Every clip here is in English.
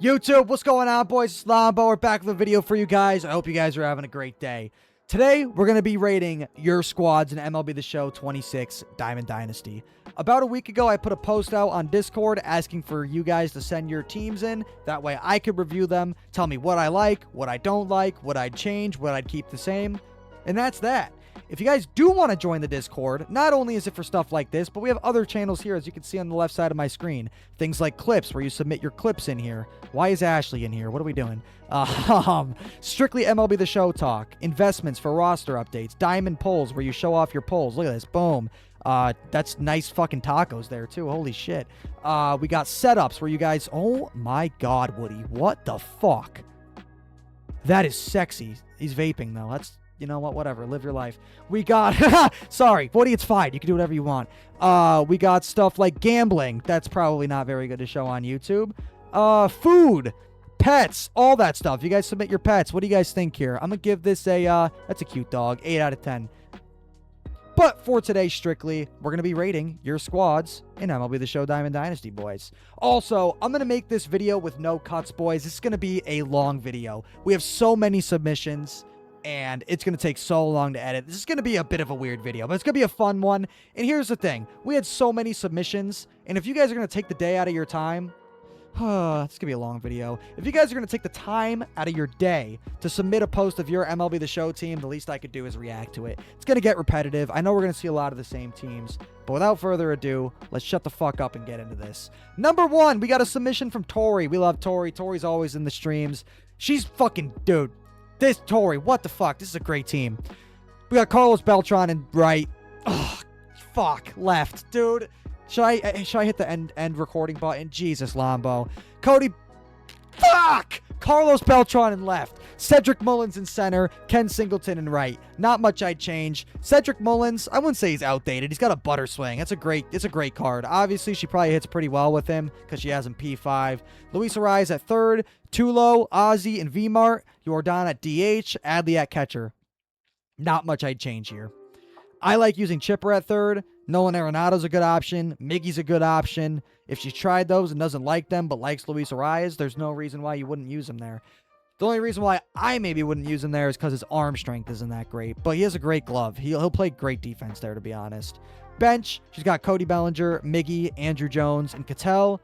YouTube, what's going on, boys? It's Lambo. We're back with a video for you guys. I hope you guys are having a great day. Today, we're going to be rating your squads in MLB The Show 26 Diamond Dynasty. About a week ago, I put a post out on Discord asking for you guys to send your teams in. That way I could review them, tell me what I like, what I don't like, what I'd change, what I'd keep the same. And that's that. If you guys do want to join the Discord, not only is it for stuff like this, but we have other channels here, as you can see on the left side of my screen. Things like clips, where you submit your clips in here. Why is Ashley in here? What are we doing? Strictly MLB The Show talk. Investments for roster updates. Diamond polls, where you show off your polls. Look at this. Boom. That's nice fucking tacos there, too. Holy shit. We got setups, where you guys... Oh, my God, Woody. What the fuck? That is sexy. He's vaping, though. That's... You know what? Whatever. Live your life. We got... Sorry. Woody, it's fine. You can do whatever you want. We got stuff like gambling. That's probably not very good to show on YouTube. Food. Pets. All that stuff. You guys submit your pets. What do you guys think here? I'm going to give this a... That's a cute dog. 8 out of 10. But for today, strictly, we're going to be rating your squads in MLB The Show Diamond Dynasty, boys. Also, I'm going to make this video with no cuts, boys. This is going to be a long video. We have so many submissions, and it's going to take so long to edit. This is going to be a bit of a weird video, but it's going to be a fun one. And here's the thing. We had so many submissions, and if you guys are going to take the day out of your time... it's going to be a long video. If you guys are going to take the time out of your day to submit a post of your MLB The Show team, the least I could do is react to it. It's going to get repetitive. I know we're going to see a lot of the same teams, but without further ado, let's shut the fuck up and get into this. Number 1, we got a submission from Tori. We love Tori. Tori's always in the streams. She's fucking... Dude, this Tori, what the fuck? This is a great team. We got Carlos Beltran in right. Oh, fuck. Left. Dude. Should I hit the end recording button? Jesus, Lambo. Cody. Fuck! Carlos Beltran in left. Cedric Mullins in center. Ken Singleton in right. Not much I'd change. Cedric Mullins, I wouldn't say he's outdated. He's got a butter swing. It's a great card. Obviously, she probably hits pretty well with him because she has him P5. Luis Ariz at third. Tulo, Ozzy, and Vmart. Jordan at DH. Adley at catcher. Not much I'd change here. I like using Chipper at third. Nolan Arenado's a good option. Miggy's a good option. If she's tried those and doesn't like them but likes Luis Ariz, there's no reason why you wouldn't use him there. The only reason why I maybe wouldn't use him there is because his arm strength isn't that great. But he has a great glove. He'll play great defense there, to be honest. Bench, she's got Cody Bellinger, Miggy, Andrew Jones, and Cattell.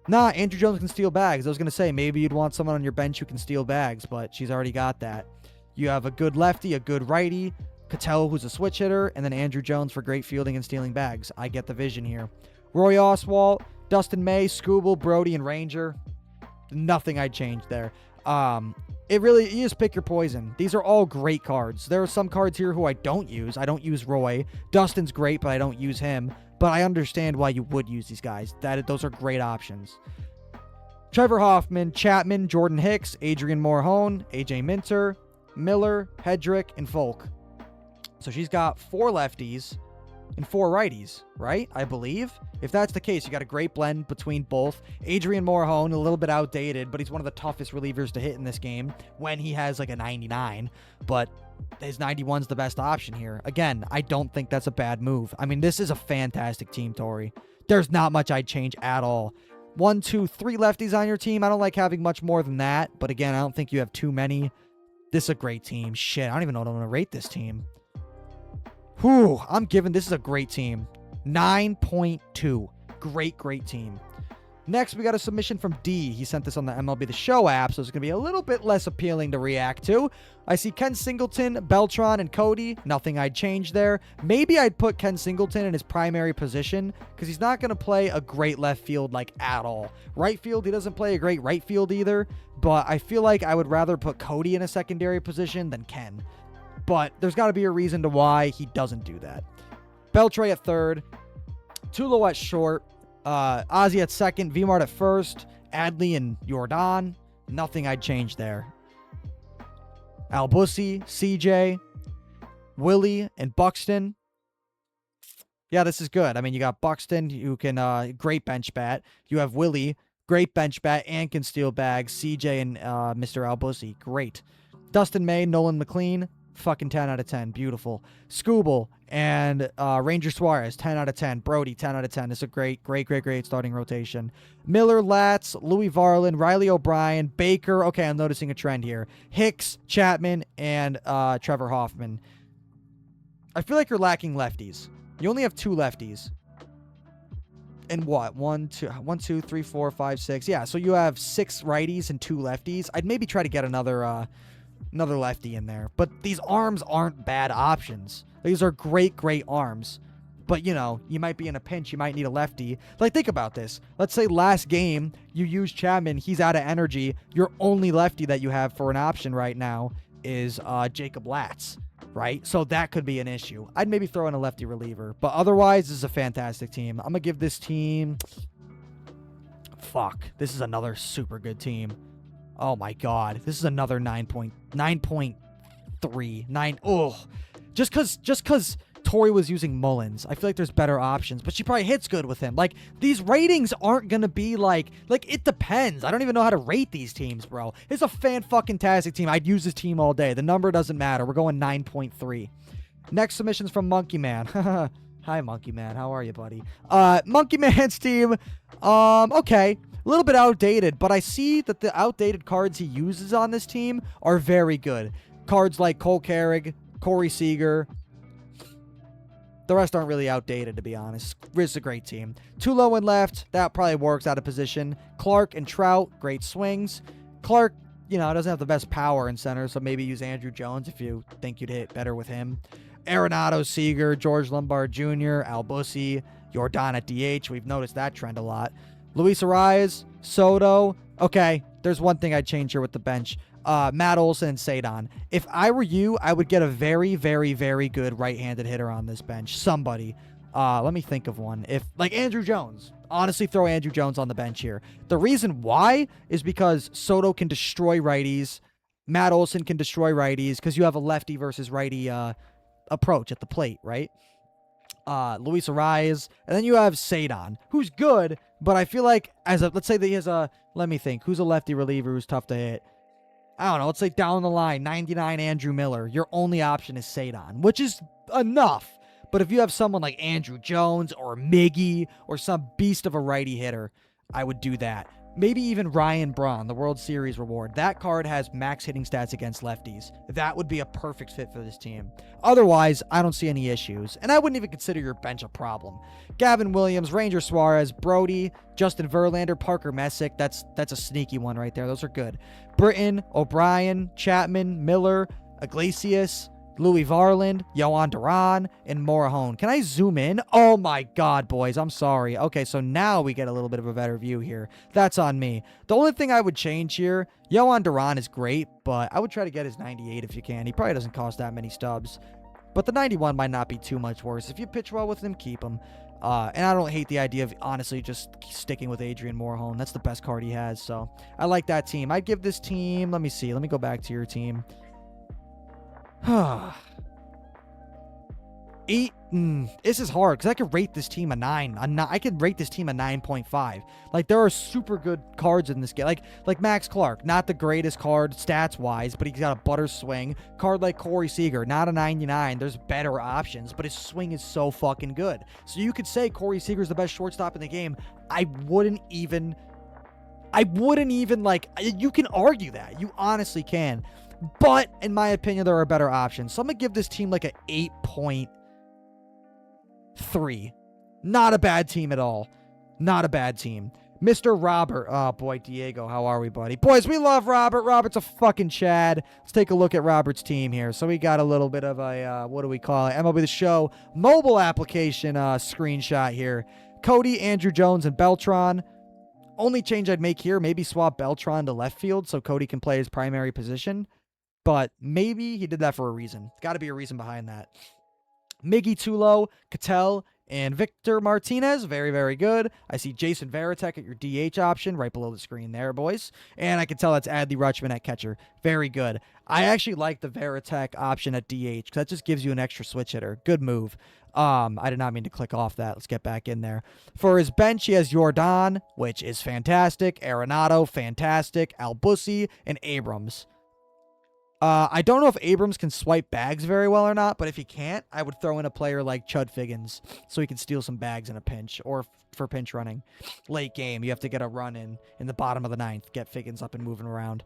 Nah, Andrew Jones can steal bags. I was going to say, maybe you'd want someone on your bench who can steal bags, but she's already got that. You have a good lefty, a good righty, Cattell, who's a switch hitter, and then Andrew Jones for great fielding and stealing bags. I get the vision here. Roy Oswalt, Dustin May, Scooble, Brody, and Ranger. Nothing I'd change there. You just pick your poison. These are all great cards. There are some cards here who I don't use. I don't use Roy. Dustin's great, but I don't use him. But I understand why you would use these guys. Those are great options. Trevor Hoffman, Chapman, Jordan Hicks, Adrian Morhone, AJ Minter, Miller, Hedrick, and Folk. So she's got 4 lefties and 4 righties, right? I believe. If that's the case, you got a great blend between both. Adrian Morhone, a little bit outdated, but he's one of the toughest relievers to hit in this game when he has like a 99. But his 91's the best option here. Again, I don't think that's a bad move. I mean, this is a fantastic team, Tori. There's not much I'd change at all. 1, 2, 3 lefties on your team. I don't like having much more than that. But again, I don't think you have too many. This is a great team. Shit, I don't even know what I'm going to rate this team. Whew, this is a great team. 9.2. Great team. Next, we got a submission from D. He sent this on the MLB The Show app, so it's going to be a little bit less appealing to react to. I see Ken Singleton, Beltran, and Cody. Nothing I'd change there. Maybe I'd put Ken Singleton in his primary position because he's not going to play a great left field, like, at all. Right field, he doesn't play a great right field either, but I feel like I would rather put Cody in a secondary position than Ken. But there's got to be a reason to why he doesn't do that. Beltre at third. Tulo at short. Ozzy at second. Vmart at first. Adley and Jordan. Nothing I'd change there. Albusi, CJ, Willie, and Buxton. Yeah, this is good. I mean, you got Buxton, who can... great bench bat. You have Willie, great bench bat, and can steal bags. CJ and Mr. Albusi, great. Dustin May, Nolan McLean. fucking 10 out of 10. Beautiful. Scooble and Ranger Suarez, 10 out of 10. Brody, 10 out of 10. This is a great starting rotation. Miller, Latz, Louis Varland, Riley O'Brien, Baker. Okay, I'm noticing a trend here. Hicks, Chapman, and Trevor Hoffman. I feel like you're lacking lefties. You only have 2 lefties. And what? 1, 2, 3, 4, 5, 6. Yeah, so you have 6 righties and 2 lefties. I'd maybe try to get another lefty in there. But these arms aren't bad options. These are great arms. But, you know, you might be in a pinch. You might need a lefty. Like, think about this. Let's say last game, you use Chapman. He's out of energy. Your only lefty that you have for an option right now is Jacob Latz. Right? So that could be an issue. I'd maybe throw in a lefty reliever. But otherwise, this is a fantastic team. I'm going to give this team... Fuck. This is another super good team. Oh, my God. This is another 9.3. 9... Oh. Just because Tori was using Mullins, I feel like there's better options. But she probably hits good with him. Like, these ratings aren't going to be like, it depends. I don't even know how to rate these teams, bro. It's a fan-fucking-tastic team. I'd use this team all day. The number doesn't matter. We're going 9.3. Next submission's from Monkey Man. Hi, Monkey Man. How are you, buddy? Monkey Man's team, okay. A little bit outdated, but I see that the outdated cards he uses on this team are very good. Cards like Cole Carrig, Corey Seager. The rest aren't really outdated, to be honest. It's a great team. Tulo in left. That probably works out of position. Clark and Trout. Great swings. Clark, you know, doesn't have the best power in center, so maybe use Andrew Jones if you think you'd hit better with him. Arenado, Seager, George Lombard Jr., Albusi, Jordan at DH. We've noticed that trend a lot. Luis Arias, Soto. Okay, there's one thing I'd change here with the bench. Matt Olson and Sadon. If I were you, I would get a very good right-handed hitter on this bench. Somebody. Let me think of one. If like Andrew Jones. Honestly, throw Andrew Jones on the bench here. The reason why is because Soto can destroy righties. Matt Olson can destroy righties because you have a lefty versus righty approach at the plate, right? Luis Arias, and then you have Sadon, who's good, but I feel like let's say that he has let me think, who's a lefty reliever who's tough to hit? I don't know, let's say down the line, 99 Andrew Miller. Your only option is Sadon, which is enough. But if you have someone like Andrew Jones or Miggy or some beast of a righty hitter, I would do that. Maybe even Ryan Braun, the World Series reward. That card has max hitting stats against lefties. That would be a perfect fit for this team. Otherwise, I don't see any issues. And I wouldn't even consider your bench a problem. Gavin Williams, Ranger Suarez, Brody, Justin Verlander, Parker Messick. That's a sneaky one right there. Those are good. Britton, O'Brien, Chapman, Miller, Iglesias, Louis Varland, Yohan Duran, and Morahone. Can I zoom in? Oh my God, boys. I'm sorry. Okay, so now we get a little bit of a better view here. That's on me. The only thing I would change here, Yohan Duran is great, but I would try to get his 98 if you can. He probably doesn't cost that many stubs. But the 91 might not be too much worse. If you pitch well with him, keep him. And I don't hate the idea of, honestly, just sticking with Adrian Morahone. That's the best card he has, so I like that team. I'd give this team, let me see. Let me go back to your team. 8. This is hard because I could rate this team a 9. I could rate this team a 9.5. Like, there are super good cards in this game. Like Max Clark, not the greatest card stats wise, but he's got a butter swing. Card like Corey Seager, not a 99. There's better options, but his swing is so fucking good. So you could say Corey Seager's the best shortstop in the game. I wouldn't even like, you can argue that. You honestly can. But, in my opinion, there are better options. So I'm going to give this team like an 8.3. Not a bad team at all. Not a bad team. Mr. Robert. Oh, boy, Diego. How are we, buddy? Boys, we love Robert. Robert's a fucking Chad. Let's take a look at Robert's team here. So we got a little bit of a, what do we call it? MLB The Show mobile application screenshot here. Cody, Andrew Jones, and Beltran. Only change I'd make here, maybe swap Beltran to left field so Cody can play his primary position. But maybe he did that for a reason. Got to be a reason behind that. Miggy, Tulo, Cattell, and Victor Martinez. Very good. I see Jason Varitek at your DH option right below the screen there, boys. And I can tell that's Adley Rutschman at catcher. Very good. I actually like the Varitek option at DH because that just gives you an extra switch hitter. Good move. I did not mean to click off that. Let's get back in there. For his bench, he has Jordan, which is fantastic. Arenado, fantastic. Albusi, and Abrams. I don't know if Abrams can swipe bags very well or not, but if he can't, I would throw in a player like Chud Figgins so he can steal some bags in a pinch or for pinch running. Late game, you have to get a run in the bottom of the ninth, get Figgins up and moving around.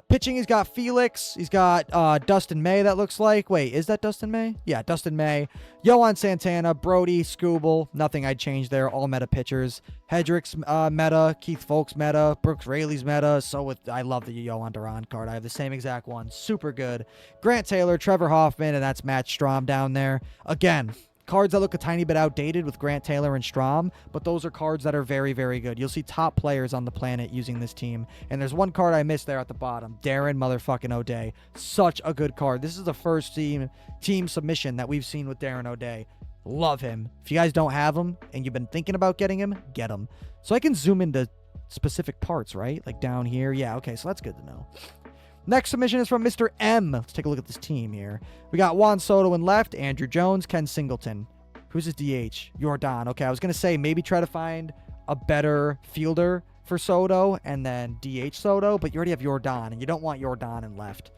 Pitching, he's got Felix. He's got Dustin May, that looks like. Wait, is that Dustin May? Yeah, Dustin May. Yohan Santana, Brody, Scooble. Nothing I'd change there. All meta pitchers. Hedrick's meta. Keith Folk's meta. Brooks Raley's meta. I love the Yohan Duran card. I have the same exact one. Super good. Grant Taylor, Trevor Hoffman, and that's Matt Strahm down there. Again, cards that look a tiny bit outdated with Grant Taylor and Strahm, but those are cards that are very, very good. You'll see top players on the planet using this team. And there's one card I missed there at the bottom. Darren motherfucking O'Day. Such a good card. This is the first team submission that we've seen with Darren O'Day. Love him. If you guys don't have him and you've been thinking about getting him, get him. So I can zoom into specific parts, right? Like down here. Yeah, okay, so that's good to know. Next submission is from Mr. M. Let's take a look at this team here. We got Juan Soto in left, Andrew Jones, Ken Singleton. Who's his DH? Jordan. Okay, I was going to say maybe try to find a better fielder for Soto and then DH Soto, but you already have Jordan, and you don't want Jordan in left.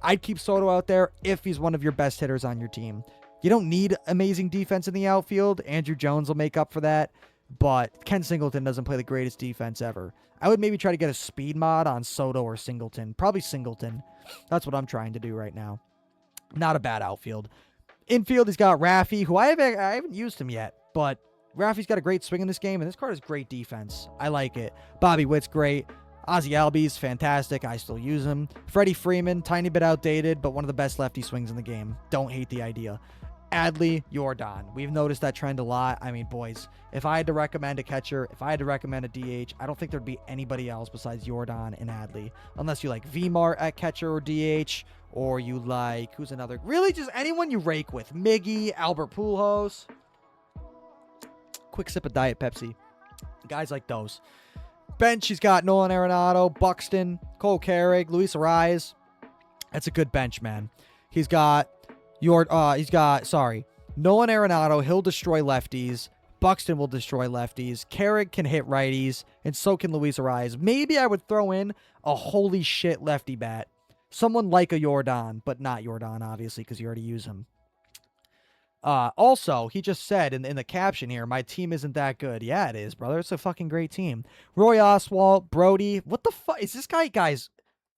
I'd keep Soto out there if he's one of your best hitters on your team. You don't need amazing defense in the outfield. Andrew Jones will make up for that, but Ken Singleton doesn't play the greatest defense ever. I would maybe try to get a speed mod on Soto or Singleton. Probably Singleton. That's what I'm trying to do right now. Not a bad outfield. Infield, he's got Raffy, who I haven't used him yet, but Raffy's got a great swing in this game, and this card has great defense. I like it. Bobby Witt's great. Ozzie Albies, fantastic. I still use him. Freddie Freeman, tiny bit outdated, but one of the best lefty swings in the game. Don't hate the idea. Adley, Jordan. We've noticed that trend a lot. I mean, boys, if I had to recommend a catcher, if I had to recommend a DH, I don't think there'd be anybody else besides Jordan and Adley. Unless you like Vmart at catcher or DH, or you like, who's another? Really, just anyone you rake with. Miggy, Albert Pujols. Quick sip of Diet Pepsi. Guys like those. Bench, he's got Nolan Arenado, Buxton, Cole Carrig, Luis Ariz. That's a good bench, man. He's got Nolan Arenado, he'll destroy lefties. Buxton will destroy lefties. Carrick can hit righties, and so can Luis Ariz. Maybe I would throw in a holy shit lefty bat. Someone like a Jordan, but not Jordan, obviously, because you already use him. Also, he just said in the caption here, my team isn't that good. Yeah, it is, brother. It's a fucking great team. Roy Oswalt, Brody. What the fuck is this guy, guys?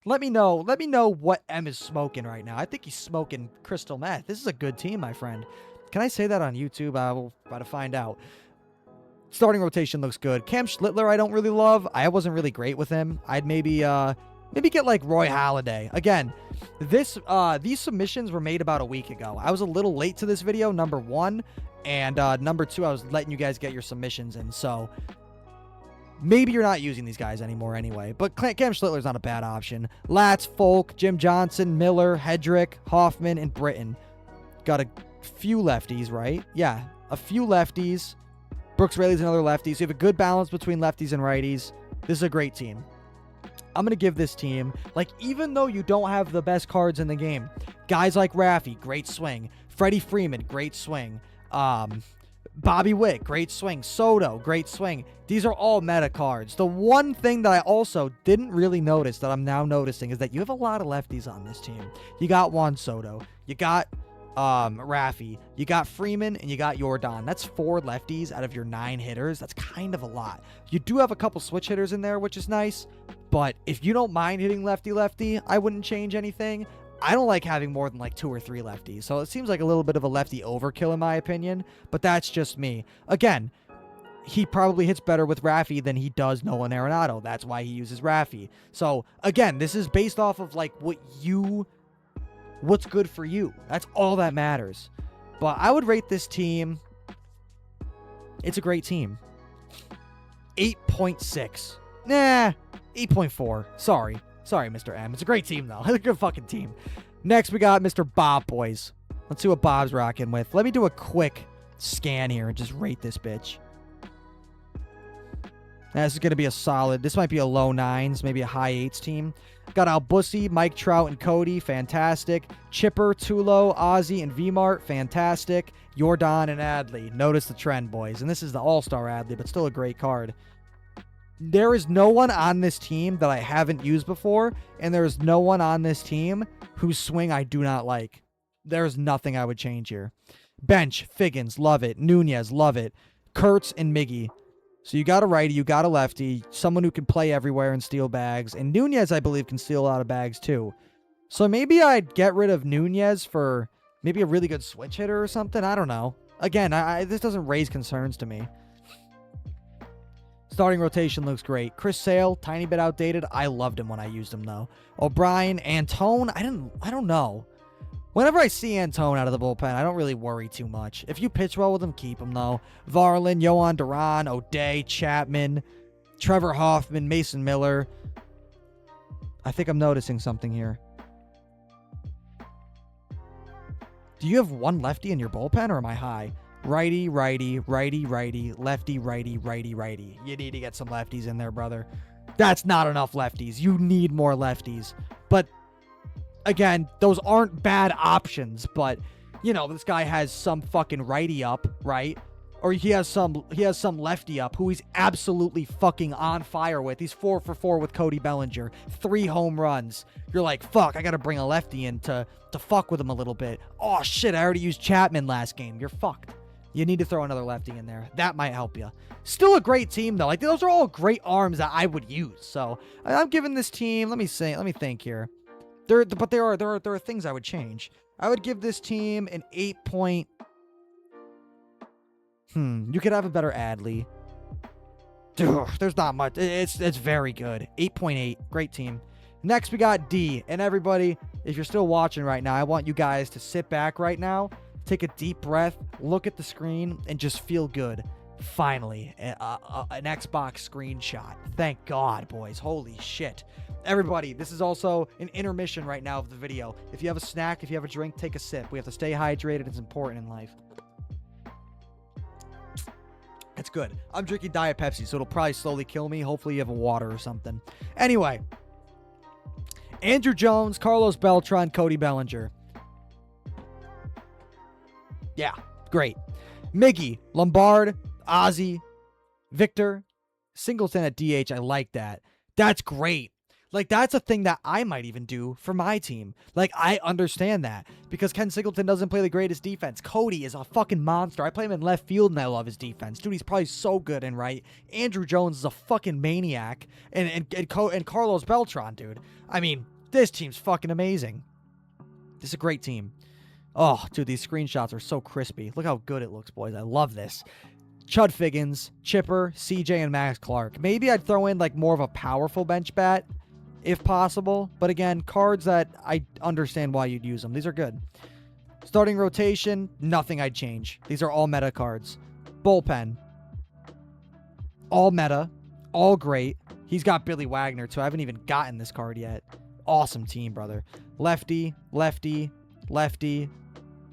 Let me know what M is smoking right now. I think he's smoking crystal meth. This is a good team, my friend. Can I say that on YouTube? I will try to find out. Starting rotation looks good. Cam Schlittler, I don't really love. I wasn't really great with him. I'd maybe get like Roy Halladay. Again, these submissions were made about a week ago. I was a little late to this video, number one. And number two, I was letting you guys get your submissions in. So maybe you're not using these guys anymore anyway. But Cam Schlittler's not a bad option. Latz, Folk, Jim Johnson, Miller, Hedrick, Hoffman, and Britton. Got a few lefties, right? Yeah, a few lefties. Brooks Raley's another lefty. So you have a good balance between lefties and righties. This is a great team. I'm going to give this team, like, even though you don't have the best cards in the game, guys like Raffy, great swing. Freddie Freeman, great swing. Bobby Witt, great swing. Soto, great swing. These are all meta cards. The one thing that I also didn't really notice that I'm now noticing is that you have a lot of lefties on this team. You got Juan Soto. You got Raffy. You got Freeman, and you got Jordan. That's 4 lefties out of your 9 hitters. That's kind of a lot. You do have a couple switch hitters in there, which is nice. But if you don't mind hitting lefty-lefty, I wouldn't change anything. I don't like having more than like 2 or 3 lefties. So it seems like a little bit of a lefty overkill in my opinion. But that's just me. Again, he probably hits better with Raffy than he does Nolan Arenado. That's why he uses Raffy. So again, this is based off of like what's good for you. That's all that matters. But I would rate this team. It's a great team. 8.6. Nah, 8.4. Sorry, Mr. M. It's a great team, though. It's a good fucking team. Next, we got Mr. Bob, boys. Let's see what Bob's rocking with. Let me do a quick scan here and just rate this bitch. Now, this is going to be a solid. This might be a low 9s, maybe a high 8s team. Got Albusi, Mike Trout, and Cody. Fantastic. Chipper, Tulo, Ozzy, and Vmart. Fantastic. Jordan and Adley. Notice the trend, boys. And this is the all-star Adley, but still a great card. There is no one on this team that I haven't used before, and there is no one on this team whose swing I do not like. There's nothing I would change here. Bench, Figgins, love it. Nunez, love it. Kurtz and Miggy. So you got a righty, you got a lefty, someone who can play everywhere and steal bags. And Nunez, I believe, can steal a lot of bags too. So maybe I'd get rid of Nunez for maybe a really good switch hitter or something. I don't know. Again, this doesn't raise concerns to me. Starting rotation looks great. Chris Sale, tiny bit outdated. I loved him when I used him, though. O'Brien, Antone, I don't know. Whenever I see Antone out of the bullpen, I don't really worry too much. If you pitch well with him, keep him, though. Varlin, Yohan Duran, O'Day, Chapman, Trevor Hoffman, Mason Miller. I think I'm noticing something here. Do you have one lefty in your bullpen, or am I high? Righty, righty, righty, righty, lefty, righty, righty, righty. You need to get some lefties in there, brother. That's not enough lefties. You need more lefties. But, again, those aren't bad options. But, you know, this guy has some fucking righty up, right? Or he has some lefty up who he's absolutely fucking on fire with. He's 4 for 4 with Cody Bellinger. 3 home runs. You're like, fuck, I gotta bring a lefty in to fuck with him a little bit. Oh, shit, I already used Chapman last game. You're fucked. You need to throw another lefty in there. That might help you. Still a great team, though. Like, those are all great arms that I would use. So, I'm giving this team, let me think here. But there are things I would change. I would give this team an 8 point... You could have a better Adley. Dude, there's not much. It's very good. 8.8. Great team. Next, we got D. And everybody, if you're still watching right now, I want you guys to sit back right now, take a deep breath, look at the screen, and just feel good. Finally, an Xbox screenshot. Thank God, boys. Holy shit. Everybody, this is also an intermission right now of the video. If you have a snack, if you have a drink, take a sip. We have to stay hydrated. It's important in life. It's good. I'm drinking Diet Pepsi, so it'll probably slowly kill me. Hopefully you have a water or something. Anyway. Andrew Jones, Carlos Beltran, Cody Bellinger. Yeah, great. Miggy, Lombard, Ozzy, Victor, Singleton at DH. I like that. That's great. Like, that's a thing that I might even do for my team. Like, I understand that. Because Ken Singleton doesn't play the greatest defense. Cody is a fucking monster. I play him in left field, and I love his defense. Dude, he's probably so good in right. Andrew Jones is a fucking maniac. And Carlos Beltran, dude. I mean, this team's fucking amazing. This is a great team. Oh, dude, these screenshots are so crispy. Look how good it looks, boys. I love this. Chud Figgins, Chipper, CJ, and Max Clark. Maybe I'd throw in, like, more of a powerful bench bat, if possible. But again, cards that I understand why you'd use them. These are good. Starting rotation, nothing I'd change. These are all meta cards. Bullpen. All meta. All great. He's got Billy Wagner, too. I haven't even gotten this card yet. Awesome team, brother. Lefty, lefty, lefty.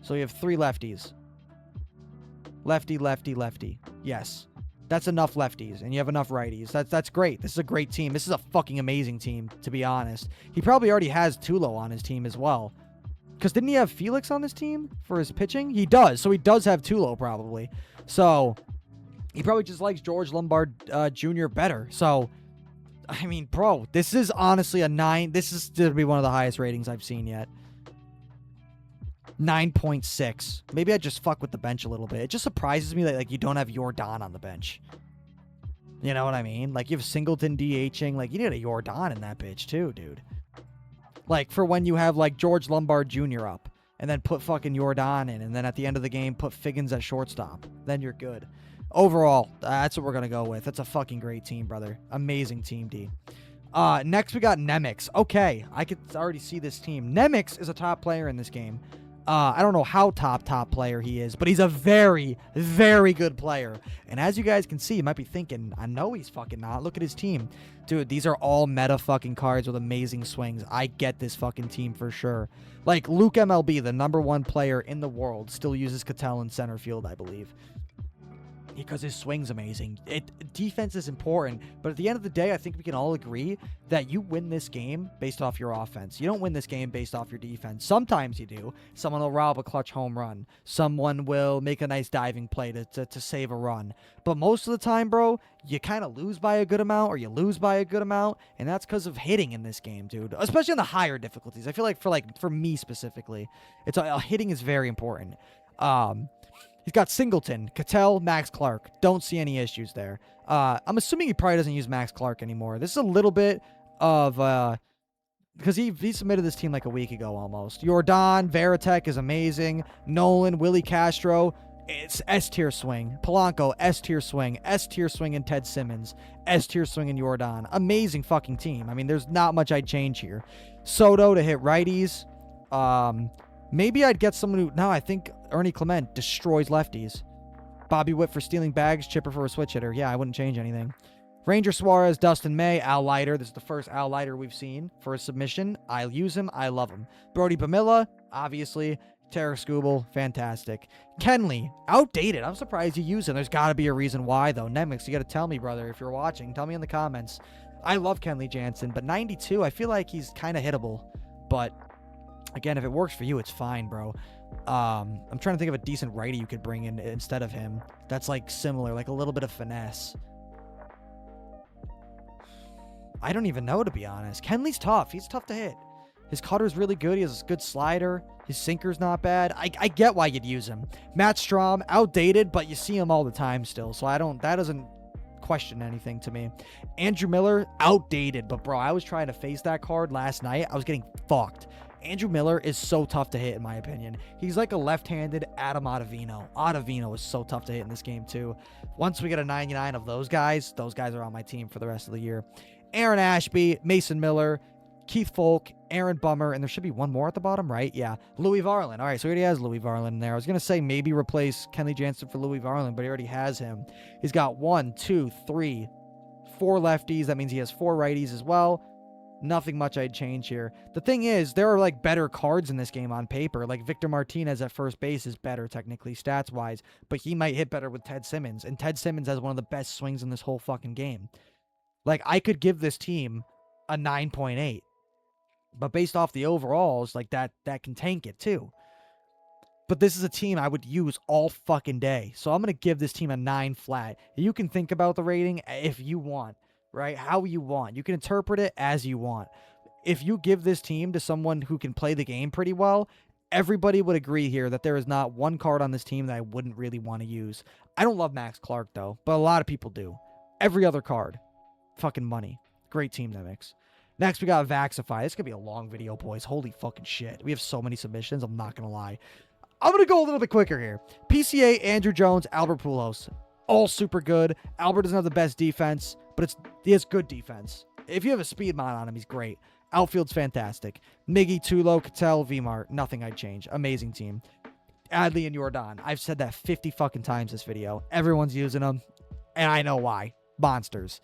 So you have 3 lefties. Lefty, lefty, lefty. Yes. That's enough lefties, and you have enough righties. That's great. This is a great team. This is a fucking amazing team, to be honest. He probably already has Tulo on his team as well. Because didn't he have Felix on this team for his pitching? He does. So he does have Tulo, probably. So he probably just likes George Lombard Jr. better. So, I mean, bro, this is honestly a 9. This is going to be one of the highest ratings I've seen yet. 9.6. Maybe I just fuck with the bench a little bit. It just surprises me that, like, you don't have Yordan on the bench. You know what I mean? Like, you have Singleton DHing. Like, you need a Yordan in that bitch too, dude. Like, for when you have, like, George Lombard Jr. up. And then put fucking Yordan in. And then at the end of the game, put Figgins at shortstop. Then you're good. Overall, that's what we're going to go with. That's a fucking great team, brother. Amazing team, D. Next, we got Nemix. Okay, I could already see this team. Nemix is a top player in this game. I don't know how top player he is, but he's a very, very good player. And as you guys can see, you might be thinking, I know he's fucking not. Look at his team. Dude, these are all meta fucking cards with amazing swings. I get this fucking team for sure. Like, Luke MLB, the #1 player in the world, still uses Cattell in center field, I believe. because his swing's amazing. Defense is important, but at the end of the day, I think we can all agree that you win this game based off your offense. You don't win this game based off your defense. Sometimes you do. Someone will rob a clutch home run. Someone will make a nice diving play to save a run. But most of the time, bro, you kind of lose by a good amount, or you lose by a good amount, and that's because of hitting in this game, dude. Especially on the higher difficulties. I feel like for me specifically, hitting is very important. He's got Singleton, Cattell, Max Clark. Don't see any issues there. I'm assuming he probably doesn't use Max Clark anymore. This is a little bit of because he submitted this team like a week ago almost. Jordan, Veritek is amazing. Nolan, Willie Castro, it's S-tier swing. Polanco, S-tier swing. S-tier swing in Ted Simmons. S-tier swing in Jordan. Amazing fucking team. I mean, there's not much I'd change here. Soto to hit righties. Maybe I'd get someone who... No, I think Ernie Clement destroys lefties. Bobby Witt for stealing bags. Chipper for a switch hitter. Yeah, I wouldn't change anything. Ranger Suarez, Dustin May, Al Leiter. This is the first Al Leiter we've seen for a submission. I'll use him. I love him. Brody Bamilla, obviously. Tara Skubal, fantastic. Kenley, outdated. I'm surprised you use him. There's got to be a reason why, though. Nemix, you got to tell me, brother, if you're watching. Tell me in the comments. I love Kenley Jansen, but 92, I feel like he's kind of hittable. But... again, if it works for you, it's fine, bro. I'm trying to think of a decent righty you could bring in instead of him. That's like similar, like a little bit of finesse. I don't even know, to be honest. Kenley's tough. He's tough to hit. His cutter's really good. He has a good slider. His sinker's not bad. I get why you'd use him. Matt Strahm, outdated, but you see him all the time still. So that doesn't question anything to me. Andrew Miller, outdated, but bro, I was trying to face that card last night. I was getting fucked. Andrew Miller is so tough to hit, in my opinion. He's like a left-handed Adam Ottavino. Ottavino is so tough to hit in this game, too. Once we get a 99 of those guys are on my team for the rest of the year. Aaron Ashby, Mason Miller, Keith Folk, Aaron Bummer, and there should be one more at the bottom, right? Yeah. Louis Varland. All right, so he already has Louis Varland in there. I was going to say maybe replace Kenley Jansen for Louis Varland, but he already has him. He's got 1, 2, 3, 4 lefties. That means he has 4 righties as well. Nothing much I'd change here. The thing is, there are like better cards in this game on paper. Like Victor Martinez at first base is better technically stats-wise, but he might hit better with Ted Simmons, and Ted Simmons has one of the best swings in this whole fucking game. Like, I could give this team a 9.8, but based off the overalls, like that can tank it too. But this is a team I would use all fucking day, so I'm going to give this team a 9 flat. You can think about the rating if you want. Right? How you want. You can interpret it as you want. If you give this team to someone who can play the game pretty well, everybody would agree here that there is not one card on this team that I wouldn't really want to use. I don't love Max Clark, though, but a lot of people do. Every other card. Fucking money. Great team, Nemix. Next, we got Vaxify. This could be a long video, boys. Holy fucking shit. We have so many submissions. I'm not going to lie. I'm going to go a little bit quicker here. PCA, Andrew Jones, Albert Pujols. All super good. Albert doesn't have the best defense, but he has good defense. If you have a speed mod on him, he's great. Outfield's fantastic. Miggy, Tulo, Cattell, Vmart. Nothing I'd change. Amazing team. Adley and Jordan. I've said that 50 fucking times this video. Everyone's using them, and I know why. Monsters.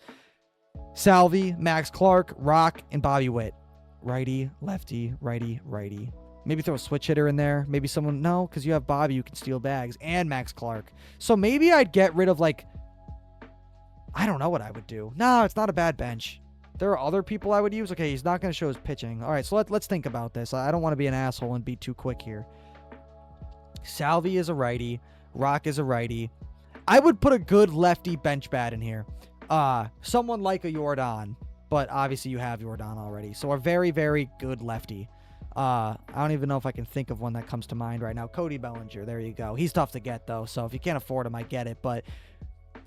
Salvi, Max Clark, Rock, and Bobby Witt. Righty, lefty, righty, righty. Maybe throw a switch hitter in there. Maybe someone... No, because you have Bobby who can steal bags. And Max Clark. So maybe I'd get rid of, like... I don't know what I would do. No, it's not a bad bench. There are other people I would use. Okay, he's not going to show his pitching. All right, so let's think about this. I don't want to be an asshole and be too quick here. Salvi is a righty. Rock is a righty. I would put a good lefty bench bat in here. Someone like a Jordan. But obviously you have Jordan already. So a very, very good lefty. I don't even know if I can think of one that comes to mind right now. Cody Bellinger, there you go. He's tough to get, though, so if you can't afford him, I get it. But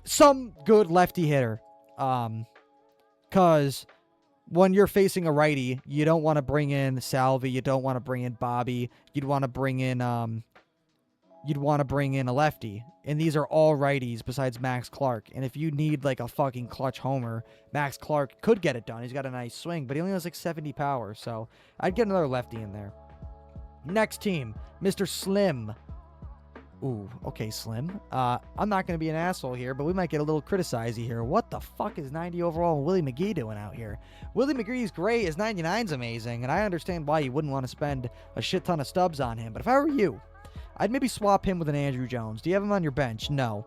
some good lefty hitter. Because when you're facing a righty, you don't want to bring in Salvi. You don't want to bring in Bobby. You'd want to bring in a lefty. And these are all righties besides Max Clark. And if you need like a fucking clutch homer, Max Clark could get it done. He's got a nice swing, but he only has like 70 power. So I'd get another lefty in there. Next team, Mr. Slim. Ooh, okay, Slim. I'm not going to be an asshole here, but we might get a little criticizey here. What the fuck is 90 overall Willie McGee doing out here? Willie McGee's great. His 99's amazing, and I understand why you wouldn't want to spend a shit ton of stubs on him. But if I were you, I'd maybe swap him with an Andrew Jones. Do you have him on your bench? No.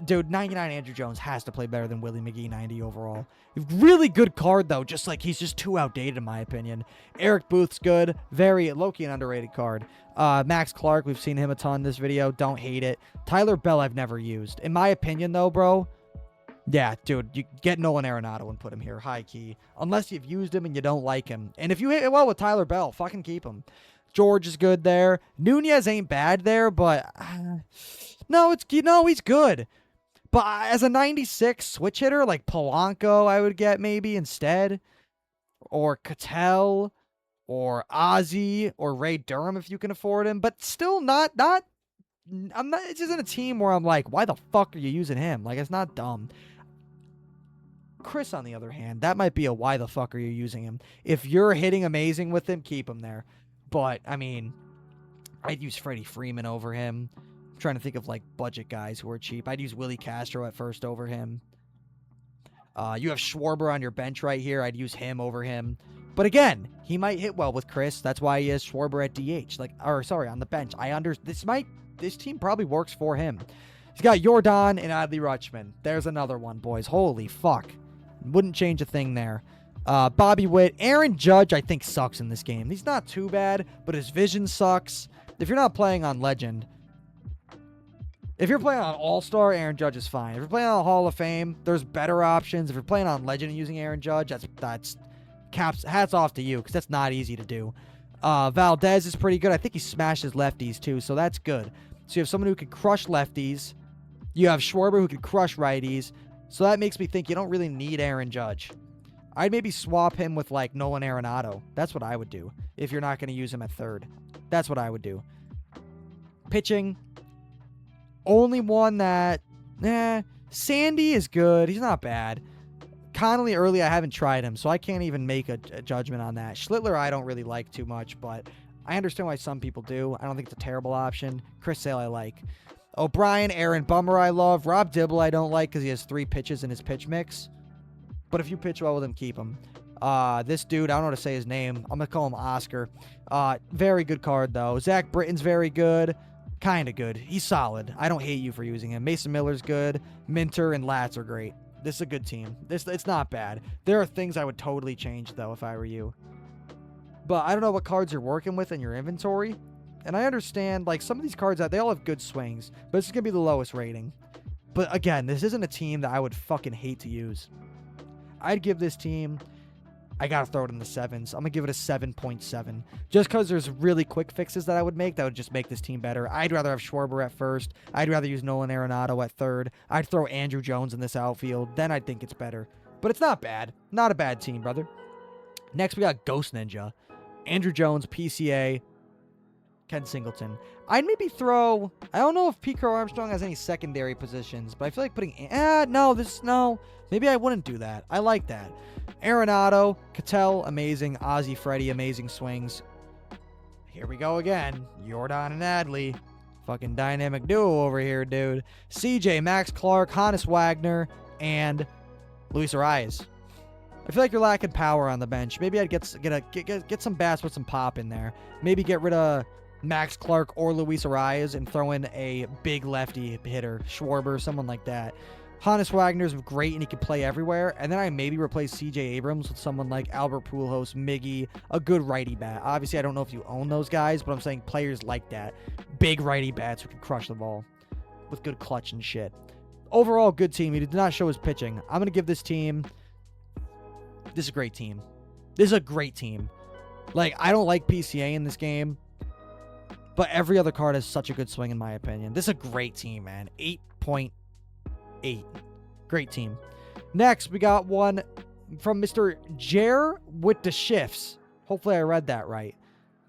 Dude, 99 Andrew Jones has to play better than Willie McGee 90 overall. Really good card, though. Just like he's just too outdated, in my opinion. Eric Booth's good. Very low-key an underrated card. Max Clark, we've seen him a ton in this video. Don't hate it. Tyler Bell, I've never used. In my opinion, though, bro, yeah, dude, you get Nolan Arenado and put him here. High key. Unless you've used him and you don't like him. And if you hit it well with Tyler Bell, fucking keep him. George is good there. Nunez ain't bad there, but... no, he's good. But as a 96 switch hitter, like Polanco, I would get maybe instead. Or Cattell. Or Ozzy. Or Ray Durham if you can afford him. But still not... This isn't a team where I'm like, why the fuck are you using him? Like, it's not dumb. Chris, on the other hand, that might be a why the fuck are you using him? If you're hitting amazing with him, keep him there. But, I mean, I'd use Freddie Freeman over him. I'm trying to think of, like, budget guys who are cheap. I'd use Willie Castro at first over him. You have Schwarber on your bench right here. I'd use him over him. But again, he might hit well with Chris. That's why he has Schwarber at DH. On the bench. This team probably works for him. He's got Yordan and Adley Rutschman. There's another one, boys. Holy fuck. Wouldn't change a thing there. Bobby Witt. Aaron Judge, I think, sucks in this game. He's not too bad, but his vision sucks. If you're not playing on Legend... If you're playing on All-Star, Aaron Judge is fine. If you're playing on Hall of Fame, there's better options. If you're playing on Legend and using Aaron Judge, that's hats off to you, because that's not easy to do. Valdez is pretty good. I think he smashes lefties, too, so that's good. So you have someone who can crush lefties. You have Schwarber who can crush righties. So that makes me think you don't really need Aaron Judge. I'd maybe swap him with, like, Nolan Arenado. That's what I would do if you're not going to use him at third. That's what I would do. Pitching... Only one that, Sandy is good. He's not bad. Connolly early, I haven't tried him, so I can't even make a judgment on that. Schlittler, I don't really like too much, but I understand why some people do. I don't think it's a terrible option. Chris Sale, I like. O'Brien, Aaron Bummer, I love. Rob Dibble, I don't like because he has 3 pitches in his pitch mix. But if you pitch well with him, keep him. This dude, I don't know how to say his name. I'm going to call him Oscar. Very good card, though. Zach Britton's very good. Kind of good. He's solid. I don't hate you for using him. Mason Miller's good. Minter and Latz are great. This is a good team. It's not bad. There are things I would totally change, though, if I were you. But I don't know what cards you're working with in your inventory. And I understand, like, some of these cards, they all have good swings. But this is going to be the lowest rating. But, again, this isn't a team that I would fucking hate to use. I'd give this team... I gotta throw it in the 7s. I'm gonna give it a 7.7. Just because there's really quick fixes that I would make that would just make this team better. I'd rather have Schwarber at first. I'd rather use Nolan Arenado at third. I'd throw Andrew Jones in this outfield. Then I'd think it's better. But it's not bad. Not a bad team, brother. Next, we got Ghost Ninja. Andrew Jones, PCA. Ken Singleton. I'd maybe throw... I don't know if Pete Crow Armstrong has any secondary positions, but I feel like putting... No. Maybe I wouldn't do that. I like that. Arenado, Cattell, amazing. Ozzy, Freddie, amazing swings. Here we go again. Yordan and Adley. Fucking dynamic duo over here, dude. CJ, Max Clark, Hannes Wagner, and Luis Arias. I feel like you're lacking power on the bench. Maybe I'd get some bats with some pop in there. Maybe get rid of Max Clark or Luis Arias and throw in a big lefty hitter, Schwarber, someone like that. Hannes Wagner's great and he can play everywhere. And then I maybe replace CJ Abrams with someone like Albert Pujols, Miggy, a good righty bat. Obviously, I don't know if you own those guys, but I'm saying players like that. Big righty bats who can crush the ball with good clutch and shit. Overall, good team. He did not show his pitching. I'm going to give this team... This is a great team. This is a great team. Like, I don't like PCA in this game, but every other card has such a good swing in my opinion. This is a great team, man. 8.8. Great team. Next, we got one from Mr. Jer with the shifts. Hopefully I read that right.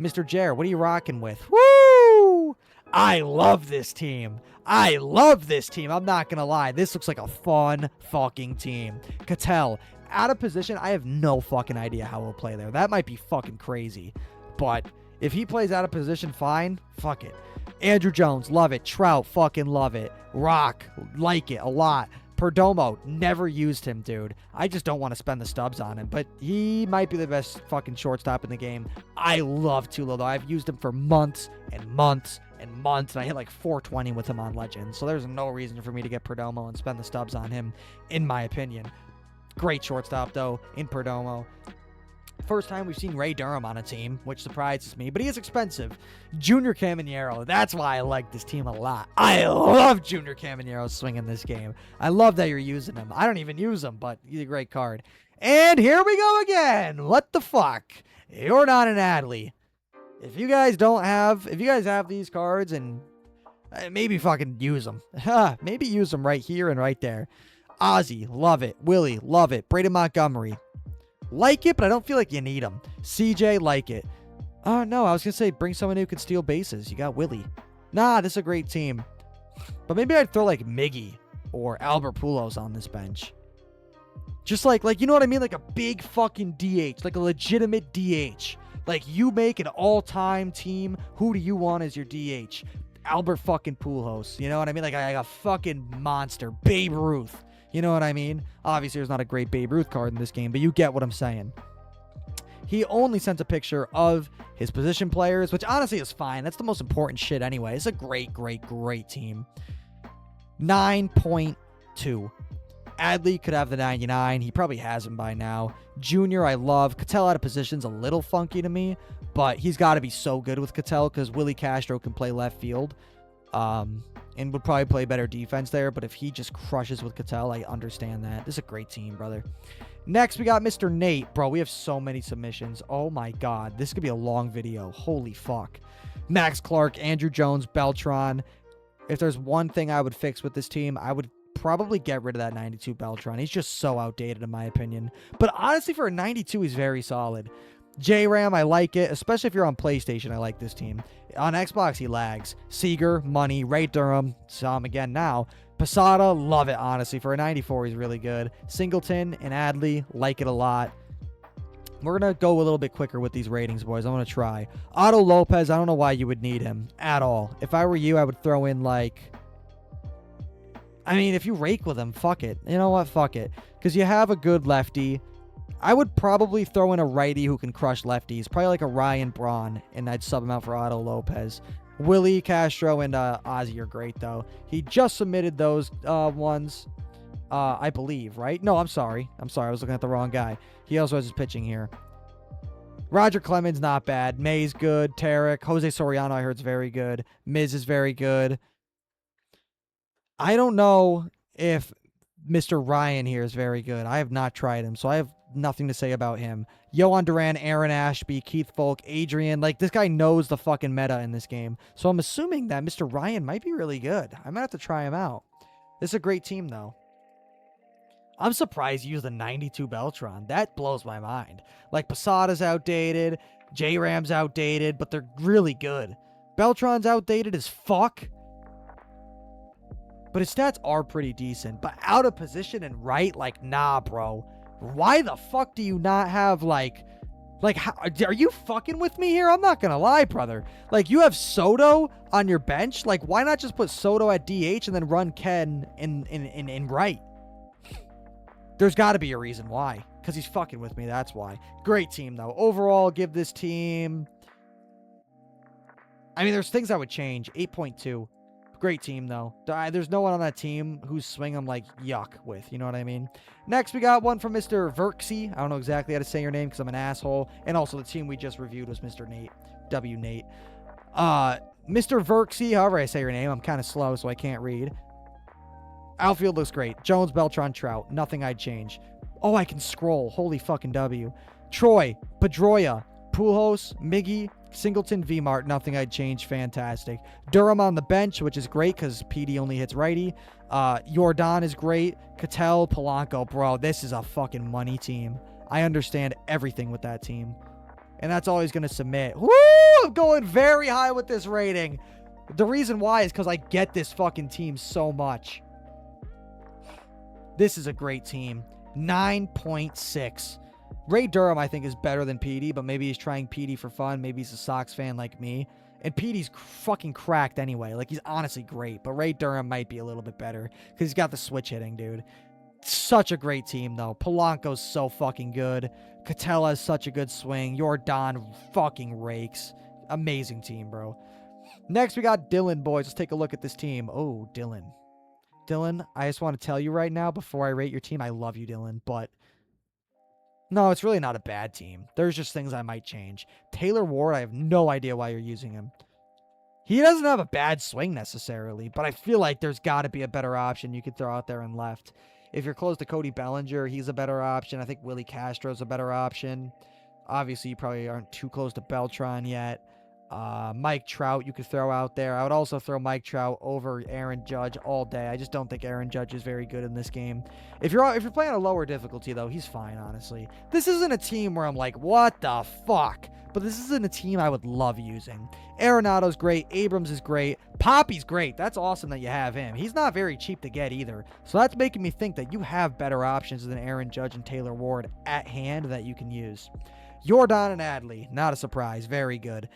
Mr. Jer, what are you rocking with? Woo! I love this team. I love this team. I'm not going to lie. This looks like a fun fucking team. Cattell, out of position, I have no fucking idea how he'll play there. That might be fucking crazy. But if he plays out of position, fine. Fuck it. Andrew Jones, love it. Trout, fucking love it. Rock, like it a lot. Perdomo, never used him, dude. I just don't want to spend the stubs on him, but he might be the best fucking shortstop in the game. I love Tulo, though. I've used him for months and months and months, and I hit like 420 with him on Legends, so there's no reason for me to get Perdomo and spend the stubs on him, in my opinion. Great shortstop, though, in Perdomo. First time we've seen Ray Durham on a team, which surprises me, but he is expensive. Junior Caminero, that's why I like this team a lot. I love Junior Caminero's swing in this game. I love that you're using him. I don't even use him, but he's a great card. And here we go again. What the fuck? Jordan and Adley. If you guys have these cards, and maybe fucking use them. Maybe use them right here and right there. Ozzy, love it. Willie, love it. Braden Montgomery. Like it, but I don't feel like you need him. CJ, like it. Oh, no, I was going to say bring someone who can steal bases. You got Willie. Nah, this is a great team. But maybe I'd throw like Miggy or Albert Pujols on this bench. Just like, you know what I mean? Like a big fucking DH. Like a legitimate DH. Like you make an all-time team. Who do you want as your DH? Albert fucking Pujols. You know what I mean? Like a fucking monster. Babe Ruth. You know what I mean? Obviously, there's not a great Babe Ruth card in this game, but you get what I'm saying. He only sent a picture of his position players, which honestly is fine. That's the most important shit anyway. It's a great, great, great team. 9.2. Adley could have the 99. He probably has him by now. Junior, I love. Cattell out of position's a little funky to me, but he's got to be so good with Cattell because Willie Castro can play left field. And would probably play better defense there. But if he just crushes with Cattell, I understand that. This is a great team, brother. Next, we got Mr. Nate. Bro, we have so many submissions. Oh, my God. This could be a long video. Holy fuck. Max Clark, Andrew Jones, Beltran. If there's one thing I would fix with this team, I would probably get rid of that 92 Beltran. He's just so outdated, in my opinion. But honestly, for a 92, he's very solid. J-Ram, I like it, especially if you're on PlayStation. I like this team. On Xbox, he lags. Seager, Money, Ray Durham, saw him again now. Posada, love it, honestly. For a 94, he's really good. Singleton and Adley, like it a lot. We're going to go a little bit quicker with these ratings, boys. I'm going to try. Otto Lopez, I don't know why you would need him at all. If I were you, I would throw in, like... I mean, if you rake with him, fuck it. You know what? Fuck it. Because you have a good lefty. I would probably throw in a righty who can crush lefties. Probably like a Ryan Braun, and I'd sub him out for Otto Lopez. Willie Castro and Ozzy are great, though. He just submitted those ones, I believe, right? No, I'm sorry. I was looking at the wrong guy. He also has his pitching here. Roger Clemens, not bad. May's good. Tarek. Jose Soriano, I heard, is very good. Miz is very good. I don't know if Mr. Ryan here is very good. I have not tried him, so I have nothing to say about him. Yohan Duran, Aaron Ashby, Keith Folk, Adrian. Like, this guy knows the fucking meta in this game. So I'm assuming that Mr. Ryan might be really good. I might have to try him out. This is a great team, though. I'm surprised you used the 92 Beltran. That blows my mind. Like, Posada's outdated. J-Ram's outdated, but they're really good. Beltran's outdated as fuck. But his stats are pretty decent. But out of position and right, like, nah, bro. Why the fuck do you not have, how, are you fucking with me here? I'm not gonna lie, brother. Like, you have Soto on your bench. Like, why not just put Soto at DH and then run Ken in right? There's got to be a reason why. Because he's fucking with me, that's why. Great team, though. Overall, give this team... I mean, there's things I would change. 8.2. Great team, though. There's no one on that team whose swing I'm like, yuck with. You know what I mean? Next, we got one from Mr. Verksy. I don't know exactly how to say your name because I'm an asshole. And also, the team we just reviewed was Mr. Nate. W. Nate. Mr. Verksy, however I say your name. I'm kind of slow, so I can't read. Outfield looks great. Jones, Beltran, Trout. Nothing I'd change. Oh, I can scroll. Holy fucking W. Troy, Pedroia, Pujols, Miggy, Singleton, V-Mart. Nothing I'd change. Fantastic. Durham on the bench, which is great because PD only hits righty. Jordan is great. Cattell, Polanco. Bro, this is a fucking money team. I understand everything with that team. And that's all he's going to submit. Woo! I'm going very high with this rating. The reason why is because I get this fucking team so much. This is a great team. 9.6. Ray Durham, I think, is better than PD, but maybe he's trying PD for fun. Maybe he's a Sox fan like me. And Petey's fucking cracked anyway. Like, he's honestly great. But Ray Durham might be a little bit better because he's got the switch hitting, dude. Such a great team, though. Polanco's so fucking good. Catella has such a good swing. Jordan fucking rakes. Amazing team, bro. Next, we got Dylan, boys. Let's take a look at this team. Oh, Dylan. Dylan, I just want to tell you right now, before I rate your team, I love you, Dylan, but no, it's really not a bad team. There's just things I might change. Taylor Ward, I have no idea why you're using him. He doesn't have a bad swing necessarily, but I feel like there's got to be a better option you could throw out there in left. If you're close to Cody Bellinger, he's a better option. I think Willie Castro's a better option. Obviously, you probably aren't too close to Beltran yet. Mike Trout you could throw out there. I would also throw Mike Trout over Aaron Judge all day. I just don't think Aaron Judge is very good in this game. If you're playing a lower difficulty, though, he's fine, honestly. This isn't a team where I'm like, what the fuck? But this isn't a team I would love using. Arenado's great. Abrams is great. Poppy's great. That's awesome that you have him. He's not very cheap to get either. So that's making me think that you have better options than Aaron Judge and Taylor Ward at hand that you can use. Jordan and Adley, not a surprise. Very good.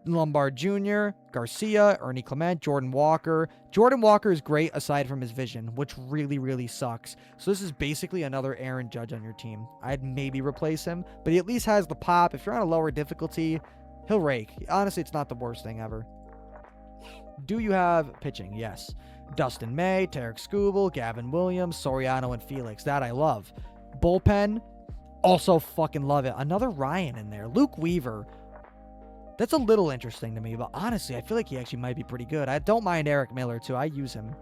Lombard Jr., Garcia, Ernie Clement, Jordan Walker. Jordan Walker is great aside from his vision, which really, really sucks. So this is basically another Aaron Judge on your team. I'd maybe replace him, but he at least has the pop. If you're on a lower difficulty, he'll rake. Honestly, it's not the worst thing ever. Do you have pitching? Yes. Dustin May, Tarek Skubal, Gavin Williams, Soriano, and Felix. That I love. Bullpen, also fucking love it. Another Ryan in there. Luke Weaver. That's a little interesting to me, but honestly, I feel like he actually might be pretty good. I don't mind Eric Miller, too. I use him.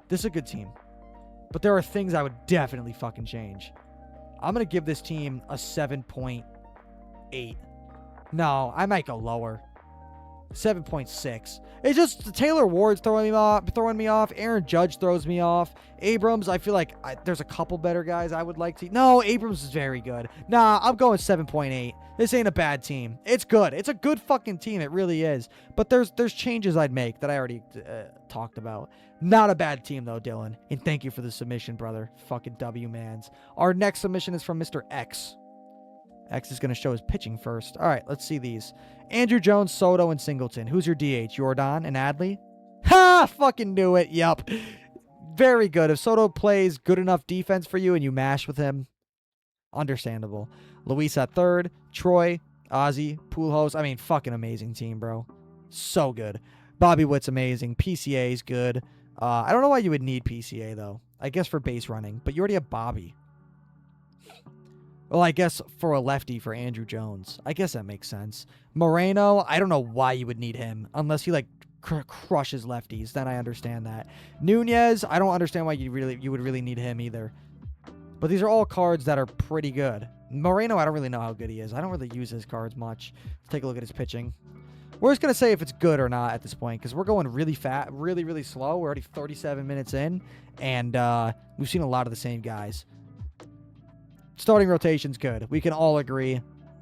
This is a good team. But there are things I would definitely fucking change. I'm going to give this team a 7.8. No, I might go lower. 7.6. It's just Taylor Ward's throwing me off. Aaron Judge throws me off. Abrams, I feel like there's a couple better guys I would like to. No, Abrams is very good. Nah, I'm going 7.8. This ain't a bad team. It's good. It's a good fucking team. It really is. But there's changes I'd make that I already talked about. Not a bad team though, Dylan. And thank you for the submission, brother. Fucking W-mans. Our next submission is from Mr. X. X is going to show his pitching first. All right, let's see these. Andrew Jones, Soto, and Singleton. Who's your DH? Jordan and Adley? Ha! Fucking knew it. Yup. Very good. If Soto plays good enough defense for you and you mash with him, understandable. Luis at third. Troy, Ozzy, Pujols. I mean, fucking amazing team, bro. So good. Bobby Witt's amazing. PCA is good. I don't know why you would need PCA, though. I guess for base running. But you already have Bobby. Well, I guess for a lefty for Andrew Jones. I guess that makes sense. Moreno, I don't know why you would need him. Unless he, like, crushes lefties. Then I understand that. Nunez, I don't understand why you would really need him either. But these are all cards that are pretty good. Moreno, I don't really know how good he is. I don't really use his cards much. Let's take a look at his pitching. We're just going to say if it's good or not at this point. Because we're going really fast, really, really slow. We're already 37 minutes in. And we've seen a lot of the same guys. Starting rotation's good. We can all agree.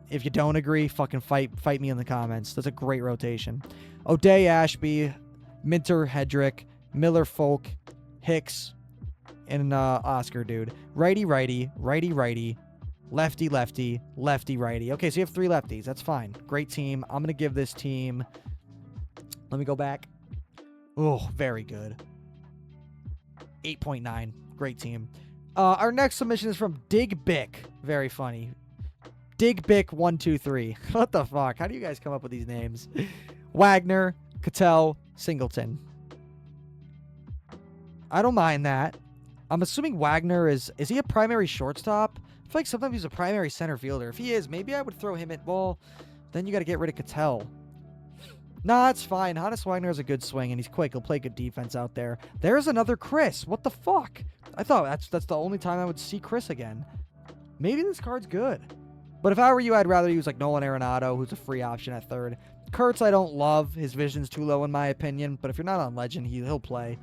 If you don't agree, fucking fight me in the comments. That's a great rotation. O'Day, Ashby, Minter, Hedrick, Miller, Folk, Hicks, and Oscar, dude. Righty, righty, righty, righty, lefty, lefty, lefty, righty. Okay, so you have 3 lefties. That's fine. Great team. I'm going to give this team... Let me go back. Oh, very good. 8.9. Great team. Our next submission is from Dig Bick. Very funny. Dig Bick 123. What the fuck? How do you guys come up with these names? Wagner, Cattell, Singleton. I don't mind that. I'm assuming Wagner is he a primary shortstop? I feel like sometimes he's a primary center fielder. If he is, maybe I would throw him at, well, then you got to get rid of Cattell. Nah, it's fine. Honus Wagner has a good swing, and he's quick. He'll play good defense out there. There's another Chris. What the fuck? I thought that's the only time I would see Chris again. Maybe this card's good. But if I were you, I'd rather use like Nolan Arenado, who's a free option at third. Kurtz, I don't love. His vision's too low in my opinion. But if you're not on Legend, he'll play.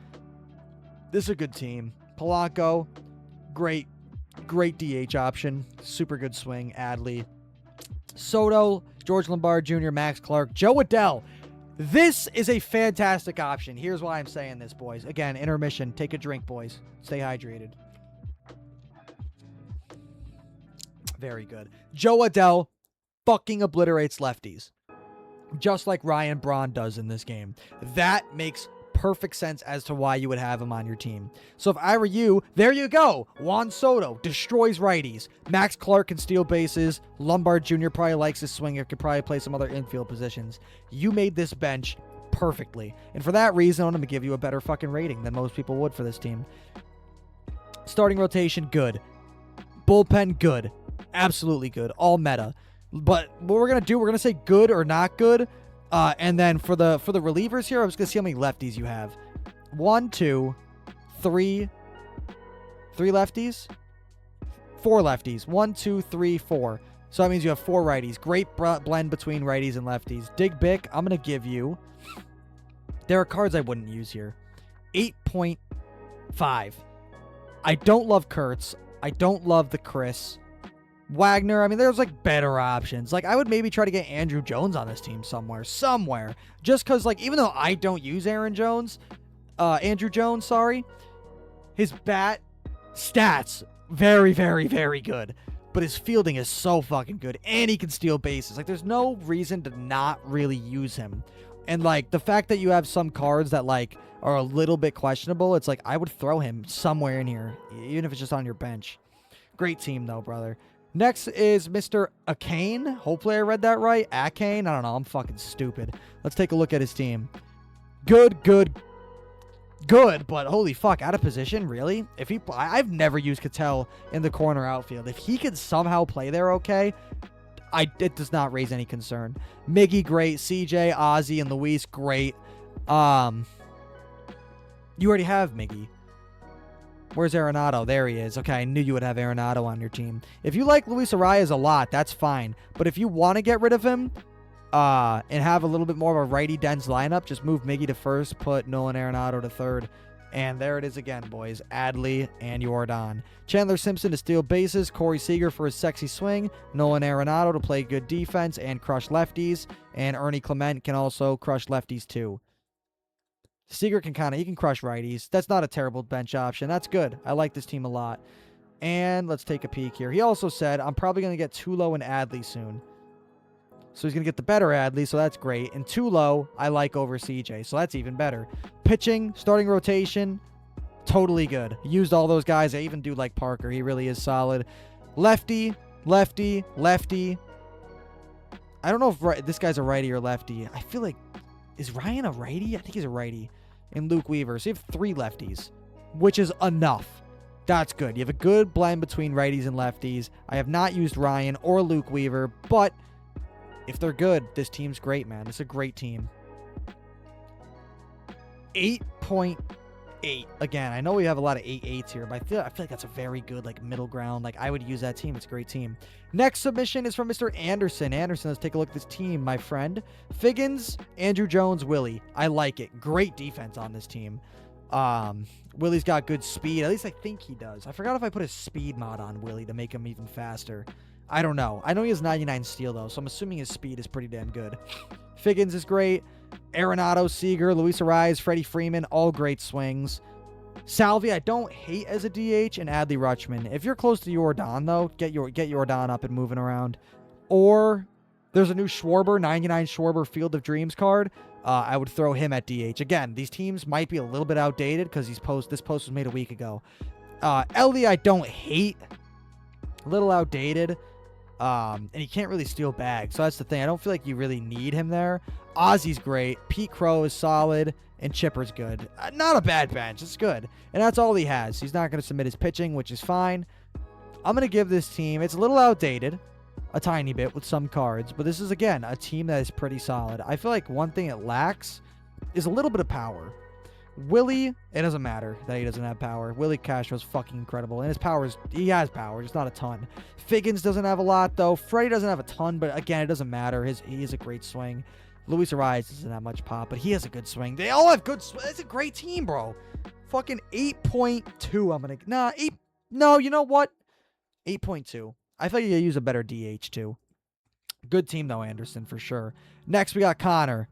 This is a good team. Polanco, great DH option. Super good swing. Adley. Soto, George Lombard Jr., Max Clark, Joe Adell. This is a fantastic option. Here's why I'm saying this, boys. Again, intermission. Take a drink, boys. Stay hydrated. Very good. Joe Adell fucking obliterates lefties. just like Ryan Braun does in this game. That makes perfect sense as to why you would have him on your team. So if I were you, there you go. Juan Soto destroys righties. Max Clark can steal bases. Lombard Jr. probably likes his swinger, could probably play some other infield positions. You made this bench perfectly. And for that reason, I'm going to give you a better fucking rating than most people would for this team. Starting rotation, good. Bullpen, good. Absolutely good. All meta. But what we're going to do, we're going to say good or not good. And then for the relievers here, I'm just going to see how many lefties you have. 1, 2, 3. 3 lefties? 4 lefties. 1, 2, 3, 4. So that means you have 4 righties. Great blend between righties and lefties. Dig Bick, I'm going to give you... There are cards I wouldn't use here. 8.5. I don't love Kurtz. I don't love the Chris. Wagner, I mean, there's like better options. Like, I would maybe try to get Andrew Jones on this team somewhere. Just because, like, even though I don't use Andrew Jones, his bat stats, very, very, very good. But his fielding is so fucking good. And he can steal bases. Like, there's no reason to not really use him. And, like, the fact that you have some cards that, like, are a little bit questionable, it's like, I would throw him somewhere in here, even if it's just on your bench. Great team, though, brother. Next is Mr. Akane. Hopefully I read that right. Akane? I don't know. I'm fucking stupid. Let's take a look at his team. Good, but holy fuck, out of position? Really? I've never used Cattell in the corner outfield. If he could somehow play there okay, it does not raise any concern. Miggy, great. CJ, Ozzy, and Luis, great. You already have Miggy. Where's Arenado? There he is. Okay, I knew you would have Arenado on your team. If you like Luis Arias a lot, that's fine. But if you want to get rid of him and have a little bit more of a righty-dense lineup, just move Miggy to first, put Nolan Arenado to third. And there it is again, boys. Adley and Yordan. Chandler Simpson to steal bases. Corey Seager for his sexy swing. Nolan Arenado to play good defense and crush lefties. And Ernie Clement can also crush lefties too. Seager he can crush righties. That's not a terrible bench option. That's good. I like this team a lot. And let's take a peek here. He also said, I'm probably going to get Tulo and Adley soon. So he's going to get the better Adley, so that's great. And Tulo, I like over CJ, so that's even better. Pitching, starting rotation, totally good. Used all those guys. I even do like Parker. He really is solid. Lefty, lefty, lefty. I don't know if this guy's a righty or lefty. I feel like, is Ryan a righty? I think he's a righty. And Luke Weaver. So you have 3 lefties, which is enough. That's good. You have a good blend between righties and lefties. I have not used Ryan or Luke Weaver, but if they're good, this team's great, man. It's a great team. 8.8. Again, I know we have a lot of 8.8s here, but I feel like that's a very good, like, middle ground. Like, I would use that team. It's a great team. Next submission is from Mr. Anderson. Anderson, let's take a look at this team, my friend. Figgins, Andrew Jones, Willie. I like it. Great defense on this team. Willie's got good speed. At least I think he does. I forgot if I put a speed mod on Willie to make him even faster. I don't know. I know he has 99 steal, though, so I'm assuming his speed is pretty damn good. Figgins is great. Arenado, Seager, Luis Arias, Freddie Freeman, all great swings. Salvi, I don't hate as a DH, and Adley Rutschman. If you're close to Yordan, though, get Yordan up and moving around. Or there's a new Schwarber, 99 Schwarber Field of Dreams card. I would throw him at DH. Again, these teams might be a little bit outdated because this post was made a week ago. Ellie, I don't hate. A little outdated. And he can't really steal bags. So that's the thing. I don't feel like you really need him there. Ozzy's great. Pete Crow is solid. And Chipper's good. Not a bad bench. It's good. And that's all he has. He's not going to submit his pitching, which is fine. I'm going to give this team... It's a little outdated. A tiny bit with some cards. But this is, again, a team that is pretty solid. I feel like one thing it lacks is a little bit of power. Willie, it doesn't matter that he doesn't have power. Willie Castro's fucking incredible. And his power is... He has power, just not a ton. Figgins doesn't have a lot, though. Freddie doesn't have a ton, but again, it doesn't matter. He has a great swing. Luis Arias doesn't have much pop, but he has a good swing. They all have good swing. It's a great team, bro. Fucking 8.2. I'm going to... Nah, 8... No, you know what? 8.2. I feel like you use a better DH, too. Good team, though, Anderson, for sure. Next, we got Connor.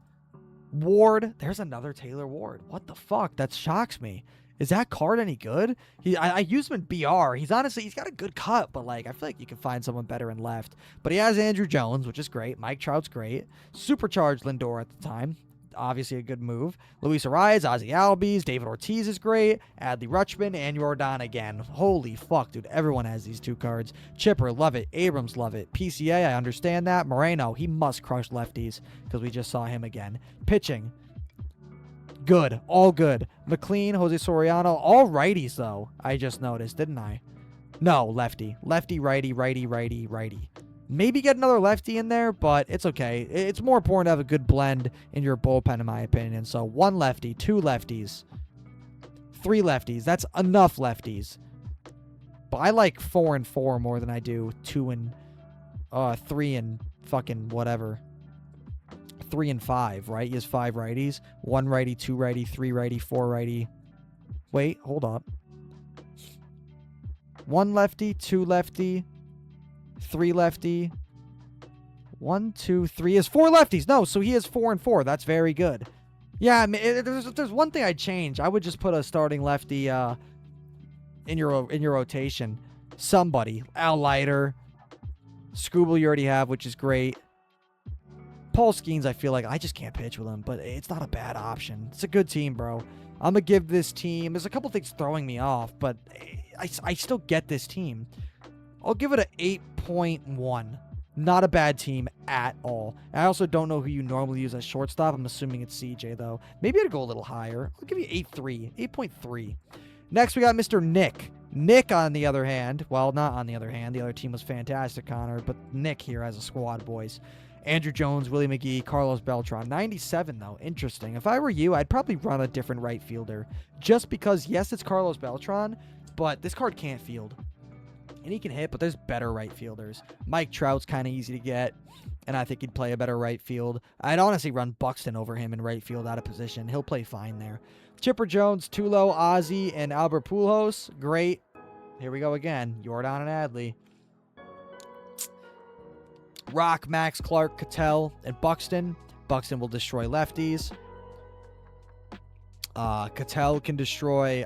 Ward. There's another Taylor Ward. What the fuck? That shocks me. Is that card any good? I used him in BR. He's got a good cut, but like I feel like you can find someone better in left. But he has Andrew Jones, which is great. Mike Trout's great. Supercharged Lindor at the time. Obviously a good move. Luis Ariz, Ozzie Albies, David Ortiz is great. Adley Rutschman, and Jordan again. Holy fuck, dude. Everyone has these 2 cards. Chipper, love it. Abrams, love it. PCA, I understand that. Moreno, he must crush lefties because we just saw him again. Pitching. Good. All good. McLean, Jose Soriano, all righties, though. I just noticed, didn't I? No, lefty. Lefty, righty, righty, righty, righty. Maybe get another lefty in there, but it's okay. It's more important to have a good blend in your bullpen, in my opinion. So 1 lefty, 2 lefties, 3 lefties. That's enough lefties. But I like 4 and 4 more than I do 2 and 3 and fucking whatever. 3 and 5, right? He has 5 righties. 1 righty, 2 righty, 3 righty, 4 righty. Wait, hold up. 1 lefty, 2 lefty, 3 lefty. 1, 2, 3. He has 4 lefties. No, so he has 4 and 4. That's very good. Yeah, I mean, there's one thing I'd change. I would just put a starting lefty in your rotation. Somebody. Al Leiter. Scooble you already have, which is great. Paul Skeens, I feel like I just can't pitch with him, but it's not a bad option. It's a good team, bro. I'm going to give this team... There's a couple things throwing me off, but I still get this team. I'll give it an 8.1. Not a bad team at all. I also don't know who you normally use as shortstop. I'm assuming it's CJ, though. Maybe I'd go a little higher. I'll give you 8.3. 8.3. Next, we got Mr. Nick. Nick, on the other hand... Well, not on the other hand. The other team was fantastic, Connor. But Nick here has a squad, boys. Andrew Jones, Willie McGee, Carlos Beltran. 97, though. Interesting. If I were you, I'd probably run a different right fielder. Just because, yes, it's Carlos Beltran, but this card can't field. And he can hit, but there's better right fielders. Mike Trout's kind of easy to get, and I think he'd play a better right field. I'd honestly run Buxton over him in right field out of position. He'll play fine there. Chipper Jones, Tulo, Ozzie, and Albert Pujols. Great. Here we go again. Jordan and Adley. Rock, Max, Clark, Cattell, and Buxton. Buxton will destroy lefties. Cattell can destroy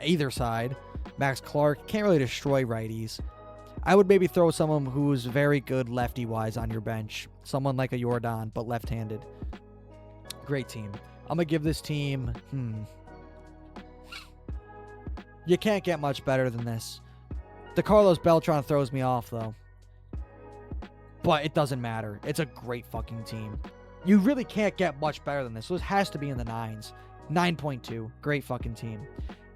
either side. Max Clark can't really destroy righties. I would maybe throw someone who's very good lefty-wise on your bench. Someone like a Jordan, but left-handed. Great team. I'm going to give this team... You can't get much better than this. The Carlos Beltran throws me off, though. But it doesn't matter. It's a great fucking team. You really can't get much better than this. So it has to be in the 9s. 9.2. Great fucking team.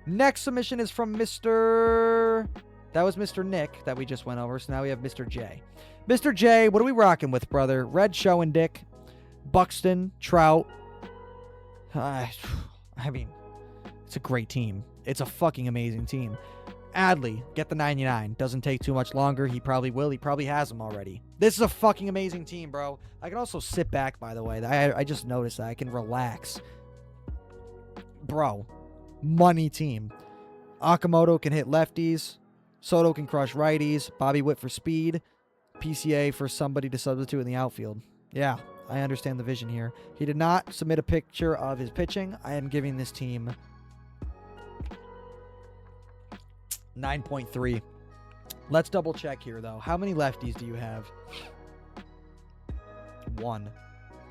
Next submission is from Mr... That was Mr. Nick that we just went over. So now we have Mr. J. Mr. J, what are we rocking with, brother? Red Show and Dick. Buxton. Trout. I mean, it's a great team. It's a fucking amazing team. Adley, get the 99. Doesn't take too much longer. He probably will. He probably has them already. This is a fucking amazing team, bro. I can also sit back, by the way. I just noticed that. I can relax. Bro. Money team. Akamoto can hit lefties. Soto can crush righties. Bobby Witt for speed. PCA for somebody to substitute in the outfield. Yeah, I understand the vision here. He did not submit a picture of his pitching. I am giving this team 9.3. Let's double check here, though. How many lefties do you have? 1,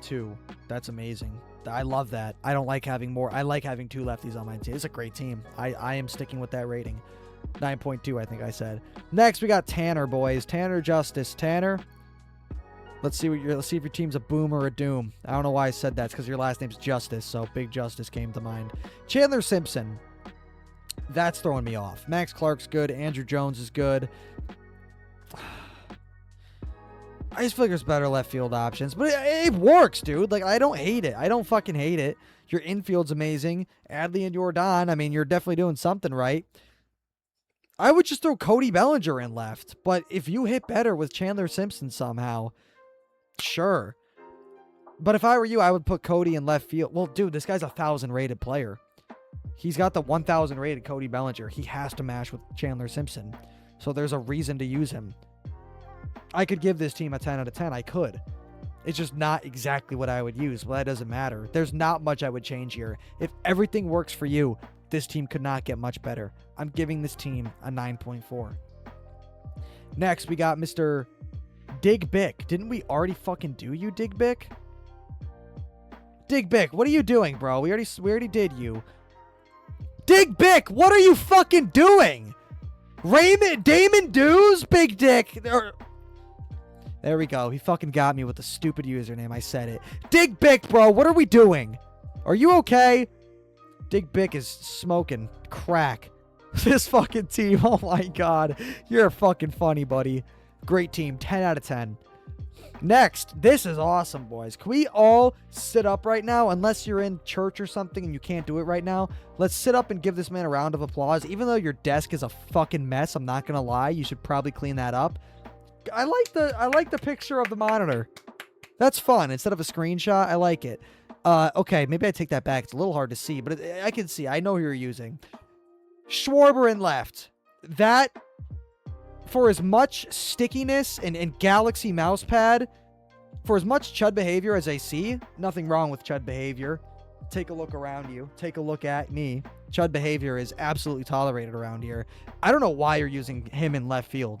2. That's amazing. I love that. I don't like having more. I like having 2 lefties on my team. It's a great team. I am sticking with that rating. 9.2, I think I said. Next, we got Tanner, boys. Tanner Justice. Tanner, let's see if your team's a boom or a doom. I don't know why I said that. It's because your last name's Justice, so Big Justice came to mind. Chandler Simpson. That's throwing me off. Max Clark's good. Andrew Jones is good. I just feel like there's better left field options. But it works, dude. Like, I don't hate it. I don't fucking hate it. Your infield's amazing. Adley and Jordan, I mean, you're definitely doing something right. I would just throw Cody Bellinger in left. But if you hit better with Chandler Simpson somehow, sure. But if I were you, I would put Cody in left field. Well, dude, this guy's a 1,000 rated player. He's got the 1,000 rated Cody Bellinger. He has to match with Chandler Simpson. So there's a reason to use him. I could give this team a 10 out of 10. I could. It's just not exactly what I would use. Well, that doesn't matter. There's not much I would change here. If everything works for you, This team could not get much better. I'm giving this team a 9.4. Next, we got Mr. Dig Bick. Didn't we already fucking do you, Dig Bick? Dig Bick, what are you doing, bro? We already did you. Dig Bick, what are you fucking doing? Damon Dews, Big Dick. There we go. He fucking got me with the stupid username. I said it. Dig Bick, bro, what are we doing? Are you okay? Dig Bick is smoking crack. This fucking team, oh my god. You're fucking funny, buddy. Great team, 10 out of 10. Next, this is awesome, boys. Can we all sit up right now? Unless you're in church or something and you can't do it right now, let's sit up and give this man a round of applause. Even though your desk is a fucking mess, I'm not gonna lie, you should probably clean that up. I like the picture of the monitor. That's fun. Instead of a screenshot, I like it. Okay, maybe I take that back. It's a little hard to see, but I can see. I know who you're using. Schwarber in left. That, for as much stickiness and Galaxy mousepad, for as much Chud behavior as I see, nothing wrong with Chud behavior. Take a look around you. Take a look at me. Chud behavior is absolutely tolerated around here. I don't know why you're using him in left field.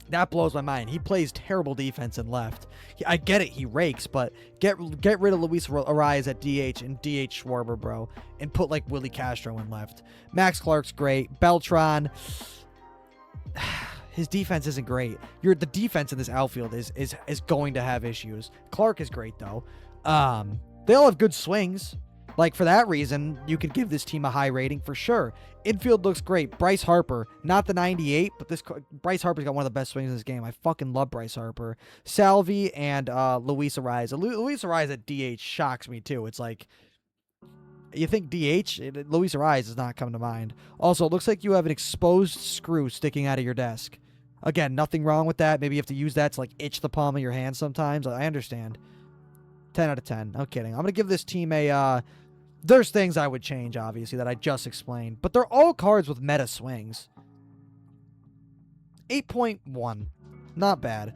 That blows my mind. He plays terrible defense in left. I get it. He rakes, but get rid of Luis Arias at DH and DH Schwarber, bro, and put like Willie Castro in left. Max Clark's great. Beltran, his defense isn't great. The defense in this outfield is going to have issues. Clark is great though. They all have good swings. Like, for that reason, you could give this team a high rating for sure. Infield looks great. Bryce Harper, not the 98, but Bryce Harper's got one of the best swings in this game. I fucking love Bryce Harper. Salvi and Luis Arias. Luis Arias at DH shocks me too. It's like, you think DH? Luis Arias does not come to mind. Also, it looks like you have an exposed screw sticking out of your desk. Again, nothing wrong with that. Maybe you have to use that to like itch the palm of your hand sometimes. I understand. 10 out of 10. No kidding. I'm going to give this team a... There's things I would change, obviously, that I just explained. But they're all cards with meta swings. 8.1. Not bad.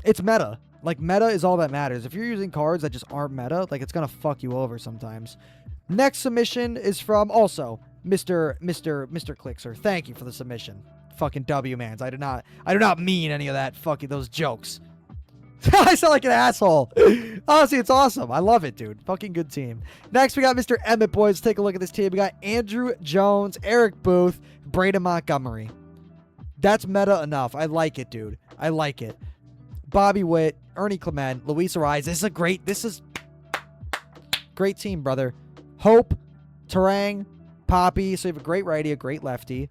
It's meta. Like, meta is all that matters. If you're using cards that just aren't meta, like, it's going to fuck you over sometimes. Next submission is from, also, Mr. Clixer. Thank you for the submission. Fucking W-mans. I do not mean any of that fucking, those jokes. I sound like an asshole. Honestly, it's awesome. I love it, dude. Fucking good team. Next, we got Mr. Emmett, boys. Let's take a look at this team. We got Andrew Jones, Eric Booth, Braden Montgomery. That's meta enough. I like it, dude. I like it. Bobby Witt, Ernie Clement, Luis Arias. This is great team, brother. Hope, Terang, Poppy. So you have a great righty, a great lefty.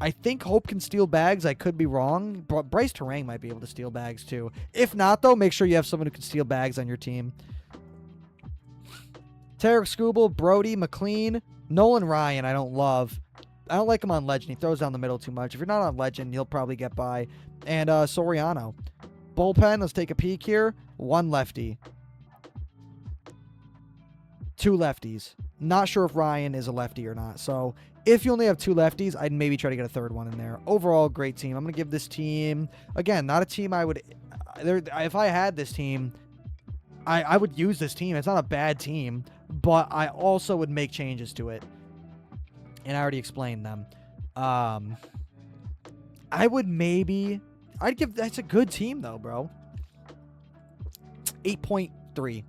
I think Hope can steal bags. I could be wrong. But Bryce Terang might be able to steal bags too. If not, though, make sure you have someone who can steal bags on your team. Tarek Skubal, Brody, McLean, Nolan Ryan, I don't love. I don't like him on Legend. He throws down the middle too much. If you're not on Legend, he'll probably get by. And Soriano. Bullpen, let's take a peek here. One lefty. Two lefties. Not sure if Ryan is a lefty or not. So if you only have two lefties, I'd maybe try to get a third one in there. Overall, great team. I'm going to give this team, again, not a team I would, if I had this team, I would use this team. It's not a bad team, but I also would make changes to it. And I already explained them. I'd give, that's a good team though, bro. 8.3.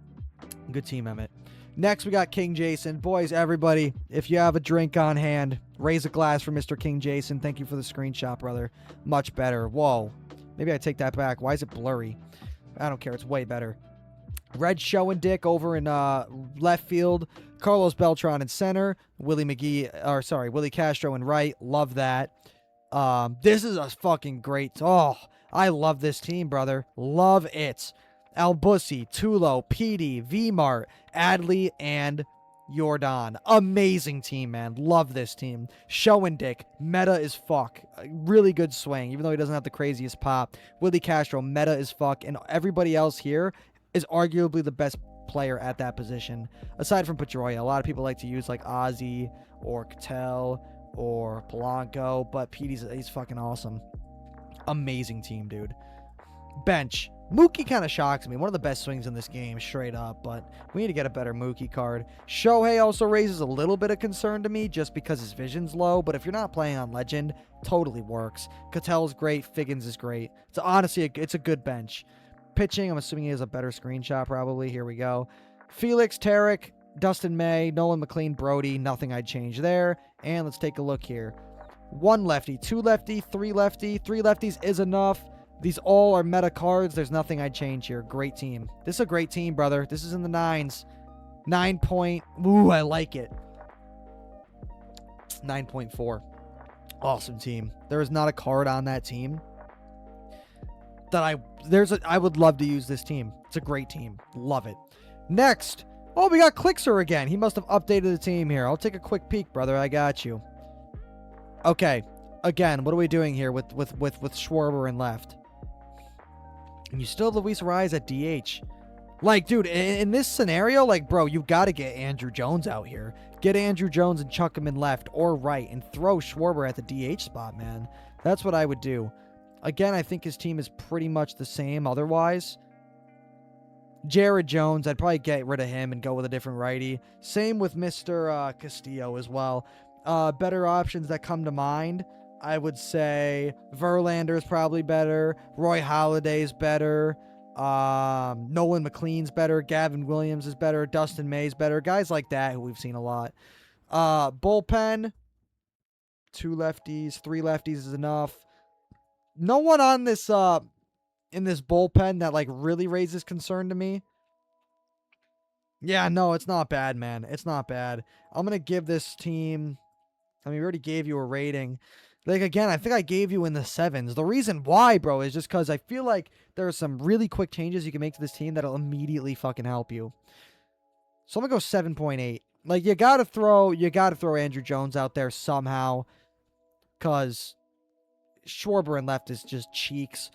Good team, Emmett. Next, we got King Jason. Boys, everybody, if you have a drink on hand, raise a glass for Mr. King Jason. Thank you for the screenshot, brother. Much better. Whoa. Maybe I take that back. Why is it blurry? I don't care. It's way better. Red Show and Dick over in left field. Carlos Beltran in center. Willie Castro in right. Love that. This is a fucking great... Oh, I love this team, brother. Love it. Albusi, Tulo, PD, V-Mart, Adley, and Jordan. Amazing team, man. Love this team. Show and Dick, meta as fuck. Really good swing, even though he doesn't have the craziest pop. Willie Castro, meta as fuck. And everybody else here is arguably the best player at that position. Aside from Pedroia, a lot of people like to use like Ozzy or Cattell or Polanco, but PD's he's fucking awesome. Amazing team, dude. Bench. Mookie kind of shocks me. One of the best swings in this game, straight up, but we need to get a better Mookie card. Shohei also raises a little bit of concern to me just because his vision's low, but if you're not playing on Legend, totally works. Ketel's great. Figgins is great. It's honestly, it's a good bench. Pitching, I'm assuming he has a better screenshot probably. Here we go. Felix, Tarek, Dustin May, Nolan McLean, Brody. Nothing I'd change there. And let's take a look here. 1 lefty, 2 lefty, 3 lefty. 3 lefties is enough. These all are meta cards. There's nothing I'd change here. Great team. This is a great team, brother. This is in the 9s. 9 point. Ooh, I like it. 9.4. Awesome team. There is not a card on that team that I would love to use this team. It's a great team. Love it. Next. Oh, we got Clixer again. He must have updated the team here. I'll take a quick peek, brother. I got you. Okay. Again, what are we doing here with Schwarber in left? And you still have Luis Rise at DH. Like, dude, in this scenario, like, bro, you got to get Andrew Jones out here. Get Andrew Jones and chuck him in left or right and throw Schwarber at the DH spot, man. That's what I would do. Again, I think his team is pretty much the same otherwise. Jared Jones, I'd probably get rid of him and go with a different righty. Same with Mr. Castillo as well. Better options that come to mind, I would say Verlander's probably better. Roy Halladay's better. Nolan McLean's better. Gavin Williams is better. Dustin May's better. Guys like that who we've seen a lot. Bullpen, 2 lefties, 3 lefties is enough. No one on this in this bullpen that like really raises concern to me. Yeah, no, it's not bad, man. It's not bad. I'm gonna give this team. I mean, we already gave you a rating. Like, again, I think I gave you in the 7s. The reason why, bro, is just because I feel like there are some really quick changes you can make to this team that'll immediately fucking help you. So I'm going to go 7.8. Like, you got to throw Andrew Jones out there somehow because Schwarber in left is just cheeks.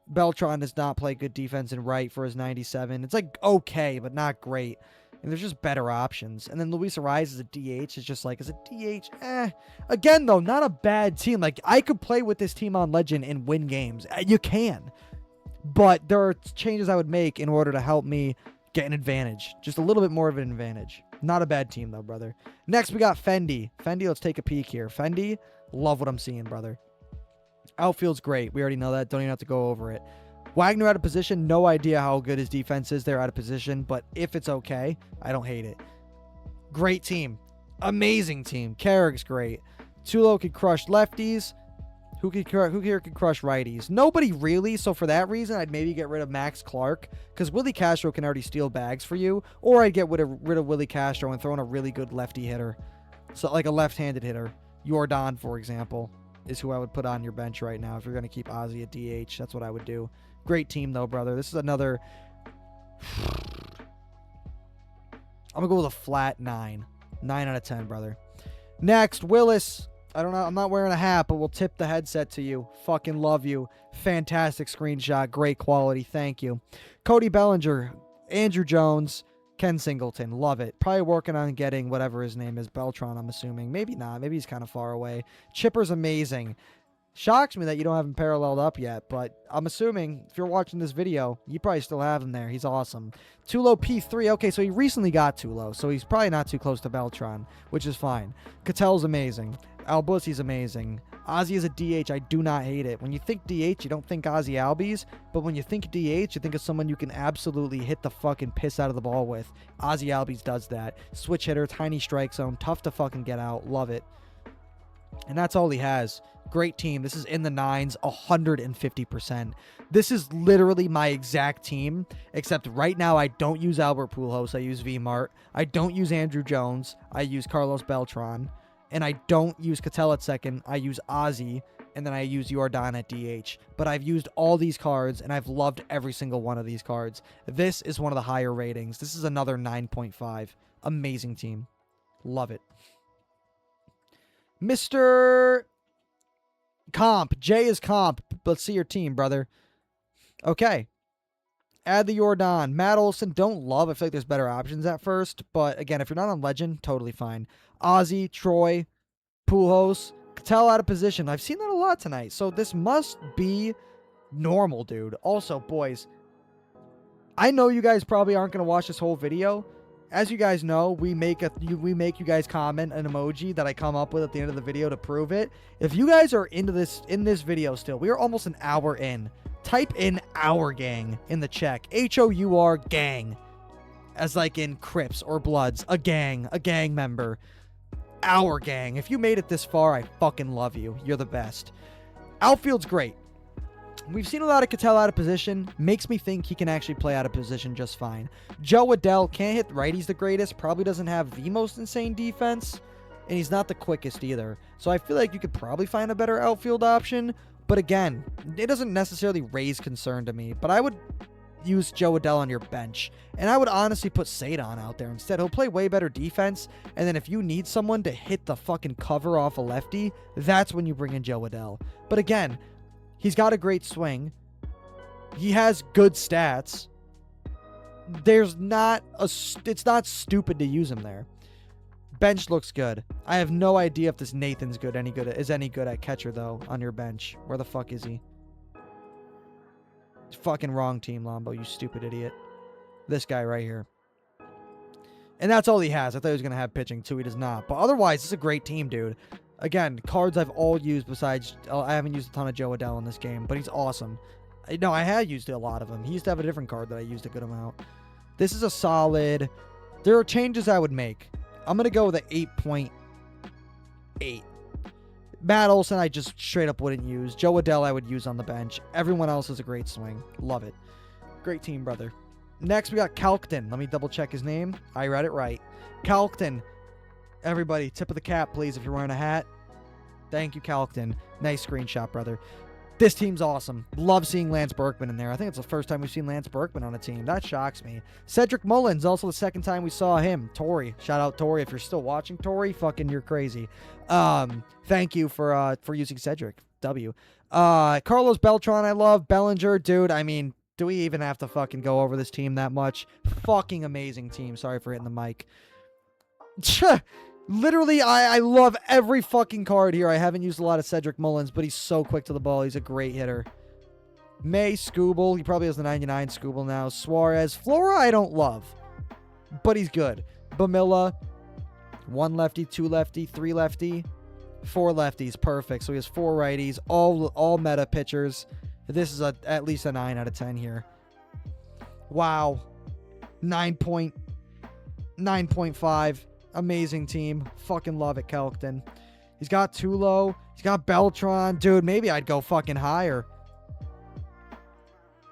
Beltran does not play good defense in right for his 97. It's, like, okay, but not great. And there's just better options. And then Luis Ariz as a DH is just like, as a DH, Again, though, not a bad team. Like, I could play with this team on Legend and win games. You can. But there are changes I would make in order to help me get an advantage. Just a little bit more of an advantage. Not a bad team, though, brother. Next, we got Fendi. Fendi, let's take a peek here. Fendi, love what I'm seeing, brother. Outfield's great. We already know that. Don't even have to go over it. Wagner out of position, no idea how good his defense is. They're out of position, but if it's okay, I don't hate it. Great team. Amazing team. Carrick's great. Tulo could crush lefties. Who here could crush righties? Nobody really, so for that reason, I'd maybe get rid of Max Clark, because Willie Castro can already steal bags for you, or I'd get rid of Willie Castro and throw in a really good lefty hitter. So, like a left-handed hitter. Jordan, for example, is who I would put on your bench right now if you're going to keep Ozzy at DH. That's what I would do. Great team, though, brother. This is another... I'm going to go with a flat 9. 9 out of 10, brother. Next, Willis. I don't know. I'm not wearing a hat, but we'll tip the headset to you. Fucking love you. Fantastic screenshot. Great quality. Thank you. Cody Bellinger. Andrew Jones. Ken Singleton. Love it. Probably working on getting whatever his name is. Beltran, I'm assuming. Maybe not. Maybe he's kind of far away. Chipper's amazing. Shocks me that you don't have him paralleled up yet, but I'm assuming if you're watching this video, you probably still have him there. He's awesome. Tulo P3. Okay, so he recently got Tulo, so he's probably not too close to Beltran, which is fine. Catel's amazing. Albusi's amazing. Ozzy is a DH. I do not hate it. When you think DH, you don't think Ozzy Albies, but when you think DH, you think of someone you can absolutely hit the fucking piss out of the ball with. Ozzy Albies does that. Switch hitter, tiny strike zone, tough to fucking get out. Love it. And that's all he has. Great team. This is in the 9s, 150%. This is literally my exact team, except right now I don't use Albert Pujols. I use V-Mart. I don't use Andrew Jones. I use Carlos Beltran. And I don't use Cattell at second. I use Ozzy. And then I use Jordan at DH. But I've used all these cards, and I've loved every single one of these cards. This is one of the higher ratings. This is another 9.5. Amazing team. Love it. Mr. Comp. J is comp. Let's see your team, brother. Okay. Add the Jordan. Matt Olson, don't love. I feel like there's better options at first. But again, if you're not on Legend, totally fine. Ozzy, Troy, Pujols, Cattell out of position. I've seen that a lot tonight. So this must be normal, dude. Also, boys, I know you guys probably aren't going to watch this whole video. As you guys know, we make you guys comment an emoji that I come up with at the end of the video to prove it. If you guys are in this video still, we are almost an hour in. Type in "our gang" in the check. HOUR gang. As like in Crips or Bloods. A gang member. Our gang. If you made it this far, I fucking love you. You're the best. Outfield's great. We've seen a lot of Cattell out of position. Makes me think he can actually play out of position just fine. Joe Adell can't hit righties the greatest. Probably doesn't have the most insane defense. And he's not the quickest either. So I feel like you could probably find a better outfield option. But again, it doesn't necessarily raise concern to me. But I would use Joe Adell on your bench. And I would honestly put Sadon out there instead. He'll play way better defense. And then if you need someone to hit the fucking cover off a lefty, that's when you bring in Joe Adell. But again, he's got a great swing. He has good stats. It's not stupid to use him there. Bench looks good. I have no idea if this Nathan's is any good at catcher though on your bench. Where the fuck is he? Fucking wrong team, Lombo, you stupid idiot. This guy right here. And that's all he has. I thought he was going to have pitching too. He does not. But otherwise, it's a great team, dude. Again, cards I've all used besides... I haven't used a ton of Joe Adell in this game, but he's awesome. No, I had used a lot of him. He used to have a different card that I used a good amount. This is a solid... There are changes I would make. I'm going to go with an 8.8. Matt Olson, I just straight up wouldn't use. Joe Adell, I would use on the bench. Everyone else is a great swing. Love it. Great team, brother. Next, we got Calkton. Let me double check his name. I read it right. Calkton. Everybody, tip of the cap, please, if you're wearing a hat. Thank you, Calkton. Nice screenshot, brother. This team's awesome. Love seeing Lance Berkman in there. I think it's the first time we've seen Lance Berkman on a team. That shocks me. Cedric Mullins, also the second time we saw him. Tori. Shout out Tori. If you're still watching, Tori, fucking you're crazy. Thank you for using Cedric. W. Carlos Beltran, I love. Bellinger, dude, I mean, do we even have to fucking go over this team that much? Fucking amazing team. Sorry for hitting the mic. Literally, I love every fucking card here. I haven't used a lot of Cedric Mullins, but he's so quick to the ball. He's a great hitter. May, Scooble. He probably has the 99 Scooble now. Suarez. Flora, I don't love, but he's good. Bamilla. 1 lefty, 2 lefty, 3 lefty, 4 lefties. Perfect. So he has 4 righties. All meta pitchers. This is at least a 9 out of 10 here. Wow. 9.5. Amazing team. Fucking love it, Kelkton. He's got Tulo. He's got Beltran. Dude, maybe I'd go fucking higher.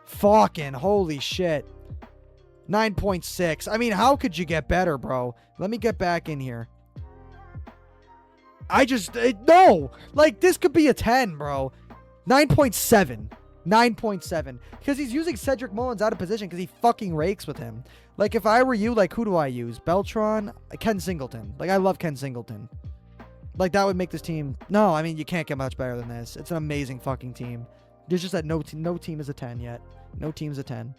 Fucking holy shit. 9.6. I mean, how could you get better, bro? Let me get back in here. No. Like, this could be a 10, bro. 9.7. 9.7. Because he's using Cedric Mullins out of position because he fucking rakes with him. Like, if I were you, like, who do I use? Beltran? Ken Singleton. Like, I love Ken Singleton. Like, that would make this team... No, I mean, you can't get much better than this. It's an amazing fucking team. There's just that no team is a 10 yet. No team's a 10.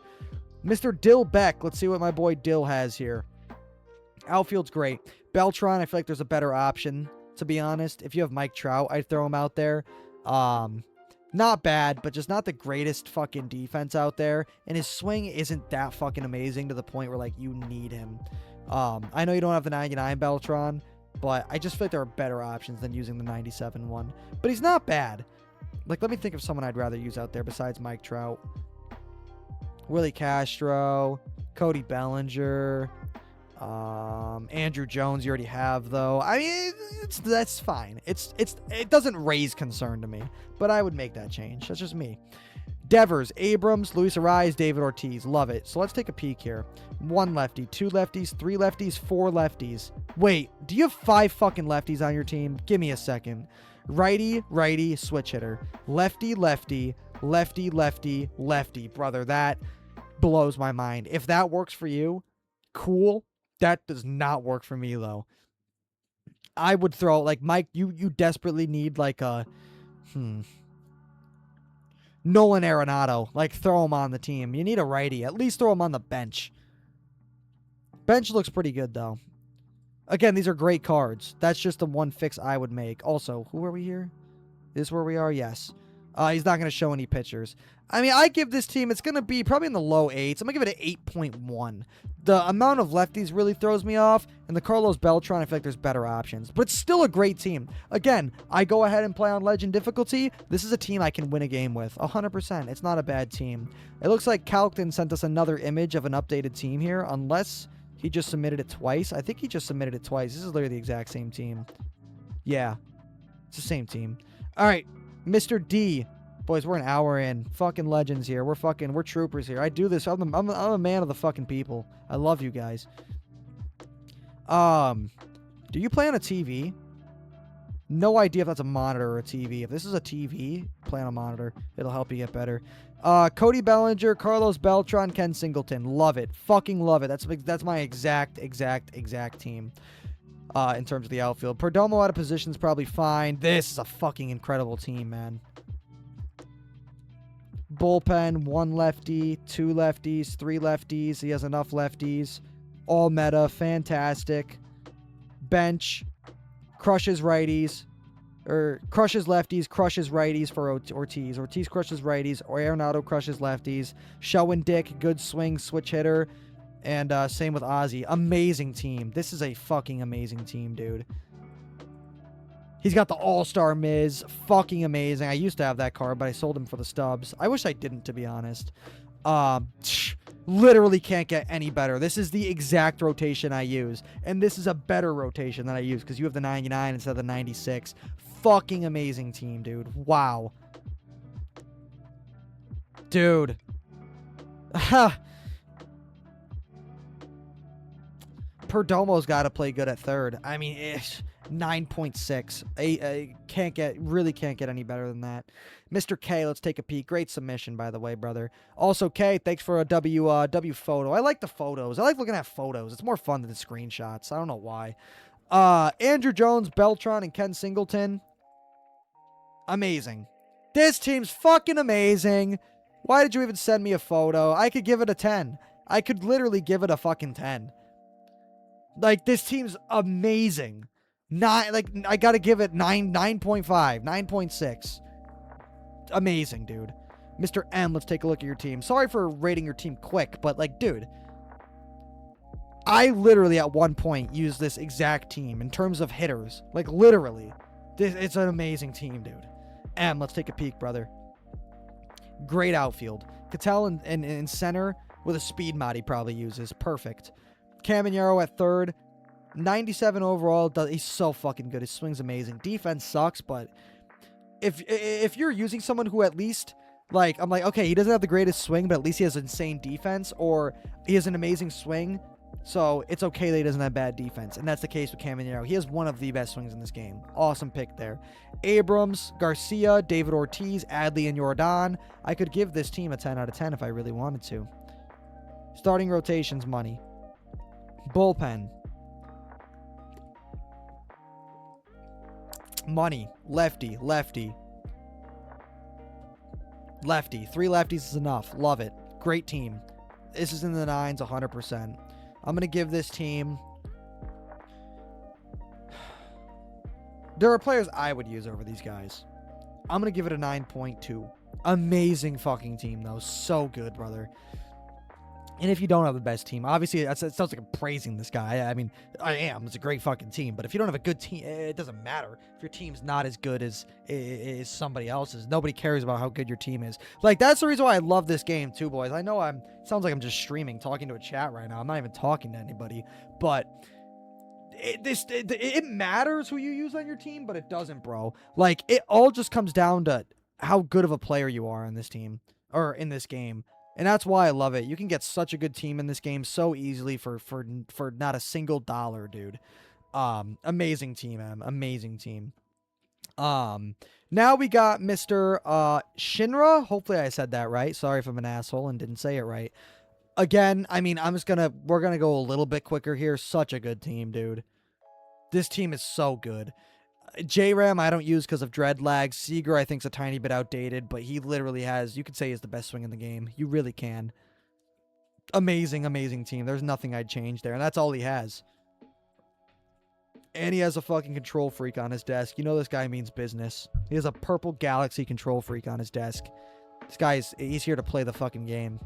Mr. Dill Beck. Let's see what my boy Dill has here. Outfield's great. Beltran, I feel like there's a better option, to be honest. If you have Mike Trout, I'd throw him out there. Not bad, but just not the greatest fucking defense out there. And his swing isn't that fucking amazing to the point where, like, you need him. I know you don't have the 99 Beltran, but I just feel like there are better options than using the 97 one. But he's not bad. Like, let me think of someone I'd rather use out there besides Mike Trout. Willie Castro, Cody Bellinger, Andrew Jones you already have, though. I mean, that's fine. It doesn't raise concern to me, but I would make that change. That's just me. Devers, Abrams, Luis Ariz, David Ortiz. Love it. So let's take a peek here. 1 lefty, 2 lefties, 3 lefties, 4 lefties. Wait, do you have 5 fucking lefties on your team? Give me a second. Righty, righty, switch hitter. Lefty, lefty, lefty, lefty, lefty. Brother, that blows my mind. If that works for you, cool. That does not work for me, though. I would throw, like, Mike, you desperately need, like, a, Nolan Arenado. Like, throw him on the team. You need a righty. At least throw him on the bench. Bench looks pretty good, though. Again, these are great cards. That's just the one fix I would make. Also, who are we here? Is this where we are? Yes. He's not going to show any pictures. I mean, I give this team, it's going to be probably in the low 8s. I'm going to give it an 8.1. The amount of lefties really throws me off, and the Carlos Beltran, I feel like there's better options. But it's still a great team. Again, I go ahead and play on Legend difficulty. This is a team I can win a game with, 100%. It's not a bad team. It looks like Calcton sent us another image of an updated team here, unless he just submitted it twice. I think he just submitted it twice. This is literally the exact same team. Yeah, it's the same team. All right, Mr. D. Boys, we're an hour in. Fucking legends here. We're troopers here. I do this. I'm a man of the fucking people. I love you guys. Do you play on a TV? No idea if that's a monitor or a TV. If this is a TV, play on a monitor. It'll help you get better. Cody Bellinger, Carlos Beltran, Ken Singleton. Love it. Fucking love it. That's my exact team. In terms of the outfield. Perdomo out of position is probably fine. This is a fucking incredible team, man. Bullpen, 1 lefty, 2 lefties, 3 lefties. He has enough lefties. All meta, fantastic. Bench, crushes righties. Or crushes lefties, crushes righties for Ortiz. Ortiz crushes righties. Arenado crushes lefties. Shelwyn Dick, good swing, switch hitter. And same with Ozzy. Amazing team. This is a fucking amazing team, dude. He's got the All-Star Miz. Fucking amazing. I used to have that card, but I sold him for the stubs. I wish I didn't, to be honest. Literally can't get any better. This is the exact rotation I use. And this is a better rotation than I use because you have the 99 instead of the 96. Fucking amazing team, dude. Wow. Dude. Perdomo's got to play good at third. I mean, 9.6. Really can't get any better than that. Mr. K, let's take a peek. Great submission, by the way, brother. Also, K, thanks for a W photo. I like the photos. I like looking at photos. It's more fun than the screenshots. I don't know why. Andrew Jones, Beltran, and Ken Singleton. Amazing. This team's fucking amazing. Why did you even send me a photo? I could give it a 10. I could literally give it a fucking 10. Like, this team's amazing. I gotta give it 9.5, 9.6. Amazing, dude. Mr. M, let's take a look at your team. Sorry for rating your team quick, but, like, dude, I literally at one point used this exact team in terms of hitters. Like, literally. It's an amazing team, dude. M, let's take a peek, brother. Great outfield. Cattell in center with a speed mod he probably uses. Perfect. Caminero at third. 97 overall. He's so fucking good. His swing's amazing. Defense sucks, but if you're using someone who at least, like, I'm like, okay, he doesn't have the greatest swing, but at least he has insane defense, or he has an amazing swing, so it's okay that he doesn't have bad defense. And that's the case with Caminero. He has one of the best swings in this game. Awesome pick there. Abrams, Garcia, David Ortiz, Adley, and Yordan. I could give this team a 10 out of 10 if I really wanted to. Starting rotations, money. Bullpen. Money. Lefty. Lefty. Lefty. 3 lefties is enough. Love it. Great team. This is in the 9s 100%. I'm going to give this team... There are players I would use over these guys. I'm going to give it a 9.2. Amazing fucking team, though. So good, brother. And if you don't have the best team, obviously, it sounds like I'm praising this guy. I mean, I am. It's a great fucking team. But if you don't have a good team, it doesn't matter. If your team's not as good as somebody else's, nobody cares about how good your team is. Like, that's the reason why I love this game, too, boys. I know it sounds like I'm just streaming, talking to a chat right now. I'm not even talking to anybody. But it matters who you use on your team, but it doesn't, bro. Like, it all just comes down to how good of a player you are in this team, or in this game. And that's why I love it. You can get such a good team in this game so easily for not a single dollar, dude. Amazing team, man. Amazing team. Now we got Mr. Shinra. Hopefully I said that right. Sorry if I'm an asshole and didn't say it right. Again, I mean, we're gonna go a little bit quicker here. Such a good team, dude. This team is so good. J-Ram I don't use because of dread lag. Seager I think's a tiny bit outdated, but he literally has, you could say, is the best swing in the game. You really can. Amazing, amazing team. There's nothing I'd change there, and that's all he has. And he has a fucking control freak on his desk. You know this guy means business. He has a purple galaxy control freak on his desk. This guy's, he's here to play the fucking game.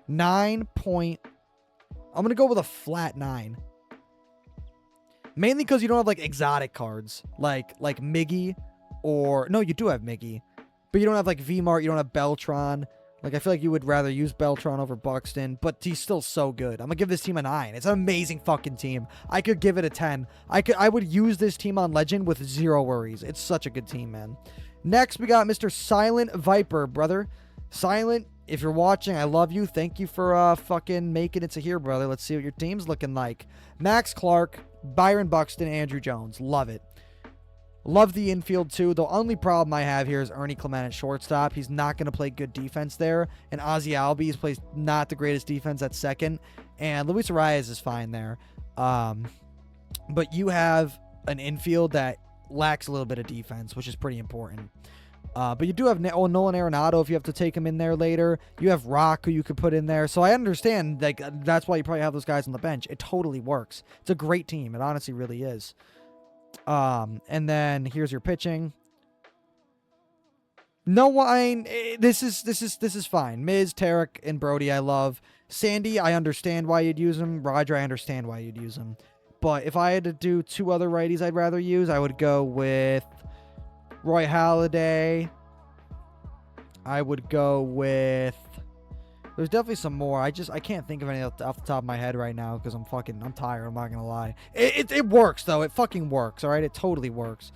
9 point. I'm going to go with a flat 9. Mainly because you don't have, like, exotic cards. Like Miggy or... No, you do have Miggy. But you don't have, like, V-Mart. You don't have Beltron. Like, I feel like you would rather use Beltron over Buxton, but he's still so good. I'm gonna give this team a 9. It's an amazing fucking team. I could give it a 10. I would use this team on Legend with 0 worries. It's such a good team, man. Next, we got Mr. Silent Viper, brother. Silent, if you're watching, I love you. Thank you for fucking making it to here, brother. Let's see what your team's looking like. Max Clark, Byron Buxton, Andrew Jones. Love it. Love the infield, too. The only problem I have here is Ernie Clement at shortstop. He's not going to play good defense there. And Ozzy Albies plays not the greatest defense at second. And Luis Arias is fine there. But you have an infield that lacks a little bit of defense, which is pretty important. But you do have Nolan Arenado if you have to take him in there later. You have Rock who you could put in there. So I understand like that's why you probably have those guys on the bench. It totally works. It's a great team. It honestly really is. And then here's your pitching. No one. This is fine. Miz, Tarek, and Brody, I love. Sandy, I understand why you'd use him. Roger, I understand why you'd use him. But if I had to do 2 other righties I'd rather use, I would go with Roy Halladay. I would go with... There's definitely some more. I can't think of any off the top of my head right now because I'm tired. I'm not going to lie. It works, though. It fucking works, all right? It totally works.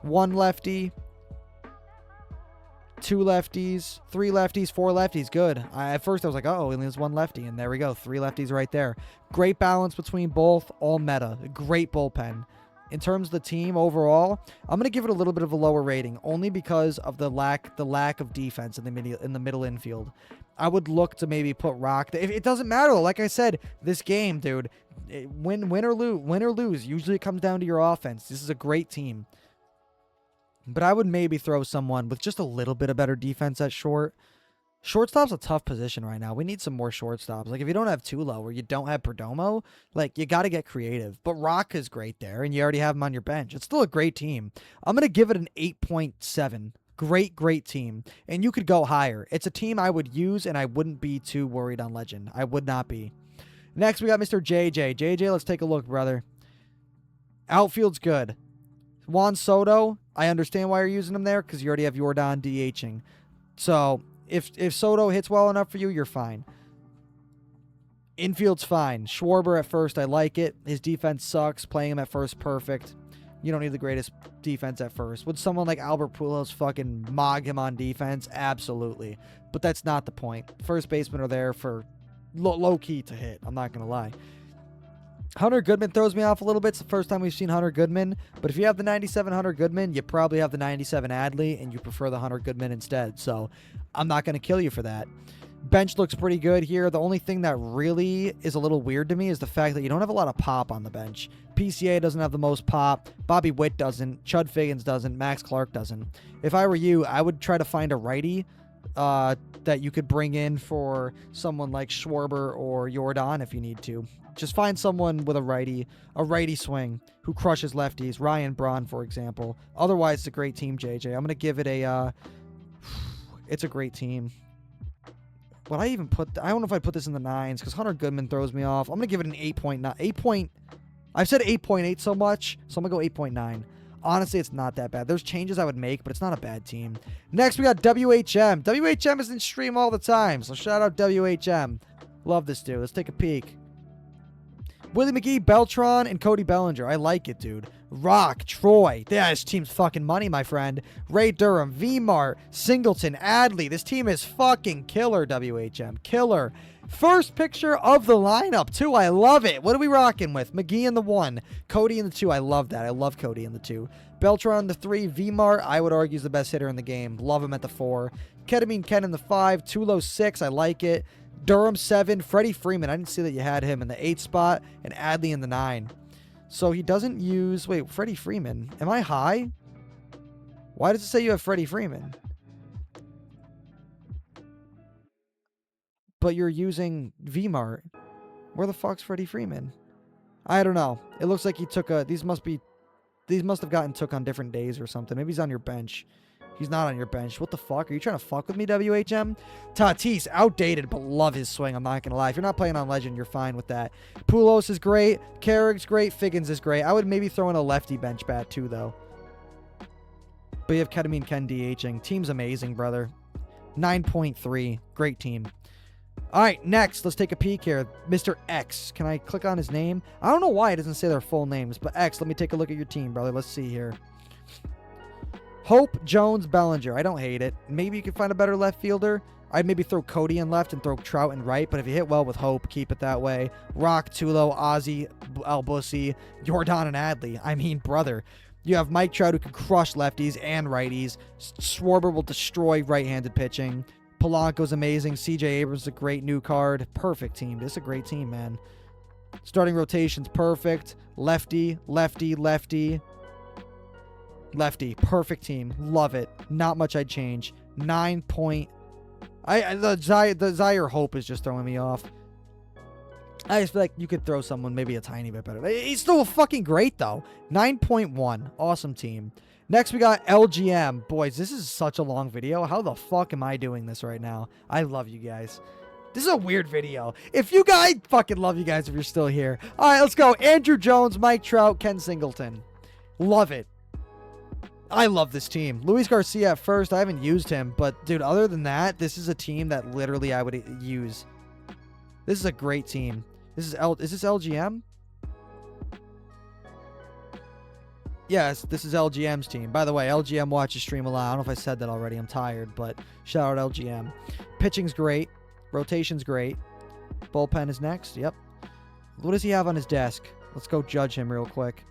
1 lefty. 2 lefties. 3 lefties. 4 lefties. Good. At first, I was like, oh, there's 1 lefty. And there we go. 3 lefties right there. Great balance between both. All meta. Great bullpen. In terms of the team overall, I'm going to give it a little bit of a lower rating only because of the lack of defense in the middle infield. I would look to maybe put Rock. It doesn't matter. Like I said, this game, dude, win or lose, usually it comes down to your offense. This is a great team. But I would maybe throw someone with just a little bit of better defense at short. Shortstop's a tough position right now. We need some more shortstops. Like, if you don't have Tulo or you don't have Perdomo, like, you got to get creative. But Rock is great there, and you already have him on your bench. It's still a great team. I'm going to give it an 8.7. Great team. And you could go higher. It's a team I would use, and I wouldn't be too worried on Legend. I would not be. Next, we got Mr. JJ. JJ, let's take a look, brother. Outfield's good. Juan Soto, I understand why you're using him there, because you already have Yordan DHing. So... If Soto hits well enough for you, you're fine. Infield's fine. Schwarber at first, I like it. His defense sucks. Playing him at first, perfect. You don't need the greatest defense at first. Would someone like Albert Pujols fucking mog him on defense? Absolutely. But that's not the point. First basemen are there for low key to hit. I'm not going to lie. Hunter Goodman throws me off a little bit. It's the first time we've seen Hunter Goodman. But if you have the 97 Hunter Goodman, you probably have the 97 Adley, and you prefer the Hunter Goodman instead. So I'm not going to kill you for that. Bench looks pretty good here. The only thing that really is a little weird to me is the fact that you don't have a lot of pop on the bench. PCA doesn't have the most pop. Bobby Witt doesn't. Chud Figgins doesn't. Max Clark doesn't. If I were you, I would try to find a righty that you could bring in for someone like Schwarber or Yordan if you need to. Just find someone with a righty swing who crushes lefties. Ryan Braun, for example. Otherwise, it's a great team, JJ. I'm going to give it a... it's a great team. Would I even put... I don't know if I'd put this in the 9s because Hunter Goodman throws me off. I'm going to give it an 8.9. I've said 8.8 so much, so I'm going to go 8.9. Honestly, it's not that bad. There's changes I would make, but it's not a bad team. Next, we got WHM. WHM is in stream all the time, so shout out WHM. Love this dude. Let's take a peek. Willie McGee, Beltron, and Cody Bellinger. I like it, dude. Rock, Troy. Yeah, this team's fucking money, my friend. Ray Durham, V-Mart, Singleton, Adley. This team is fucking killer, WHM. Killer. First picture of the lineup, too. I love it. What are we rocking with? McGee in the 1. Cody in the 2. I love that. I love Cody in the 2. Beltron in the 3. V-Mart, I would argue, is the best hitter in the game. Love him at the 4. Ketamine Ken in the 5. Tulo 6. I like it. Durham 7, Freddie Freeman. I didn't see that you had him in the 8 spot, and Adley in the 9. So he doesn't use... Wait, Freddie Freeman. Am I high? Why does it say you have Freddie Freeman? But you're using V-Mart. Where the fuck's Freddie Freeman? I don't know. It looks like he took a... These must have gotten took on different days or something. Maybe he's on your bench. He's not on your bench. What the fuck? Are you trying to fuck with me, WHM? Tatis, outdated, but love his swing. I'm not going to lie. If you're not playing on Legend, you're fine with that. Pujols is great. Carrick's great. Figgins is great. I would maybe throw in a lefty bench bat, too, though. But you have Ketamine Ken DHing. Team's amazing, brother. 9.3. Great team. All right, next, let's take a peek here. Mr. X. Can I click on his name? I don't know why it doesn't say their full names, but X, let me take a look at your team, brother. Let's see here. Hope, Jones, Bellinger. I don't hate it. Maybe you can find a better left fielder. I'd maybe throw Cody in left and throw Trout in right, but if you hit well with Hope, keep it that way. Rock, Tulo, Ozzy, Albusi, Jordan, and Adley. I mean, brother. You have Mike Trout who can crush lefties and righties. Schwarber will destroy right-handed pitching. Polanco's amazing. CJ Abrams is a great new card. Perfect team. This is a great team, man. Starting rotation's perfect. Lefty, lefty, lefty. Lefty. Perfect team. Love it. Not much I'd change. 9 point. The Zaire Hope is just throwing me off. I just feel like you could throw someone maybe a tiny bit better. He's still fucking great, though. 9.1. Awesome team. Next, we got LGM. Boys, this is such a long video. How the fuck am I doing this right now? I love you guys. This is a weird video. I fucking love you guys if you're still here. All right, let's go. Andrew Jones, Mike Trout, Ken Singleton. Love it. I love this team. Luis Garcia at first. I haven't used him, but dude, other than that, this is a team that literally I would use. This is a great team. Is this LGM? Yes, this is LGM's team. By the way, LGM watches stream a lot. I don't know if I said that already. I'm tired, but shout out LGM. Pitching's great. Rotation's great. Bullpen is next. Yep. What does he have on his desk? Let's go judge him real quick.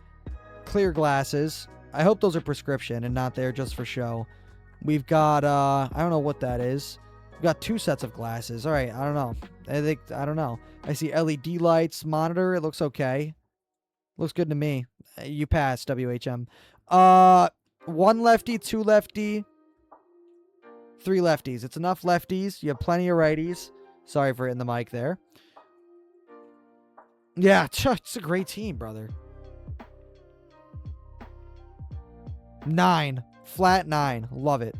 Clear glasses. I hope those are prescription and not there just for show. We've got, I don't know what that is. We've got 2 sets of glasses. All right, I don't know. I don't know. I see LED lights, monitor. It looks okay. Looks good to me. You pass, WHM. 1 lefty, 2 lefty, 3 lefties. It's enough lefties. You have plenty of righties. Sorry for hitting the mic there. Yeah, it's a great team, brother. 9. Flat 9. Love it.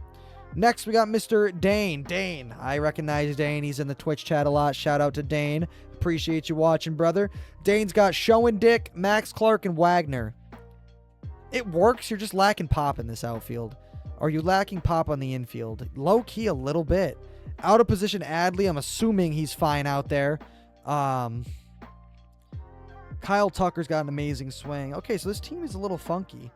Next, we got Mr. Dane. Dane. I recognize Dane. He's in the Twitch chat a lot. Shout out to Dane. Appreciate you watching, brother. Dane's got Show Dick, Max Clark, and Wagner. It works. You're just lacking pop in this outfield. Are you lacking pop on the infield? Low-key a little bit. Out of position Adley. I'm assuming he's fine out there. Kyle Tucker's got an amazing swing. Okay, so this team is a little funky.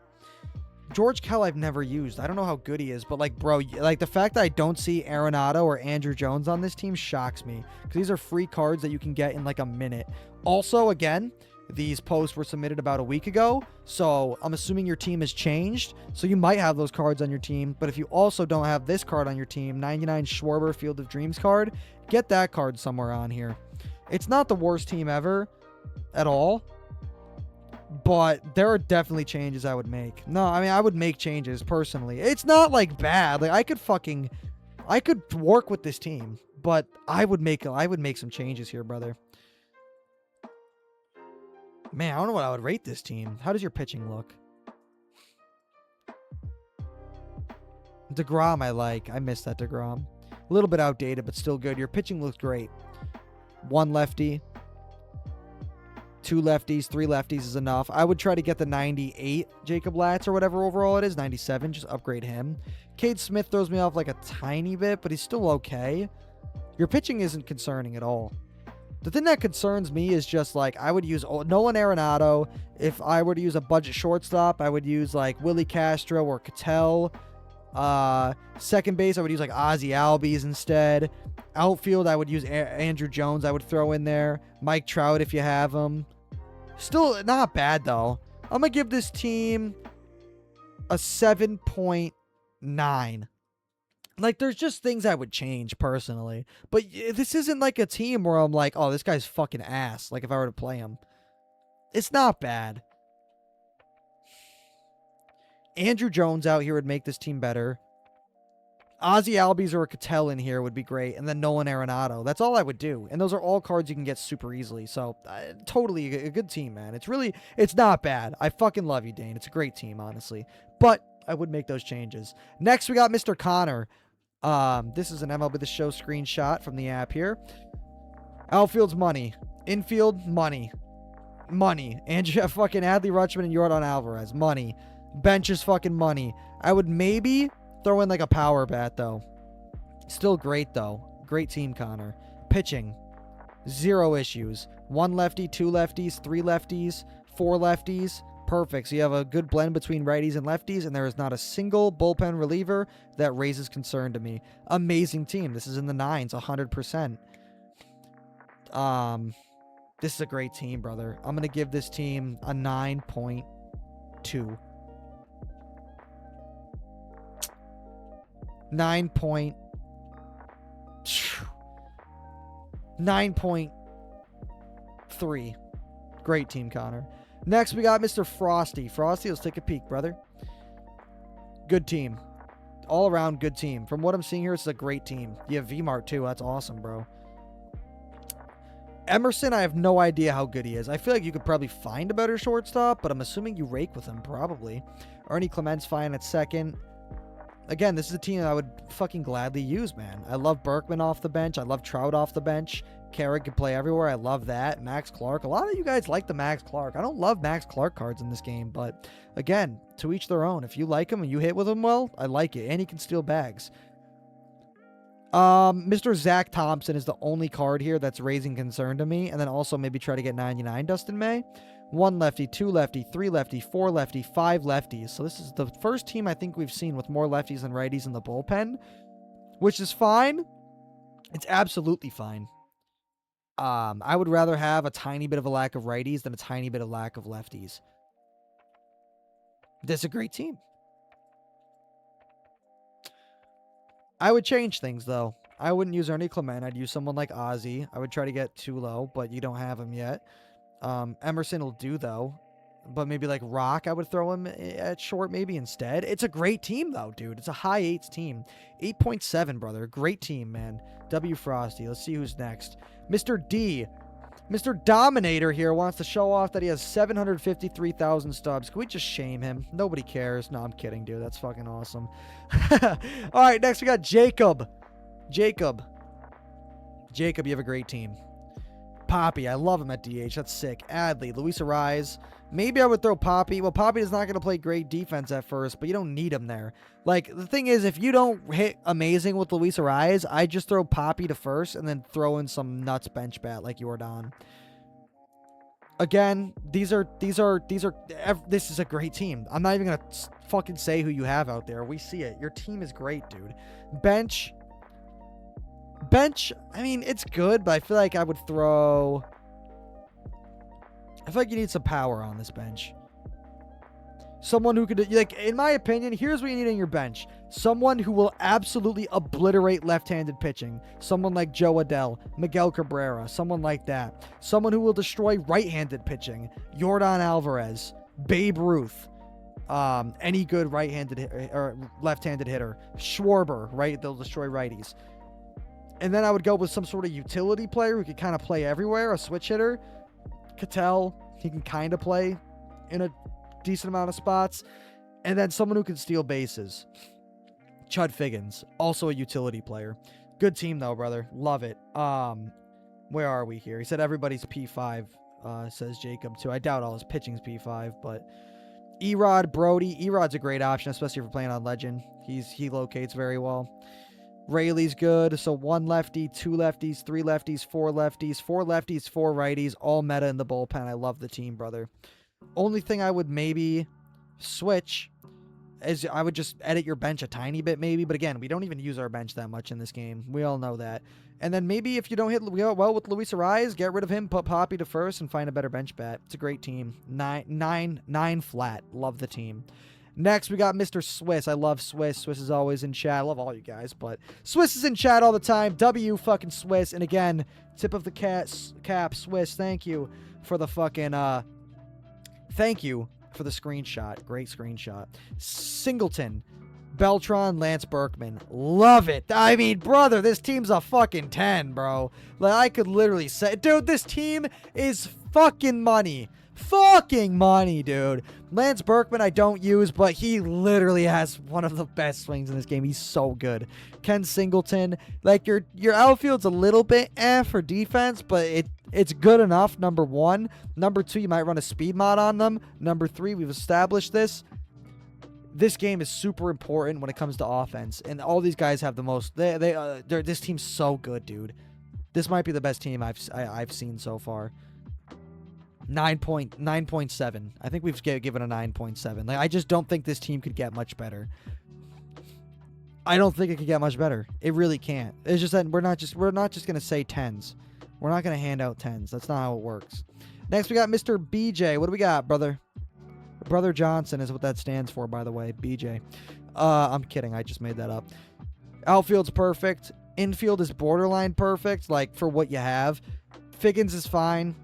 George Kell I've never used. I don't know how good he is, but like, bro, like the fact that I don't see Arenado or Andrew Jones on this team shocks me because these are free cards that you can get in like a minute. Also, again, these posts were submitted about a week ago, so I'm assuming your team has changed, so you might have those cards on your team, but if you also don't have this card on your team, 99 Schwarber Field of Dreams card, get that card somewhere on here. It's not the worst team ever at all, but there are definitely changes I would make. No, I mean, I would make changes personally. It's not like bad. Like I could work with this team, but I would make some changes here, brother. Man, I don't know what I would rate this team. How does your pitching look? DeGrom I like. I miss that DeGrom. A little bit outdated, but still good. Your pitching looks great. 1 lefty. 2 lefties, 3 lefties is enough. I would try to get the 98 Jacob Latz or whatever overall it is. 97, just upgrade him. Cade Smith throws me off like a tiny bit, but he's still okay. Your pitching isn't concerning at all. The thing that concerns me is just like I would use Nolan Arenado. If I were to use a budget shortstop, I would use like Willie Castro or Cattell. Second base, I would use like Ozzy Albies instead. Outfield, I would use Andrew Jones. I would throw in there. Mike Trout if you have him. Still not bad, though. I'm going to give this team a 7.9. Like, there's just things I would change personally. But this isn't like a team where I'm like, oh, this guy's fucking ass. Like, if I were to play him. It's not bad. Andrew Jones out here would make this team better. Ozzy Albies or a Cattell in here would be great, and then Nolan Arenado. That's all I would do, and those are all cards you can get super easily. So totally a good team, man. It's not bad. I fucking love you, Dane. It's a great team, honestly, but I would make those changes. Next, we got Mr. Connor. This is an MLB The Show screenshot from the app here. Outfield's money. Infield, money. Money. Andrew fucking Adley Rutschman and Yordan Alvarez. Money. Bench is fucking money. I would maybe throw in like a power bat, though. Still great, though. Great team, Connor. Pitching. 0 issues. 1 lefty, 2 lefties, 3 lefties, 4 lefties. Perfect. So you have a good blend between righties and lefties, and there is not a single bullpen reliever that raises concern to me. Amazing team. This is in the 9s, 100%. This is a great team, brother. I'm going to give this team a 9.2. 9.3. Great team, Connor. Next, we got Mr. Frosty. Frosty, let's take a peek, brother. Good team. All around good team. From what I'm seeing here, it's a great team. You have V-Mart, too. That's awesome, bro. Emerson, I have no idea how good he is. I feel like you could probably find a better shortstop, but I'm assuming you rake with him, probably. Ernie Clement's fine at second. Again, this is a team that I would fucking gladly use, man. I love Berkman off the bench. I love Trout off the bench. Carrick can play everywhere. I love that. Max Clark. A lot of you guys like the Max Clark. I don't love Max Clark cards in this game, but again, to each their own. If you like him and you hit with him well, I like it. And he can steal bags. Mr. Zach Thompson is the only card here that's raising concern to me. And then also maybe try to get 99 Dustin May. 1 lefty, 2 lefty, 3 lefty, 4 lefty, 5 lefties. So this is the first team I think we've seen with more lefties than righties in the bullpen, which is fine. It's absolutely fine. I would rather have a tiny bit of a lack of righties than a tiny bit of lack of lefties. This is a great team. I would change things, though. I wouldn't use Ernie Clement. I'd use someone like Ozzy. I would try to get Tulo, but you don't have him yet. Emerson will do, though. But maybe like Rock, I would throw him at short maybe instead. It's a great team, though, dude. It's a high 8s team. 8.7, brother. Great team, man. W. Frosty. Let's see who's next. Mr. D. Mr. Dominator here wants to show off that he has 753,000 stubs. Can we just shame him? Nobody cares. No, I'm kidding, dude. That's fucking awesome. All right, next we got Jacob. Jacob, you have a great team. Poppy, I love him at DH. That's sick. Adley, Luis Ariz. Maybe I would throw Poppy. Well, Poppy is not going to play great defense at first, but you don't need him there. Like, the thing is, if you don't hit amazing with Luis Ariz, I just throw Poppy to first and then throw in some nuts bench bat like Yordan. Again, this is a great team. I'm not even going to fucking say who you have out there. We see it. Your team is great, dude. Bench, I mean, it's good, but I feel like I would throw... I feel like you need some power on this bench. Someone who could, like, in my opinion, here's what you need in your bench. Someone who will absolutely obliterate left-handed pitching. Someone like Joe Adell, Miguel Cabrera, someone like that. Someone who will destroy right-handed pitching. Yordan Alvarez, Babe Ruth, any good right-handed or left-handed hitter. Schwarber, right? They'll destroy righties. And then I would go with some sort of utility player who could kind of play everywhere, a switch hitter. Cattell, he can kind of play in a decent amount of spots. And then someone who can steal bases. Chud Figgins, also a utility player. Good team, though, brother. Love it. Where are we here? He said everybody's P5, says Jacob, too. I doubt all his pitching's P5, but... Erod, Brody. Erod's a great option, especially if you're playing on Legend. He locates very well. Rayleigh's good. So 1 lefty, 2 lefties, 3 lefties, 4 lefties, 4 lefties, 4 righties, all meta in the bullpen. I love the team, brother. Only thing I would maybe switch is I would just edit your bench a tiny bit maybe. But again, we don't even use our bench that much in this game. We all know that. And then maybe if you don't hit well with Luis Ariz, get rid of him, put Poppy to first, and find a better bench bat. It's a great team. 9 flat. Love the team. Next, we got Mr. Swiss. I love Swiss. Swiss is always in chat. I love all you guys, but Swiss is in chat all the time. W fucking Swiss. And again, tip of the cap, Swiss. Thank you for the fucking, thank you for the screenshot. Great screenshot. Singleton. Beltran, Lance Berkman. Love it. I mean, brother, this team's a fucking 10, bro. Like, I could literally say, dude, this team is fucking money. Fucking money, dude. Lance Berkman I don't use, but he literally has one of the best swings in this game. He's so good. Ken Singleton, like your outfield's a little bit for defense, but it's good enough, number one. Number two, you might run a speed mod on them. Number three, we've established this. This game is super important when it comes to offense, and all these guys have the most. This team's so good, dude. This might be the best team I've seen so far. 9.7. I think we've given a 9.7. Like, I just don't think this team could get much better. I don't think it could get much better. It really can't. It's just that we're not just gonna say 10s. We're not gonna hand out 10s. That's not how it works. Next, we got Mr. BJ. What do we got, brother? Brother Johnson is what that stands for, by the way. BJ. I'm kidding. I just made that up. Outfield's perfect. Infield is borderline perfect, like, for what you have. Figgins is fine.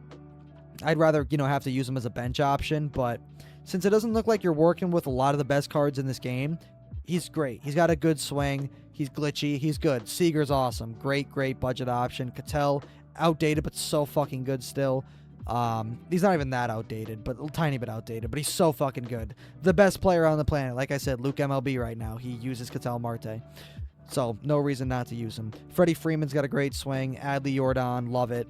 I'd rather, have to use him as a bench option, but since it doesn't look like you're working with a lot of the best cards in this game, he's great. He's got a good swing. He's glitchy. He's good. Seager's awesome. Great budget option. Cattell, outdated, but so fucking good still. He's not even that outdated, but a tiny bit outdated, but he's so fucking good. The best player on the planet. Like I said, Luke MLB right now. He uses Cattell Marte. So, no reason not to use him. Freddie Freeman's got a great swing. Adley Jordan, love it.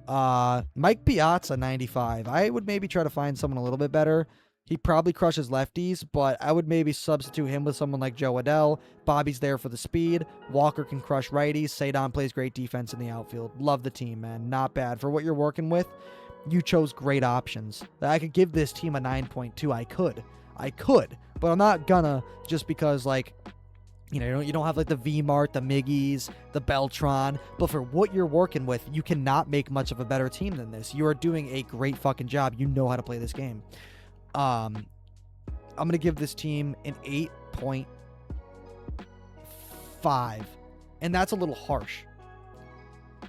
Mike Piazza, 95. I would maybe try to find someone a little bit better. He probably crushes lefties, but I would maybe substitute him with someone like Joe Adell. Bobby's there for the speed. Walker can crush righties. Sadon plays great defense in the outfield. Love the team, man. Not bad. For what you're working with, you chose great options. I could give this team a 9.2. I could, but I'm not gonna, just because, like, you don't have like the V-Mart, the Miggies, the Beltran, but for what you're working with, you cannot make much of a better team than this. You are doing a great fucking job. You know how to play this game. I'm going to give this team an 8.5, and that's a little harsh.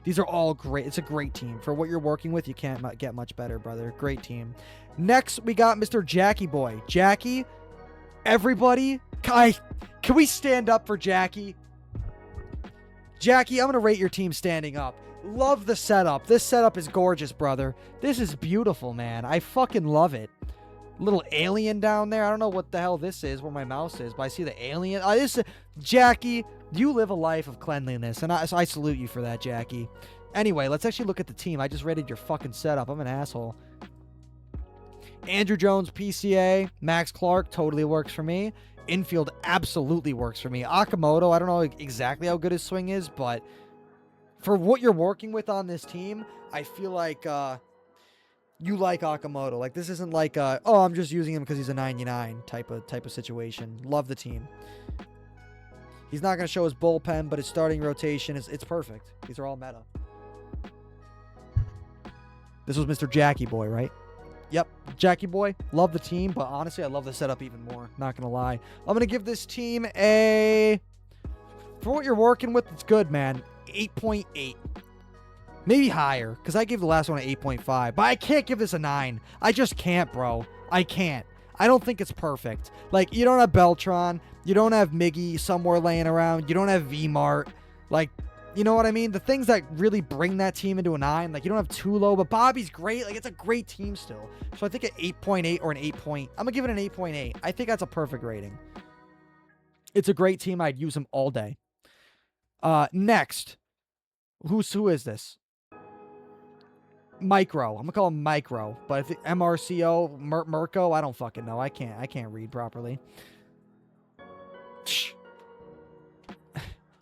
These are all great. It's a great team. For what you're working with, you can't get much better, brother. Great team. Next, we got Mr. Jackie Boy. Jackie, everybody, can we stand up for Jackie? Jackie, I'm going to rate your team standing up. Love the setup. This setup is gorgeous, brother. This is beautiful, man. I fucking love it. Little alien down there. I don't know what the hell this is, where my mouse is, but I see the alien. Jackie, you live a life of cleanliness, and I salute you for that, Jackie. Anyway, let's actually look at the team. I just rated your fucking setup. I'm an asshole. Andrew Jones, PCA. Max Clark, totally works for me. Infield absolutely works for me. Akamoto, I don't know exactly how good his swing is, but for what you're working with on this team, I feel like you like Akamoto. Like, this isn't like oh, I'm just using him because he's a 99 type of situation. Love the team. He's not going to show his bullpen, but his starting rotation it's perfect. These are all meta. This was Mr. Jackie Boy, right? Yep, Jackie Boy, love the team, but honestly, I love the setup even more. Not going to lie. I'm going to give this team a... For what you're working with, it's good, man. 8.8. Maybe higher, because I gave the last one an 8.5. But I can't give this a 9. I just can't, bro. I can't. I don't think it's perfect. Like, you don't have Beltran. You don't have Miggy somewhere laying around. You don't have V-Mart. Like... You know what I mean? The things that really bring that team into a 9, like, you don't have Tulo, but Bobby's great. Like, it's a great team still. So I think an 8.8 or an 8 point. I'm going to give it an 8.8. I think that's a perfect rating. It's a great team. I'd use them all day. Next. Who is this? Micro. I'm going to call him Micro. But if MRCO, Mirko, I don't fucking know. I can't read properly.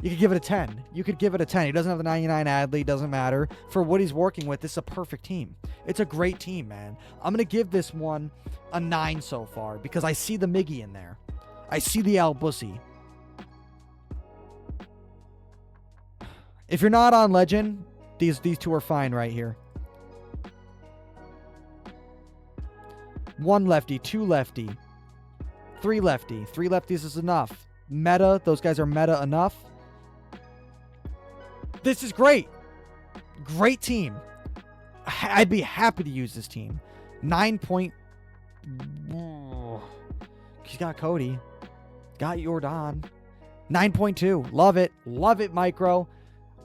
You could give it a 10. You could give it a 10. He doesn't have the 99 Adley. Doesn't matter. For what he's working with, this is a perfect team. It's a great team, man. I'm going to give this one a 9 so far because I see the Miggy in there. I see the Al Bussy. If you're not on Legend, these two are fine right here. 1 lefty, 2 lefty, 3 lefty. 3 lefties is enough. Meta, those guys are meta enough. This is great. Great team. I'd be happy to use this team. 9 point... He's got Cody. Got your Don. 9.2. Love it. Love it, Micro.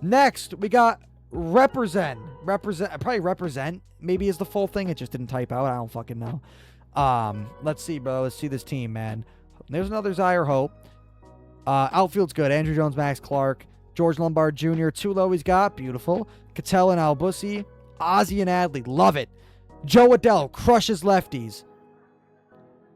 Next, we got Represent. Probably Represent maybe is the full thing. It just didn't type out. I don't fucking know. Let's see, bro. Let's see this team, man. There's another Zaire Hope. Outfield's good. Andrew Jones, Max Clark, George Lombard Jr. Tulo he's got. Beautiful. Cattell and Albusi. Ozzie and Adley. Love it. Joe Adell crushes lefties.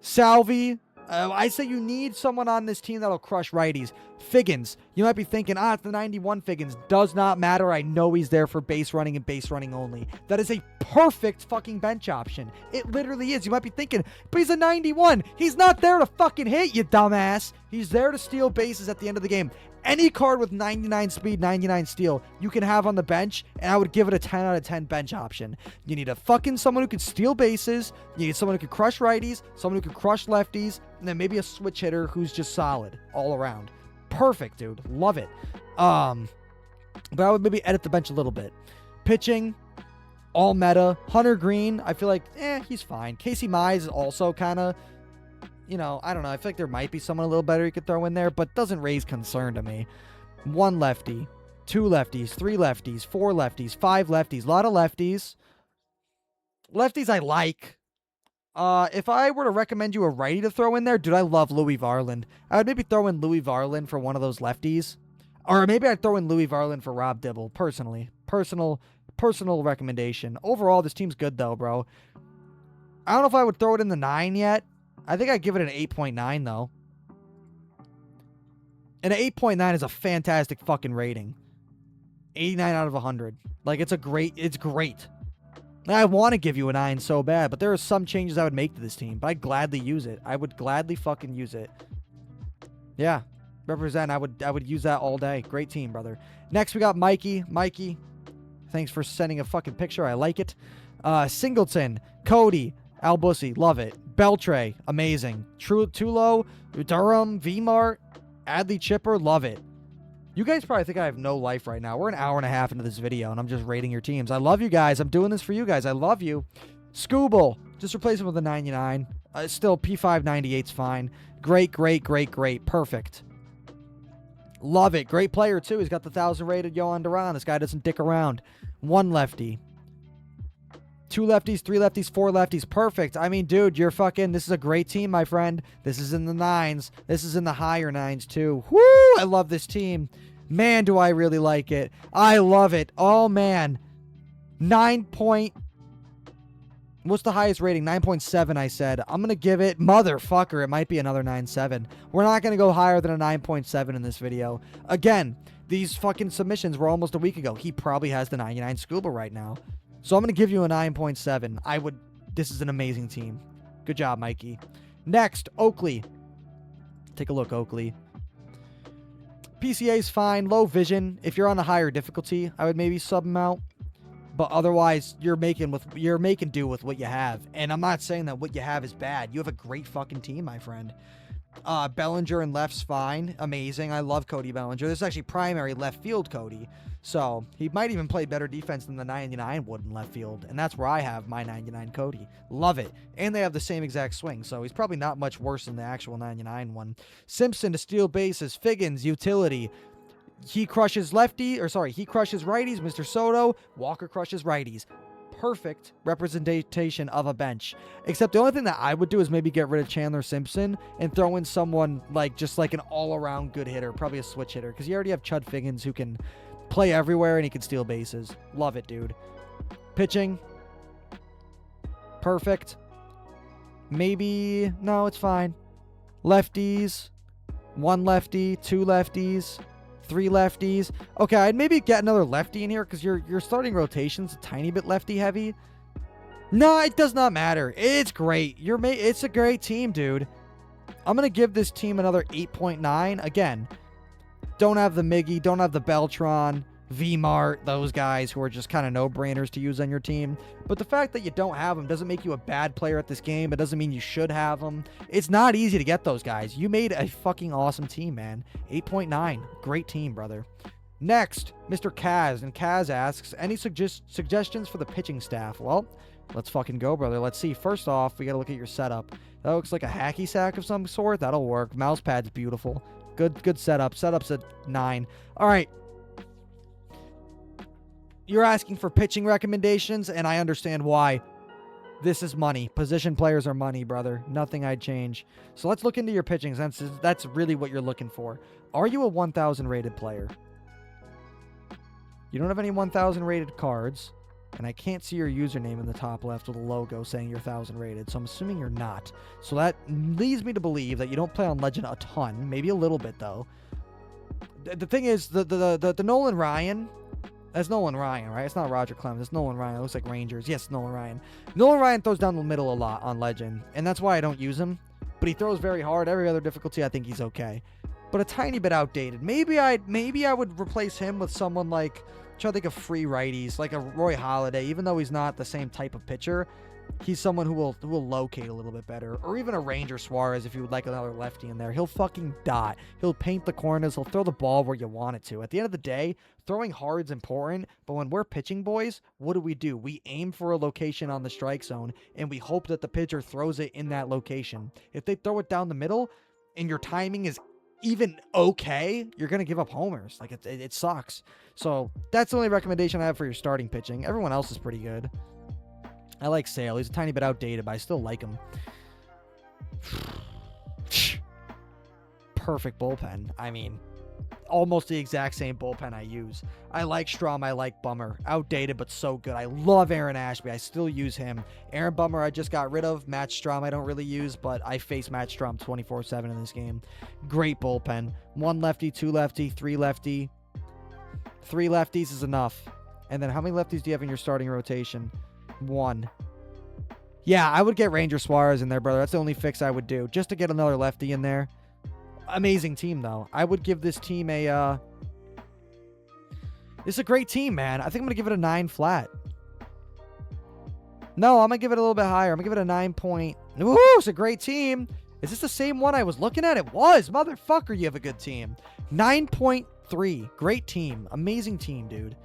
Salvi. I say you need someone on this team that'll crush righties. Figgins. You might be thinking, it's the 91 Figgins. Does not matter. I know he's there for base running and base running only. That is a perfect fucking bench option. It literally is. You might be thinking, but he's a 91. He's not there to fucking hit, you dumbass. He's there to steal bases at the end of the game. Any card with 99 speed, 99 steal, you can have on the bench, and I would give it a 10 out of 10 bench option. You need a fucking someone who can steal bases, you need someone who can crush righties, someone who can crush lefties, and then maybe a switch hitter who's just solid all around. Perfect, dude. Love it. But I would maybe edit the bench a little bit. Pitching, all meta. Hunter Green, I feel like, he's fine. Casey Mize is also kind of, I don't know. I feel like there might be someone a little better you could throw in there, but doesn't raise concern to me. 1 lefty, 2 lefties, 3 lefties, 4 lefties, 5 lefties. A lot of lefties. Lefties I like. If I were to recommend you a righty to throw in there, dude, I love Louis Varland. I would maybe throw in Louis Varland for one of those lefties. Or maybe I'd throw in Louis Varland for Rob Dibble, personally. Personal recommendation. Overall, this team's good, though, bro. I don't know if I would throw it in the 9 yet. I think I'd give it an 8.9, though. And an 8.9 is a fantastic fucking rating. 89 out of 100. Like, it's great. I want to give you a 9 so bad, but there are some changes I would make to this team. But I'd gladly use it. I would gladly fucking use it. Yeah. Represent. I would use that all day. Great team, brother. Next, we got Mikey. Mikey, thanks for sending a fucking picture. I like it. Singleton. Cody. Albusi. Love it. Beltre. Amazing. Tulo. Durham. V-Mart. Adley Chipper. Love it. You guys probably think I have no life right now. We're an hour and a half into this video, and I'm just rating your teams. I love you guys. I'm doing this for you guys. I love you. Scooble. Just replace him with a 99. Still, P598's fine. Great. Perfect. Love it. Great player, too. He's got the 1,000 rated Yohan Duran. This guy doesn't dick around. 1 lefty. 2 lefties, 3 lefties, 4 lefties. Perfect. I mean, dude, this is a great team, my friend. This is in the 9s. This is in the higher 9s, too. Woo! I love this team. Man, do I really like it. I love it. Oh, man. 9 point... What's the highest rating? 9.7, I said. I'm going to give it... Motherfucker, it might be another 9.7. We're not going to go higher than a 9.7 in this video. Again, these fucking submissions were almost a week ago. He probably has the 99 Scuba right now. So I'm going to give you a 9.7. This is an amazing team. Good job, Mikey. Next, Oakley. Take a look, Oakley. PCA's fine. Low vision. If you're on a higher difficulty, I would maybe sub him out. But otherwise, you're making do with what you have. And I'm not saying that what you have is bad. You have a great fucking team, my friend. Bellinger and left's fine. Amazing. I love Cody Bellinger. This is actually primary left field Cody. So he might even play better defense than the 99 would in left field. And that's where I have my 99 Cody. Love it. And they have the same exact swing. So he's probably not much worse than the actual 99 one. Simpson to steal bases. Figgins, utility. He crushes he crushes righties. Mr. Soto. Walker crushes righties. Perfect representation of a bench. Except the only thing that I would do is maybe get rid of Chandler Simpson and throw in someone just like an all-around good hitter. Probably a switch hitter. Because you already have Chud Figgins who can play everywhere and he can steal bases. Love it, dude. Pitching. Perfect. Maybe... No, it's fine. Lefties. 1 lefty. 2 lefties. 3 lefties. Okay, I'd maybe get another lefty in here because your starting rotation's a tiny bit lefty heavy. No, it does not matter. It's great. It's a great team, dude. I'm going to give this team another 8.9. Again, don't have the Miggy, don't have the Beltron, V-Mart, those guys who are just kind of no-brainers to use on your team. But the fact that you don't have them doesn't make you a bad player at this game. It doesn't mean you should have them. It's not easy to get those guys. You made a fucking awesome team, man. 8.9. Great team, brother. Next, Mr. Kaz. And Kaz asks, any suggestions for the pitching staff? Well, let's fucking go, brother. Let's see. First off, we got to look at your setup. That looks like a hacky sack of some sort. That'll work. Mouse pad's beautiful. Good setup. Setup's at 9. All right. You're asking for pitching recommendations, and I understand why. This is money. Position players are money, brother. Nothing I'd change. So let's look into your pitching, since that's really what you're looking for. Are you a 1,000 rated player? You don't have any 1,000 rated cards, and I can't see your username in the top left with a logo saying you're 1,000 rated, so I'm assuming you're not. So that leads me to believe that you don't play on Legend a ton, maybe a little bit though. The thing is, the Nolan Ryan, that's Nolan Ryan, right? It's not Roger Clemens, it's Nolan Ryan. It looks like Rangers. Yes, Nolan Ryan. Nolan Ryan throws down the middle a lot on Legend, and that's why I don't use him. But he throws very hard. Every other difficulty, I think he's okay. But a tiny bit outdated. Maybe I would replace him with someone like, I'm trying to think of free righties, like a Roy Halladay. Even though he's not the same type of pitcher, he's someone who will locate a little bit better. Or even a Ranger Suarez if you would like another lefty in there. He'll fucking dot. He'll paint the corners. He'll throw the ball where you want it to. At the end of the day, throwing hard's important, but when we're pitching, boys, what do? We aim for a location on the strike zone, and we hope that the pitcher throws it in that location. If they throw it down the middle, and your timing is even okay, you're going to give up homers. Like, it sucks. So that's the only recommendation I have for your starting pitching. Everyone else is pretty good. I like Sale. He's a tiny bit outdated, but I still like him. Perfect bullpen. I mean, almost the exact same bullpen I use. I like Strom. I like Bummer. Outdated, but so good. I love Aaron Ashby. I still use him. Aaron Bummer I just got rid of. Matt Strom I don't really use, but I face Matt Strom 24/7 in this game. Great bullpen. 1 lefty, 2 lefty, 3 lefty. 3 lefties is enough. And then how many lefties do you have in your starting rotation? 1. Yeah, I would get Ranger Suarez in there, brother. That's the only fix I would do, just to get another lefty in there. Amazing team, though. I would give this team a, This is a great team, man. I think I'm going to give it a 9 flat. No, I'm going to give it a little bit higher. I'm going to give it a 9 point. Ooh, it's a great team. Is this the same one I was looking at? It was. Motherfucker, you have a good team. 9.3. Great team. Amazing team, dude.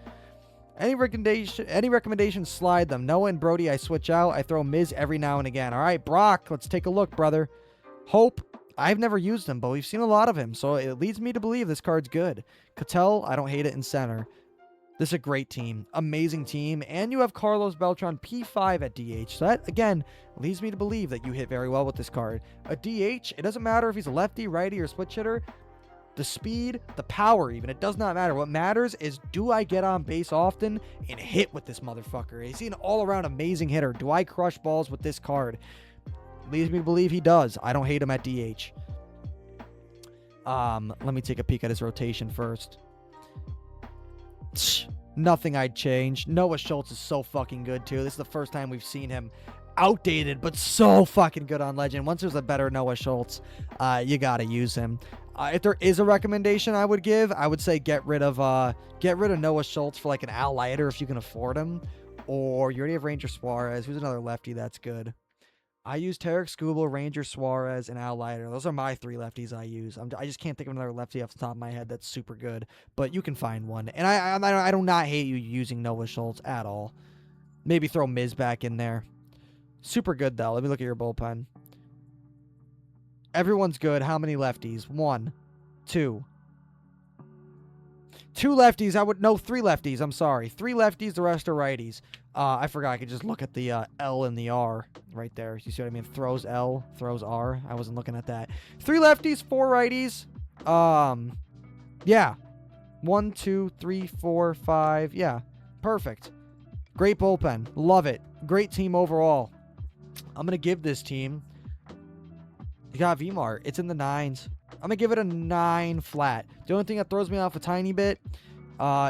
Any recommendations, slide them. Noah and Brody, I switch out. I throw Miz every now and again. All right, Brock, let's take a look, brother. Hope. I've never used him, but we've seen a lot of him, so it leads me to believe this card's good. Cattell, I don't hate it in center. This is a great team. Amazing team. And you have Carlos Beltran, P5 at DH. So that, again, leads me to believe that you hit very well with this card. A DH, it doesn't matter if he's a lefty, righty, or switch hitter. The speed, the power even, it does not matter. What matters is, do I get on base often and hit with this motherfucker? Is he an all-around amazing hitter? Do I crush balls with this card? Leads me to believe he does. I don't hate him at DH. Let me take a peek at his rotation first. Nothing I'd change. Noah Schultz is so fucking good, too. This is the first time we've seen him outdated, but so fucking good on Legend. Once there's a better Noah Schultz, you gotta use him. If there is a recommendation I would give, I would say get rid of Noah Schultz for like an Al Leiter if you can afford him. Or you already have Ranger Suarez, who's another lefty that's good. I use Tarek Skubal, Ranger Suarez, and Al Leiter. Those are my 3 lefties I use. I just can't think of another lefty off the top of my head that's super good, but you can find one. And I do not hate you using Noah Schultz at all. Maybe throw Miz back in there. Super good, though. Let me look at your bullpen. Everyone's good. How many lefties? 1, 2. 2 lefties. No, 3 lefties. I'm sorry. 3 lefties. The rest are righties. I forgot. I could just look at the L and the R right there. You see what I mean? Throws L, throws R. I wasn't looking at that. 3 lefties, 4 righties. Yeah. 1, 2, 3, 4, 5. Yeah. Perfect. Great bullpen. Love it. Great team overall. I'm going to give this team... You got VMart. It's in the 9s. I'm going to give it a 9 flat. The only thing that throws me off a tiny bit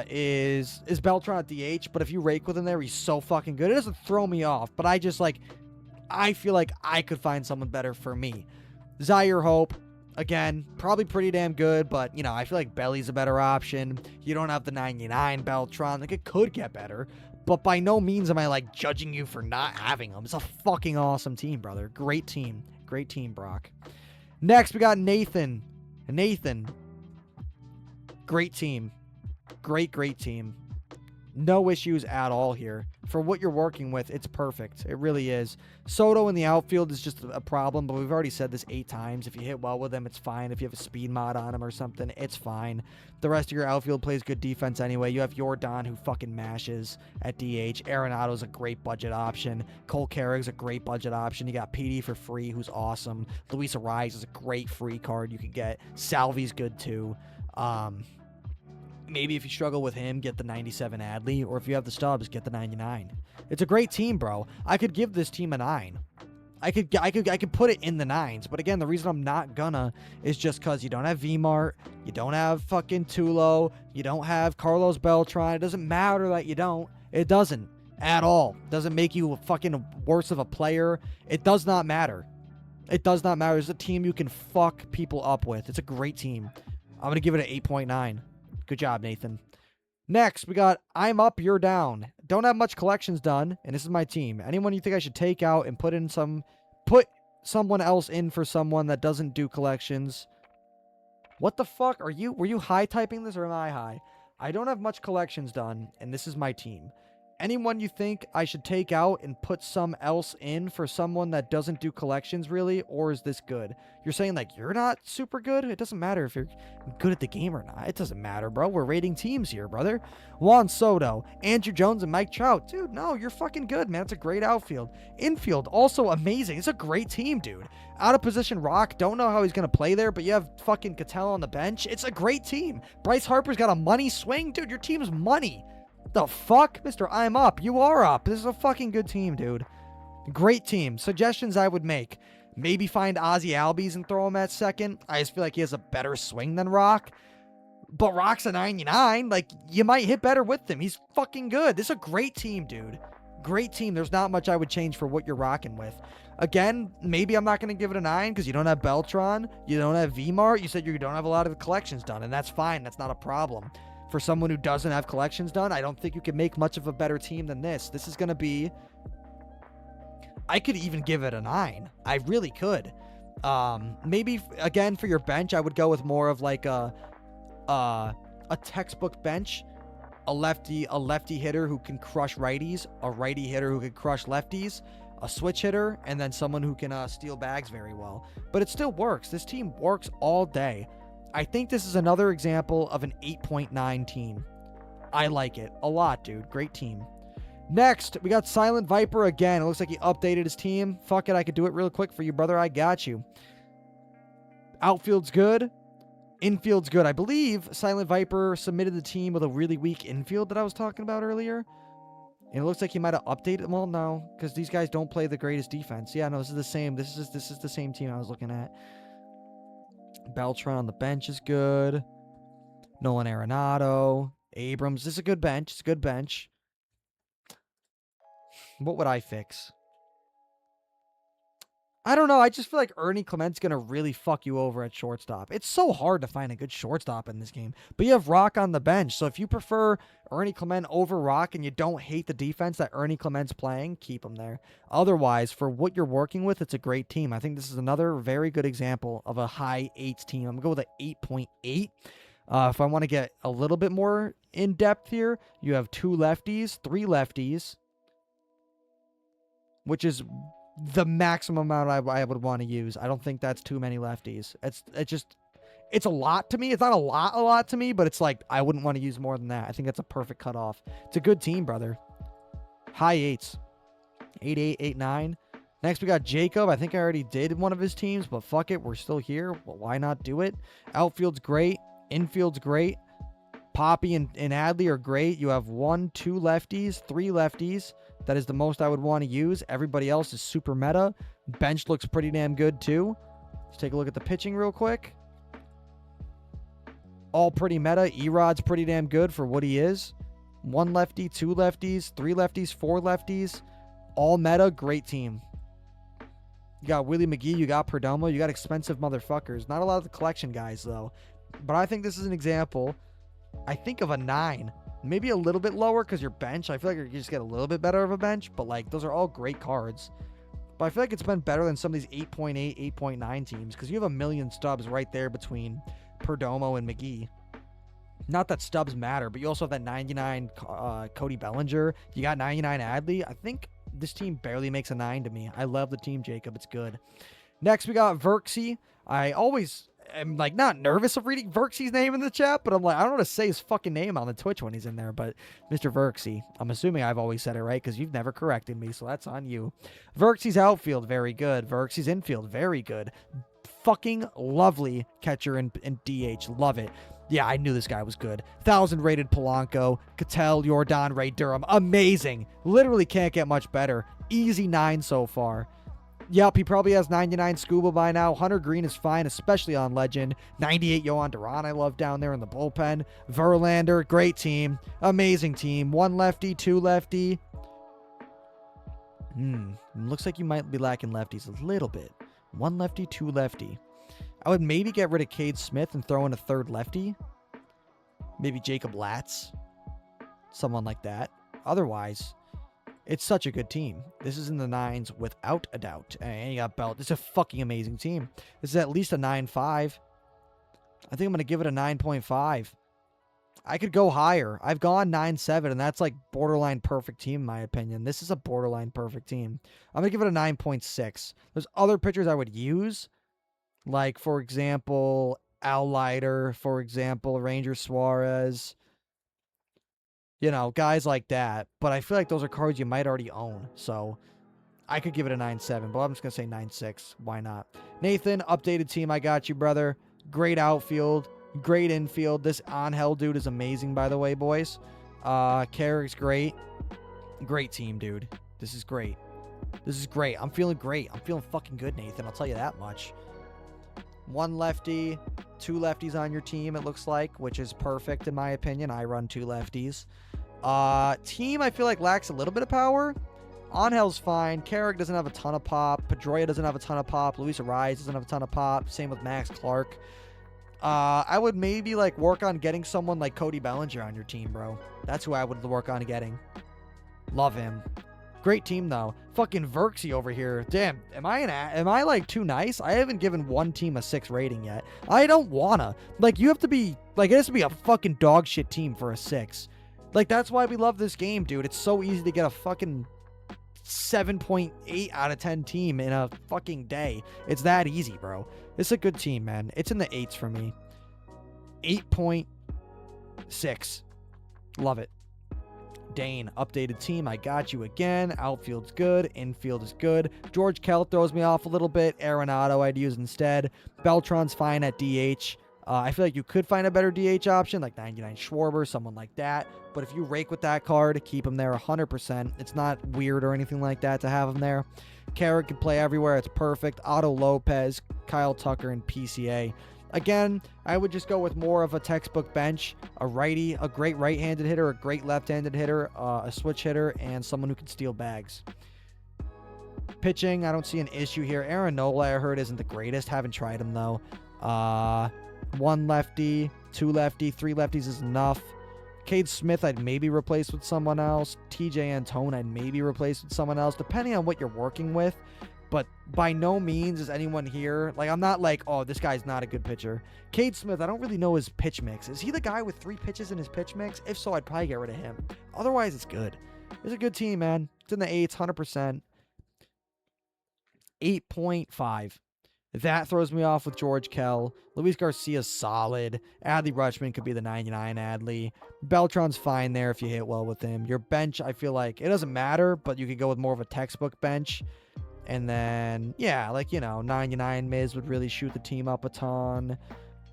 is Beltran at DH. But if you rake with him there, he's so fucking good. It doesn't throw me off. But I feel like I could find someone better for me. Zaire Hope. Again, probably pretty damn good. But, you know, I feel like Belly's a better option. You don't have the 99 Beltran. Like, it could get better. But by no means am I, like, judging you for not having him. It's a fucking awesome team, brother. Great team. Great team, Brock. Next, we got Nathan. Nathan. Great team. Great team. No issues at all here. For what you're working with, it's perfect. It really is. Soto in the outfield is just a problem, but we've already said this 8 times. If you hit well with him, it's fine. If you have a speed mod on him or something, it's fine. The rest of your outfield plays good defense anyway. You have YOUR Don, who fucking mashes at DH. Arenado's a great budget option. Cole Carrick's a great budget option. You got PD for free, who's awesome. Luis Ariz is a great free card you could get. Salvi's good too. Maybe if you struggle with him, get the 97 Adley, or if you have the stubs, get the 99. It's a great team, bro. I could give this team a 9. I could put it in the 9s, but again, the reason I'm not gonna is just because you don't have VMart, you don't have fucking Tulo, you don't have Carlos Beltran. It doesn't matter that you don't. It doesn't at all. It doesn't make you fucking worse of a player. It does not matter. It does not matter. It's a team you can fuck people up with. It's a great team. I'm gonna give it an 8.9. Good job, Nathan. Next, we got I'm Up, You're Down. Don't have much collections done, and this is my team. Anyone you think I should take out and put someone else in for someone that doesn't do collections? What the fuck? Were you high typing this or am I high? I don't have much collections done, and this is my team. Anyone you think I should take out and put some else in for someone that doesn't do collections really, or is this good? You're saying like you're not super good? It doesn't matter if you're good at the game or not. It doesn't matter, bro. We're rating teams here, brother. Juan Soto, Andrew Jones, and Mike Trout. Dude, no, you're fucking good, man. It's a great outfield. Infield, also amazing. It's a great team, dude. Out of position Rock, don't know how he's going to play there, but you have fucking Cattell on the bench. It's a great team. Bryce Harper's got a money swing. Dude, your team's money. The fuck? Mr. I'm Up. You are up. This is a fucking good team, dude. Great team. Suggestions I would make. Maybe find Ozzy Albies and throw him at second. I just feel like he has a better swing than Rock. But Rock's a 99. Like, you might hit better with him. He's fucking good. This is a great team, dude. Great team. There's not much I would change for what you're rocking with. Again, maybe I'm not going to give it a 9 because you don't have Beltran. You don't have VMart. You said you don't have a lot of the collections done, and that's fine. That's not a problem. For someone who doesn't have collections done, I don't think you can make much of a better team than this. This is going to be... I could even give it a 9. I really could. Maybe, again, for your bench, I would go with more of like a textbook bench. A lefty hitter who can crush righties. A righty hitter who can crush lefties. A switch hitter. And then someone who can steal bags very well. But it still works. This team works all day. I think this is another example of an 8.9 team. I like it a lot, dude. Great team. Next, we got Silent Viper again. It looks like he updated his team. Fuck it, I could do it real quick for you, brother. I got you. Outfield's good. Infield's good. I believe Silent Viper submitted the team with a really weak infield that I was talking about earlier. And it looks like he might have updated. Well, no, because these guys don't play the greatest defense. Yeah, no, this is the same. This is the same team I was looking at. Beltran on the bench is good. Nolan Arenado. Abrams. This is a good bench. It's a good bench. What would I fix? I don't know. I just feel like Ernie Clement's going to really fuck you over at shortstop. It's so hard to find a good shortstop in this game. But you have Rock on the bench. So if you prefer Ernie Clement over Rock and you don't hate the defense that Ernie Clement's playing, keep him there. Otherwise, for what you're working with, it's a great team. I think this is another very good example of a high 8s team. I'm going to go with an 8.8. If I want to get a little bit more in depth here, you have 2 lefties, 3 lefties, which is the maximum amount I would want to use. I don't think that's too many lefties. It's a lot to me. It's not a lot to me, but it's like I wouldn't want to use more than that. I think that's a perfect cutoff. It's a good team, brother. High 8s. 8-8, 8-9. Next, we got Jacob. I think I already did one of his teams, but fuck it. We're still here. Well, why not do it? Outfield's great. Infield's great. Poppy and Adley are great. You have 1, 2 lefties, 3 lefties. That is the most I would want to use. Everybody else is super meta. Bench looks pretty damn good too. Let's take a look at the pitching real quick. All pretty meta. Erod's pretty damn good for what he is. 1 lefty, 2 lefties, 3 lefties, 4 lefties. All meta. Great team. You got Willie McGee. You got Perdomo. You got expensive motherfuckers. Not a lot of the collection guys though. But I think this is an example, I think, of a 9. Maybe a little bit lower because your bench. I feel like you just get a little bit better of a bench. But, like, those are all great cards. But I feel like it's been better than some of these 8.8, 8.9 teams. Because you have a million stubs right there between Perdomo and McGee. Not that stubs matter, but you also have that 99 Cody Bellinger. You got 99 Adley. I think this team barely makes a 9 to me. I love the team, Jacob. It's good. Next, we got Verksy. I always am like not nervous of reading Verksy's name in the chat, but I'm like, I don't want to say his fucking name on the Twitch when he's in there, but Mr. Verksy. I'm assuming I've always said it right because you've never corrected me, so that's on you. Verksy's outfield, very good. Verksy's infield, very good. Fucking lovely catcher in DH. Love it. Yeah, I knew this guy was good. 1,000 rated Polanco. Cattell, Jordan, Ray Durham. Amazing. Literally can't get much better. Easy 9 so far. Yep, he probably has 99 Scuba by now. Hunter Green is fine, especially on Legend. 98 Yohan Duran I love down there in the bullpen. Verlander, great team. Amazing team. 1 lefty, 2 lefty. Looks like you might be lacking lefties a little bit. 1 lefty, 2 lefty. I would maybe get rid of Cade Smith and throw in a 3rd lefty. Maybe Jacob Latz. Someone like that. Otherwise, it's such a good team. This is in the 9s without a doubt. And you got Belt. This is a fucking amazing team. This is at least a 9.5. I think I'm going to give it a 9.5. I could go higher. I've gone 9.7, and that's like borderline perfect team in my opinion. This is a borderline perfect team. I'm going to give it a 9.6. There's other pitchers I would use. Like, for example, Al Leiter, for example, Ranger Suarez. You know, guys like that. But I feel like those are cards you might already own. So I could give it a 9.7, but I'm just going to say 9.6. Why not? Nathan, updated team. I got you, brother. Great outfield. Great infield. This Angel dude is amazing, by the way, boys. Carrick's great. Great team, dude. This is great. This is great. I'm feeling great. I'm feeling fucking good, Nathan. I'll tell you that much. 1 lefty, 2 lefties on your team, it looks like, which is perfect in my opinion. I run 2 lefties. Team, I feel like lacks a little bit of power. Angel's fine. Carrick doesn't have a ton of pop. Pedroia doesn't have a ton of pop. Luis Ariz doesn't have a ton of pop. Same with Max Clark. I would maybe like work on getting someone like Cody Bellinger on your team, bro. That's who I would work on getting. Love him. Great team though. Fucking Verksy over here. Damn, am I like too nice? I haven't given one team a 6 rating yet. I don't wanna. Like, you have to be like, it has to be a fucking dog shit team for a 6. Like, that's why we love this game, dude. It's so easy to get a fucking 7.8 out of 10 team in a fucking day. It's that easy, bro. It's a good team, man. It's in the 8s for me. 8.6. Love it. Dane, updated team. I got you again. Outfield's good. Infield is good. George Kell throws me off a little bit. Arenado I'd use instead. Beltran's fine at DH. I feel like you could find a better DH option, like 99 Schwarber, someone like that. But if you rake with that card, keep him there 100%. It's not weird or anything like that to have him there. Carrick can play everywhere. It's perfect. Otto Lopez, Kyle Tucker, and PCA. Again, I would just go with more of a textbook bench, a righty, a great right-handed hitter, a great left-handed hitter, a switch hitter, and someone who can steal bags. Pitching, I don't see an issue here. Aaron Nola, I heard, isn't the greatest. Haven't tried him, though. 1 lefty, 2 lefty, 3 lefties is enough. Cade Smith, I'd maybe replace with someone else. TJ Antone, I'd maybe replace with someone else, depending on what you're working with. But by no means is anyone here. Like, I'm not like, oh, this guy's not a good pitcher. Cade Smith, I don't really know his pitch mix. Is he the guy with 3 pitches in his pitch mix? If so, I'd probably get rid of him. Otherwise, it's good. It's a good team, man. It's in the 8s, 100%. 8.5. That throws me off with George Kell. Luis Garcia's solid. Adley Rutschman could be the 99 Adley. Beltran's fine there if you hit well with him. Your bench, I feel like, it doesn't matter, but you could go with more of a textbook bench. And then, yeah, like, you know, 99 Miz would really shoot the team up a ton.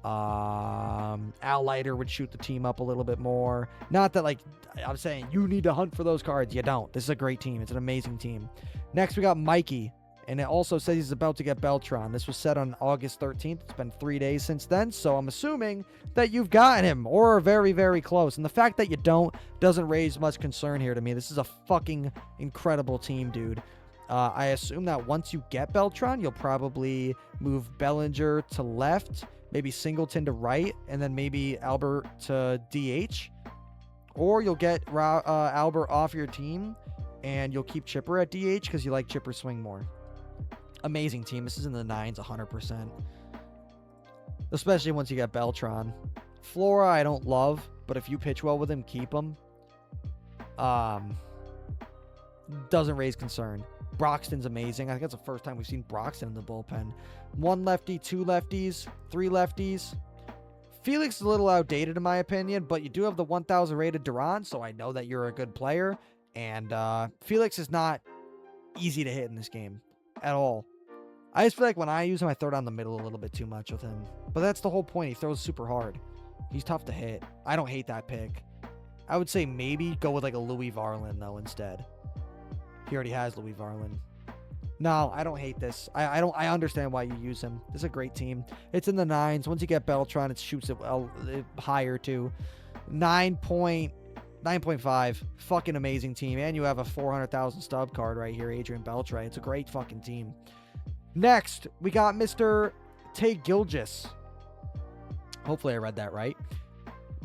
Al Leiter would shoot the team up a little bit more. Not that, like, I'm saying you need to hunt for those cards. You don't. This is a great team. It's an amazing team. Next, we got Mikey. And it also says he's about to get Beltran. This was set on August 13th. It's been 3 days since then. So I'm assuming that you've gotten him or are very, very close. And the fact that you don't doesn't raise much concern here to me. This is a fucking incredible team, dude. I assume that once you get Beltran, you'll probably move Bellinger to left, maybe Singleton to right, and then maybe Albert to DH. Or you'll get Albert off your team, and you'll keep Chipper at DH because you like Chipper swing more. Amazing team. This is in the 9s, 100%. Especially once you get Beltran. Flora, I don't love, but if you pitch well with him, keep him. Doesn't raise concern. Broxton's amazing. I think that's the first time we've seen Broxton in the bullpen. 1 lefty, 2 lefties, 3 lefties. Felix is a little outdated in my opinion, but you do have the 1,000 rated Durant, so I know that you're a good player. And Felix is not easy to hit in this game at all. I just feel like when I use him, I throw down the middle a little bit too much with him. But that's the whole point. He throws super hard. He's tough to hit. I don't hate that pick. I would say maybe go with like a Louis Varlin, though, instead. He already has Louis Varlin. No, I don't hate this. I understand why you use him. This is a great team. It's in the 9s. Once you get Beltran, it shoots it higher, too. 9.5. Fucking amazing team. And you have a 400,000 stub card right here, Adrian Beltre. It's a great fucking team. Next, we got Mr. Tay Gilgis. Hopefully I read that right.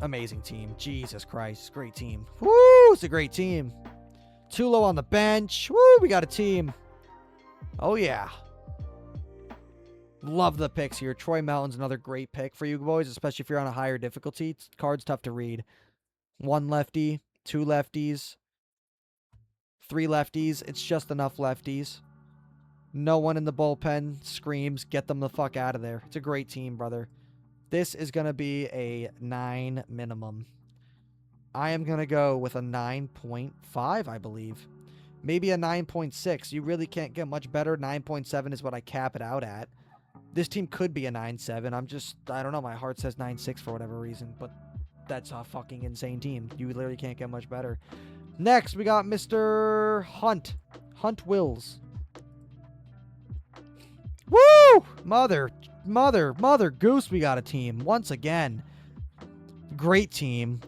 Amazing team. Jesus Christ. Great team. Woo! It's a great team. Tulo on the bench. Woo! We got a team. Oh, yeah. Love the picks here. Troy Melton's another great pick for you boys, especially if you're on a higher difficulty. Card's tough to read. 1 lefty, 2 lefties, 3 lefties. It's just enough lefties. No one in the bullpen screams, get them the fuck out of there. It's a great team, brother. This is going to be a 9 minimum. I am going to go with a 9.5, I believe. Maybe a 9.6. You really can't get much better. 9.7 is what I cap it out at. This team could be a 9.7. I don't know. My heart says 9.6 for whatever reason, but that's a fucking insane team. You literally can't get much better. Next, we got Mr. Hunt. Hunt Wills. Woo! Mother goose, we got a team. Once again. Great team.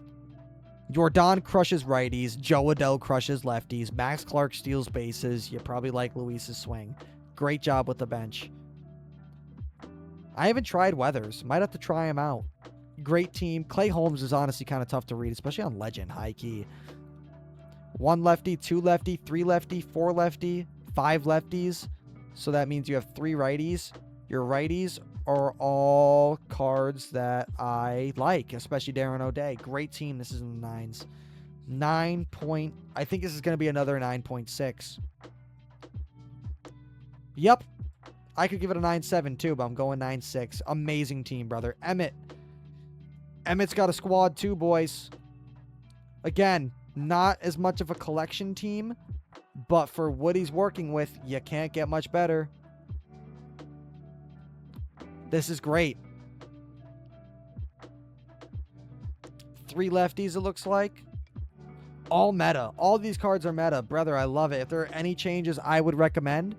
Jordan crushes righties. Joe Adell crushes lefties. Max Clark steals bases. You probably like Luis's swing. Great job with the bench. I haven't tried Weathers. Might have to try him out. Great team. Clay Holmes is honestly kind of tough to read, especially on Legend, high key. 1 lefty, 2 lefty, 3 lefty, 4 lefty, 5 lefties. So that means you have 3 righties. Your righties are all cards that I like, especially Darren O'Day. Great team. This is in the 9s. I think this is going to be another 9.6. Yep. I could give it a 9.7 too, but I'm going 9.6. Amazing team, brother. Emmett's got a squad too, boys. Again, not as much of a collection team, but for what he's working with, you can't get much better. This is great. 3 lefties, it looks like. All meta. All these cards are meta. Brother, I love it. If there are any changes I would recommend,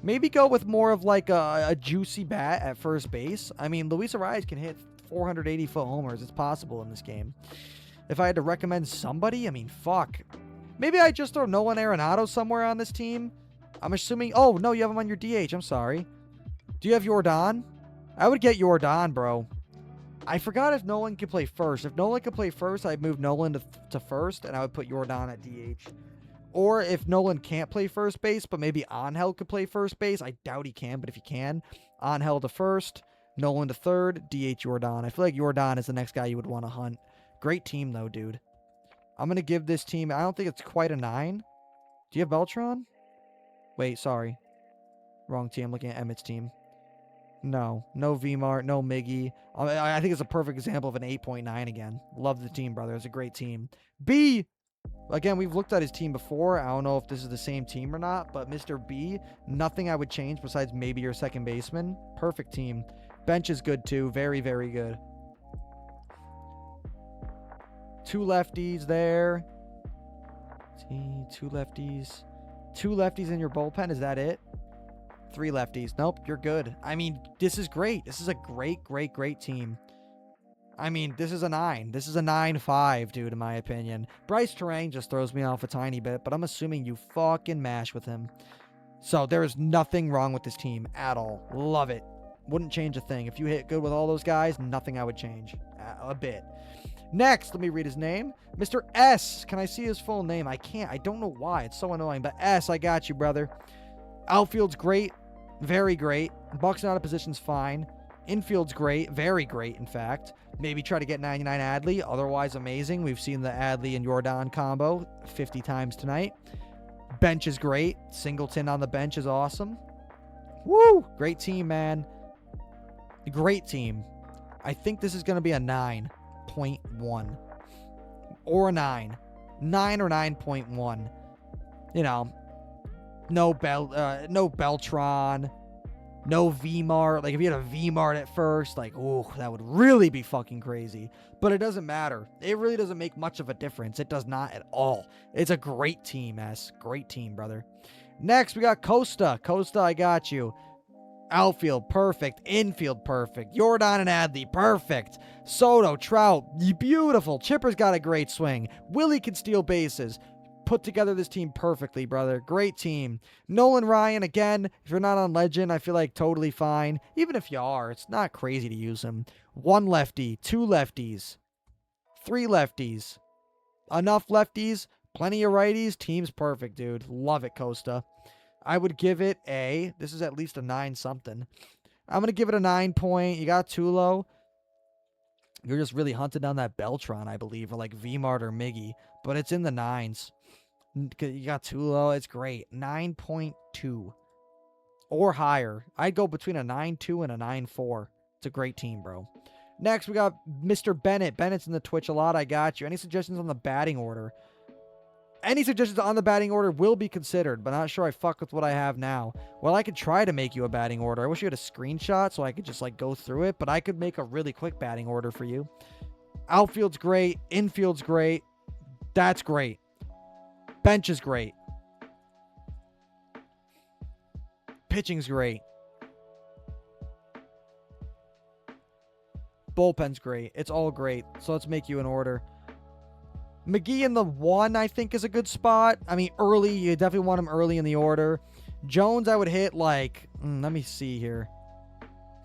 maybe go with more of like a juicy bat at first base. I mean, Luis Arias can hit 480-foot homers. It's possible in this game. If I had to recommend somebody, I mean, fuck. Maybe I just throw Nolan Arenado somewhere on this team. I'm assuming... Oh, no, you have him on your DH. I'm sorry. Do you have Jordan? I would get Jordan, bro. I forgot if Nolan could play first. If Nolan could play first, I'd move Nolan to first, and I would put Jordan at DH. Or if Nolan can't play first base, but maybe Angel could play first base. I doubt he can, but if he can, Angel to first, Nolan to third, DH Jordan. I feel like Jordan is the next guy you would want to hunt. Great team, though, dude. I'm going to give this team... I don't think it's quite a 9. Do you have Beltran? Wait, sorry. Wrong team. I'm looking at Emmett's team. No. No VMart. No Miggy. I think it's a perfect example of an 8.9 again. Love the team, brother. It's a great team. B. Again, we've looked at his team before. I don't know if this is the same team or not, but Mr. B, nothing I would change besides maybe your second baseman. Perfect team. Bench is good, too. Very, very good. 2 lefties there. See, 2 lefties. 2 lefties in your bullpen. Is that it? 3 lefties. Nope, you're good. I mean, this is great. This is a great, great, great team. I mean, this is a 9. This is a 9.5, dude, in my opinion. Bryce Terang just throws me off a tiny bit, but I'm assuming you fucking mash with him. So there is nothing wrong with this team at all. Love it. Wouldn't change a thing. If you hit good with all those guys, nothing I would change a bit. Next, let me read his name. Mr. S. Can I see his full name? I can't. I don't know why. It's so annoying. But S, I got you, brother. Outfield's great. Very great. Buck's out of position's fine. Infield's great. Very great, in fact. Maybe try to get 99 Adley. Otherwise, amazing. We've seen the Adley and Jordan combo 50 times tonight. Bench is great. Singleton on the bench is awesome. Woo! Great team, man. Great team. I think this is going to be a 9.1. Or a 9. 9 or 9.1. You know, no Beltron. No VMart. Like, if you had a VMart at first, like, oh, that would really be fucking crazy. But it doesn't matter. It really doesn't make much of a difference. It does not at all. It's a great team, S. Great team, brother. Next, we got Costa. Costa, I got you. Outfield, perfect. Infield, perfect. Jordan and Adley, perfect. Soto, Trout, beautiful. Chipper's got a great swing. Willie can steal bases. Put together this team perfectly, brother. Great team. Nolan Ryan, again, if you're not on Legend, I feel like totally fine. Even if you are, it's not crazy to use him. 1 lefty, 2 lefties, 3 lefties. Enough lefties, plenty of righties. Team's perfect, dude. Love it, Costa. I would give it a, this is at least a 9 something. I'm going to give it a 9 point. You got Tulo. You're just really hunting down that Beltron, I believe, or like VMart or Miggy. But it's in the 9s. You got Tulo. It's great. 9.2 or higher. I'd go between a 9.2 and a 9.4. It's a great team, bro. Next, we got Mr. Bennett. Bennett's in the Twitch a lot. I got you. Any suggestions on the batting order? Any suggestions on the batting order will be considered, but not sure I fuck with what I have now. Well, I could try to make you a batting order. I wish you had a screenshot so I could just, like, go through it, but I could make a really quick batting order for you. Outfield's great. Infield's great. That's great. Bench is great. Pitching's great. Bullpen's great. It's all great. So let's make you an order. McGee in the 1, I think, is a good spot. I mean, early. You definitely want him early in the order. Jones, I would hit, like... let me see here.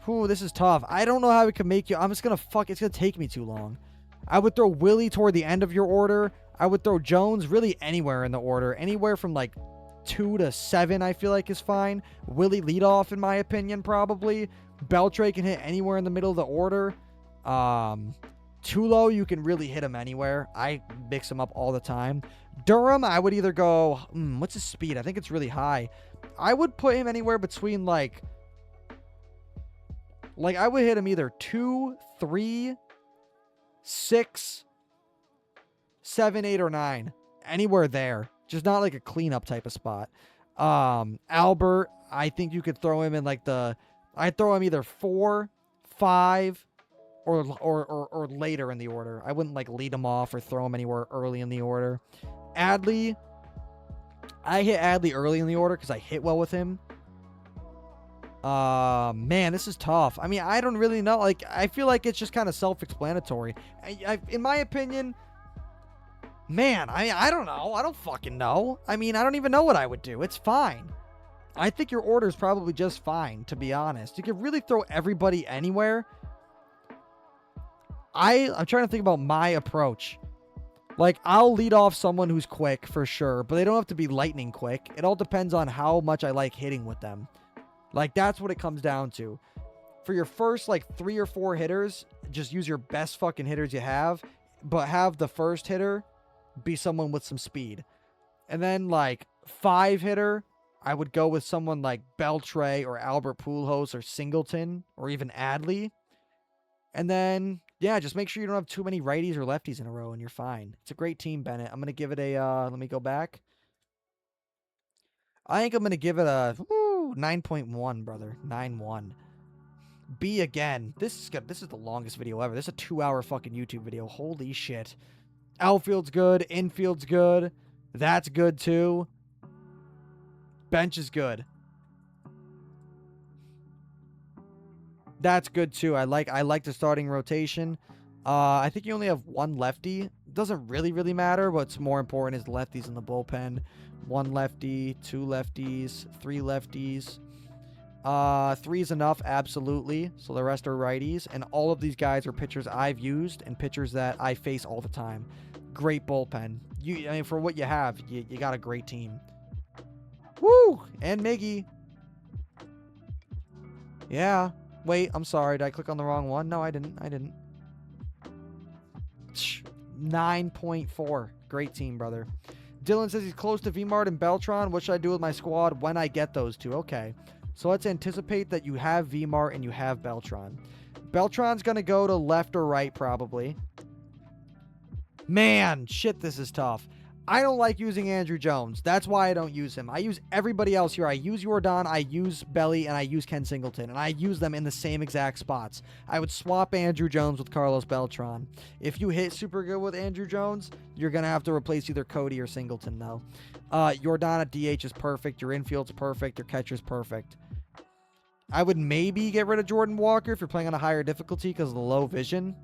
Whew, this is tough. I don't know how we can make you... I'm just going to fuck... It's going to take me too long. I would throw Willie toward the end of your order. I would throw Jones really anywhere in the order. Anywhere from, like, 2 to 7, I feel like, is fine. Willie leadoff, in my opinion, probably. Beltre can hit anywhere in the middle of the order. Tulo, you can really hit him anywhere. I mix him up all the time. Durham, I would either go... what's his speed? I think it's really high. I would put him anywhere between, like... Like, I would hit him either 2, 3, 6, 7, 8, or 9. Anywhere there. Just not like a cleanup type of spot. Albert, I think you could throw him in like the... I'd throw him either 4, 5... Or later in the order. I wouldn't like lead him off or throw him anywhere early in the order. Adley, I hit Adley early in the order because I hit well with him. Man, this is tough. I mean, I don't really know. Like, I feel like it's just kind of self-explanatory. In my opinion, man, I don't know. I don't fucking know. I mean, I don't even know what I would do. It's fine. I think your order is probably just fine, to be honest. You could really throw everybody anywhere. I'm trying to think about my approach. Like, I'll lead off someone who's quick for sure, but they don't have to be lightning quick. It all depends on how much I like hitting with them. Like, that's what it comes down to. For your first, like, 3 or 4 hitters, just use your best fucking hitters you have, but have the first hitter be someone with some speed. And then, like, 5 hitter, I would go with someone like Beltre or Albert Pujols or Singleton or even Adley. And then... yeah, just make sure you don't have too many righties or lefties in a row, and you're fine. It's a great team, Bennett. I'm going to give it a, let me go back. I think I'm going to give it a 9.1, brother. 9.1. B again. This is good. This is the longest video ever. This is a 2-hour fucking YouTube video. Holy shit. Outfield's good. Infield's good. That's good, too. Bench is good. That's good too. I like the starting rotation. I think you only have 1 lefty. Doesn't really matter. What's more important is lefties in the bullpen. 1 lefty, 2 lefties, 3 lefties. 3 is enough, absolutely. So the rest are righties, and all of these guys are pitchers I've used and pitchers that I face all the time. Great bullpen. I mean, for what you have, you got a great team. Woo! And Miggy. Yeah. Wait, I'm sorry. Did I click on the wrong one? No, I didn't. 9.4. Great team, brother. Dylan says he's close to VMart and Beltron. What should I do with my squad when I get those two? Okay. So let's anticipate that you have VMart and you have Beltron. Beltron's going to go to left or right, probably. Man, shit, this is tough. I don't like using Andrew Jones. That's why I don't use him. I use everybody else here. I use Jordan, I use Belly, and I use Ken Singleton. And I use them in the same exact spots. I would swap Andrew Jones with Carlos Beltran. If you hit super good with Andrew Jones, you're going to have to replace either Cody or Singleton, though. Jordan at DH is perfect. Your infield's perfect. Your catcher's perfect. I would maybe get rid of Jordan Walker if you're playing on a higher difficulty because of the low vision.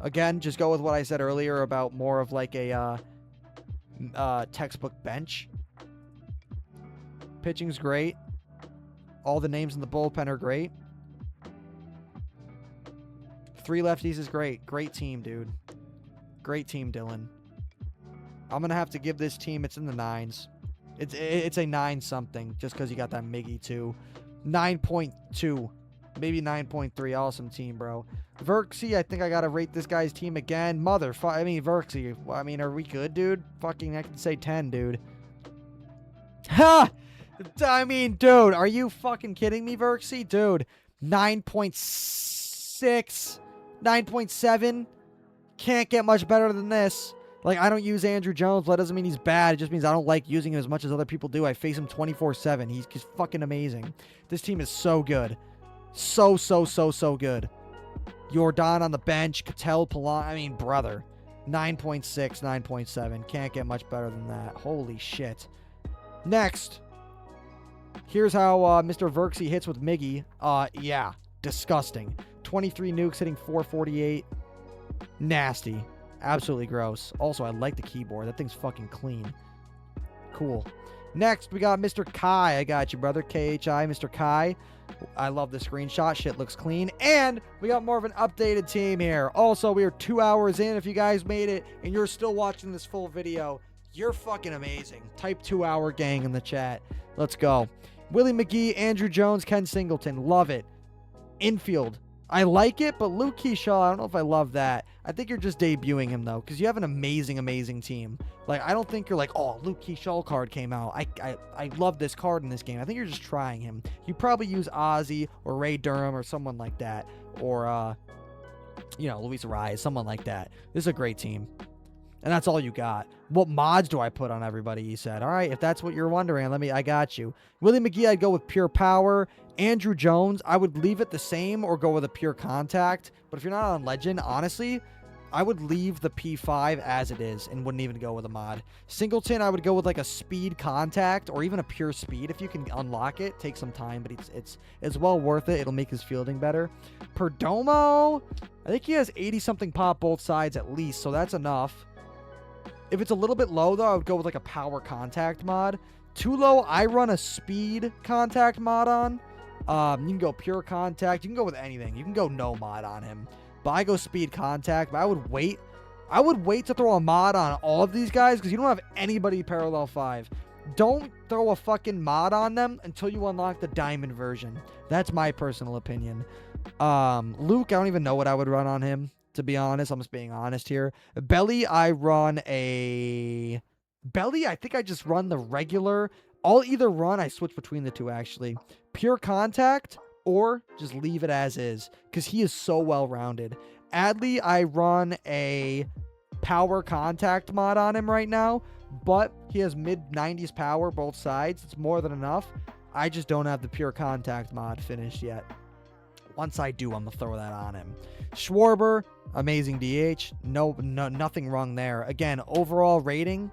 Again, just go with what I said earlier about more of like a textbook bench. Pitching's great. All the names in the bullpen are great. 3 lefties is great. Great team, dude. Great team, Dylan. I'm going to have to give this team, it's in the 9s. It's a 9 something just because you got that Miggy too. 9.2. Maybe 9.3. Awesome team, bro. Verksy, I think I got to rate this guy's team again. Verksy. I mean, are we good, dude? Fucking, I can say 10, dude. Ha! I mean, dude, are you fucking kidding me, Verksy? Dude, 9.6. 9.7. Can't get much better than this. Like, I don't use Andrew Jones. That doesn't mean he's bad. It just means I don't like using him as much as other people do. I face him 24/7. He's just fucking amazing. This team is so good. So good. Jordan on the bench. Cattell, Palan. I mean, brother. 9.6, 9.7. Can't get much better than that. Holy shit. Next. Here's how Mr. Verksy hits with Miggy. Yeah. Disgusting. 23 nukes hitting 448. Nasty. Absolutely gross. Also, I like the keyboard. That thing's fucking clean. Cool. Next, we got Mr. Kai. I got you, brother. KHI, Mr. Kai. I love the screenshot. Shit looks clean. And we got more of an updated team here. Also, we are 2 hours in. If you guys made it and you're still watching this full video, you're fucking amazing. Type 2-hour gang in the chat. Let's go. Willie McGee, Andrew Jones, Ken Singleton. Love it. Infield. I like it, but Luke Keyshaw, I don't know if I love that. I think you're just debuting him, though, because you have an amazing team. Like, I don't think you're like, oh, Luke Keyshaw card came out. I love this card in this game. I think you're just trying him. You probably use Ozzy or Ray Durham or someone like that. Or, Luis Rise, someone like that. This is a great team. And that's all you got. What mods do I put on everybody, he said. All right, if that's what you're wondering, I got you. Willie McGee, I'd go with pure power. Andrew Jones, I would leave it the same or go with a pure contact. But if you're not on Legend, honestly, I would leave the P5 as it is and wouldn't even go with a mod. Singleton, I would go with like a speed contact or even a pure speed if you can unlock it. Take some time, but it's well worth it. It'll make his fielding better. Perdomo, I think he has 80-something pop both sides at least, so that's enough. If it's a little bit low, though, I would go with like a power contact mod. Too low, I run a speed contact mod on. You can go pure contact. You can go with anything. You can go no mod on him. But I go speed contact. But I would wait. I would wait to throw a mod on all of these guys because you don't have anybody parallel 5. Don't throw a fucking mod on them until you unlock the diamond version. That's my personal opinion. Luke, I don't even know what I would run on him. To be honest, I'm just being honest here. Belly, I think I just run the regular. I'll either run, I switch between the two actually. Pure contact or just leave it as is because he is so well-rounded. Adley, I run a power contact mod on him right now, but he has mid-90s power both sides. It's more than enough. I just don't have the pure contact mod finished yet. Once I do, I'm going to throw that on him. Schwarber, amazing DH. No, nothing wrong there. Again, overall rating,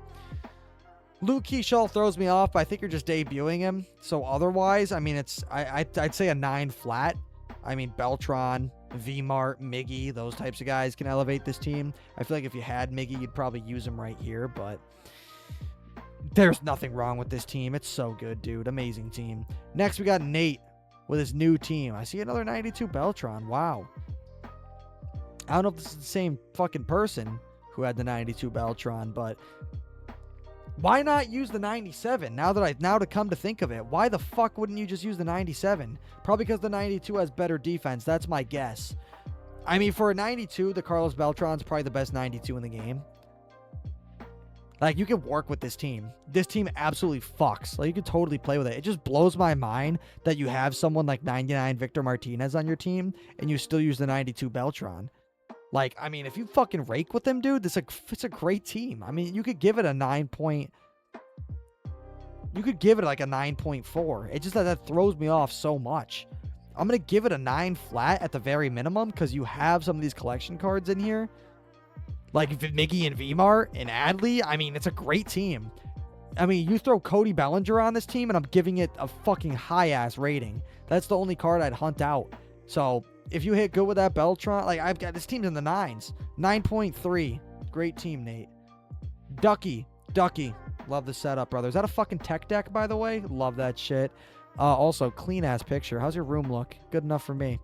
Luke Keyshaw throws me off, but I think you're just debuting him. So otherwise, I mean, I'd say a 9 flat. I mean, Beltran, VMart, Miggy, those types of guys can elevate this team. I feel like if you had Miggy, you'd probably use him right here, but there's nothing wrong with this team. It's so good, dude. Amazing team. Next, we got Nate with his new team. I see another 92 Beltran. Wow. I don't know if this is the same fucking person who had the 92 Beltran, but Why not use the 97? Now to come to think of it, why the fuck wouldn't you just use the 97? Probably because the 92 has better defense. That's my guess. I mean, for a 92, the Carlos Beltran's probably the best 92 in the game. Like, you can work with this team. This team absolutely fucks. Like, you can totally play with it. It just blows my mind that you have someone like 99 Victor Martinez on your team and you still use the 92 Beltran. Like, I mean, if you fucking rake with them, dude, it's a great team. I mean, you could give it a 9 point. You could give it like a 9.4. It's just that throws me off so much. I'm going to give it a 9 flat at the very minimum because you have some of these collection cards in here. Like Miggy and Vmart and Adley. I mean, it's a great team. I mean, you throw Cody Bellinger on this team and I'm giving it a fucking high-ass rating. That's the only card I'd hunt out. So, if you hit good with that Beltran, like, I've got this team's in the 9s. 9.3. Great team, Nate. Ducky. Love the setup, brother. Is that a fucking tech deck, by the way? Love that shit. Also, clean-ass picture. How's your room look? Good enough for me.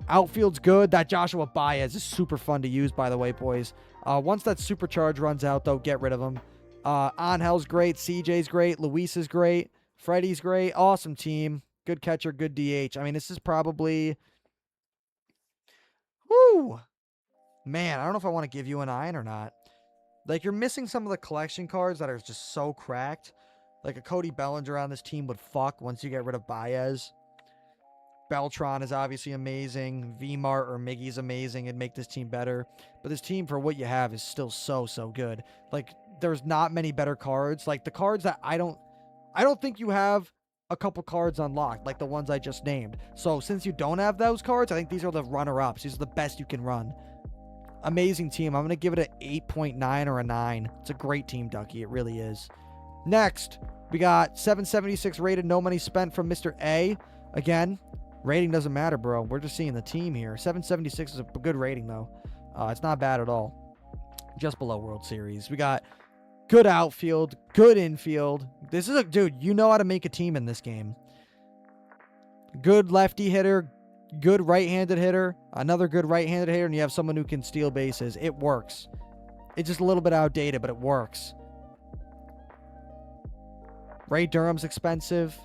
Outfield's good. That Joshua Baez is super fun to use, by the way, boys. Once that supercharge runs out, though, get rid of him. Angel's great. CJ's great. Luis is great. Freddie's great. Awesome team. Good catcher, good DH. I mean, this is probably... Woo! Man, I don't know if I want to give you an 9 or not. Like, you're missing some of the collection cards that are just so cracked. Like, a Cody Bellinger on this team would fuck once you get rid of Baez. Beltran is obviously amazing. Vmart or Miggy's amazing and make this team better. But this team, for what you have, is still so good. Like, there's not many better cards. Like, the cards that I don't think you have a couple cards unlocked, like the ones I just named. So, since you don't have those cards, I think these are the runner-ups. These are the best you can run. Amazing team. I'm going to give it an 8.9 or a 9. It's a great team, Ducky. It really is. Next, we got 776 rated, no money spent from Mr. A. Again, rating doesn't matter, bro. We're just seeing the team here. 776 is a good rating, though. It's not bad at all. Just below World Series. We got good outfield, good infield. This is a... Dude, you know how to make a team in this game. Good lefty hitter, good right-handed hitter, another good right-handed hitter, and you have someone who can steal bases. It works. It's just a little bit outdated, but it works. Ray Durham's expensive.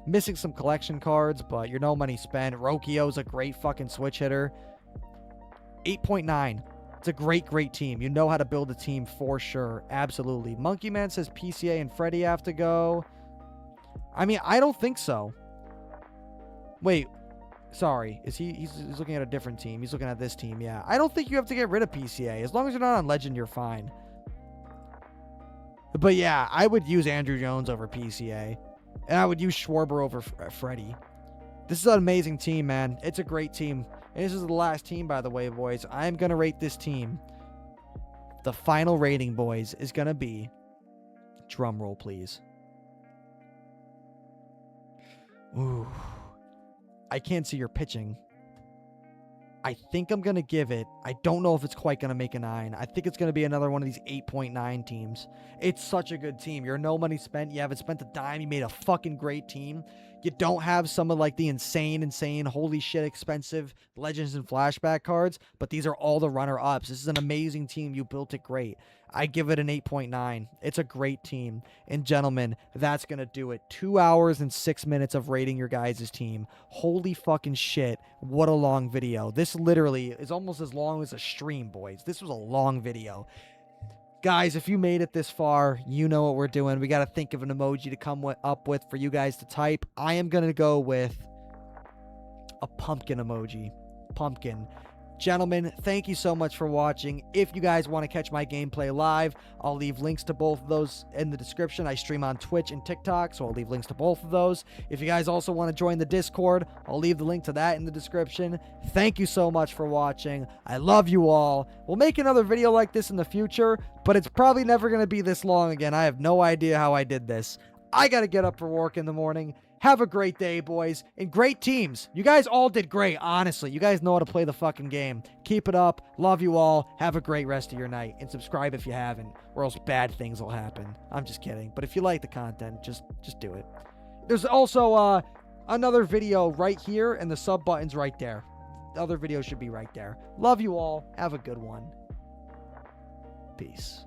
Missing some collection cards, but you're no money spent. Rocchio's a great fucking switch hitter. 8.9. It's a great team. You know how to build a team for sure. Absolutely. Monkey Man says PCA and Freddie have to go. I mean, I don't think so. Wait. Sorry. He's looking at a different team. He's looking at this team. Yeah. I don't think you have to get rid of PCA. As long as you're not on Legend, you're fine. But yeah, I would use Andrew Jones over PCA. And I would use Schwarber over Freddie. This is an amazing team, man. It's a great team. And this is the last team, by the way, boys. I'm going to rate this team. The final rating, boys, is going to be... Drum roll, please. Ooh. I can't see your pitching. I think I'm going to give it... I don't know if it's quite going to make a 9. I think it's going to be another one of these 8.9 teams. It's such a good team. You're no money spent. You haven't spent a dime. You made a fucking great team. You don't have some of like the insane, holy shit expensive Legends and Flashback cards, but these are all the runner-ups. This is an amazing team. You built it great. I give it an 8.9. It's a great team. And gentlemen, that's going to do it. 2 hours and 6 minutes of rating your guys' team. Holy fucking shit. What a long video. This literally is almost as long as a stream, boys. This was a long video. Guys, if you made it this far, you know what we're doing. We got to think of an emoji to come up with for you guys to type. I am going to go with a pumpkin emoji. Pumpkin. Gentlemen, thank you so much for watching. If you guys want to catch my gameplay live, I'll leave links to both of those in the description. I stream on Twitch and TikTok, so I'll leave links to both of those. If you guys also want to join the Discord, I'll leave the link to that in the description. Thank you so much for watching. I love you all. We'll make another video like this in the future, but it's probably never going to be this long again. I have no idea how I did this. I got to get up for work in the morning. Have a great day, boys, and great teams. You guys all did great, honestly. You guys know how to play the fucking game. Keep it up. Love you all. Have a great rest of your night, and subscribe if you haven't, or else bad things will happen. I'm just kidding, but if you like the content, just do it. There's also another video right here, and the sub button's right there. The other video should be right there. Love you all. Have a good one. Peace.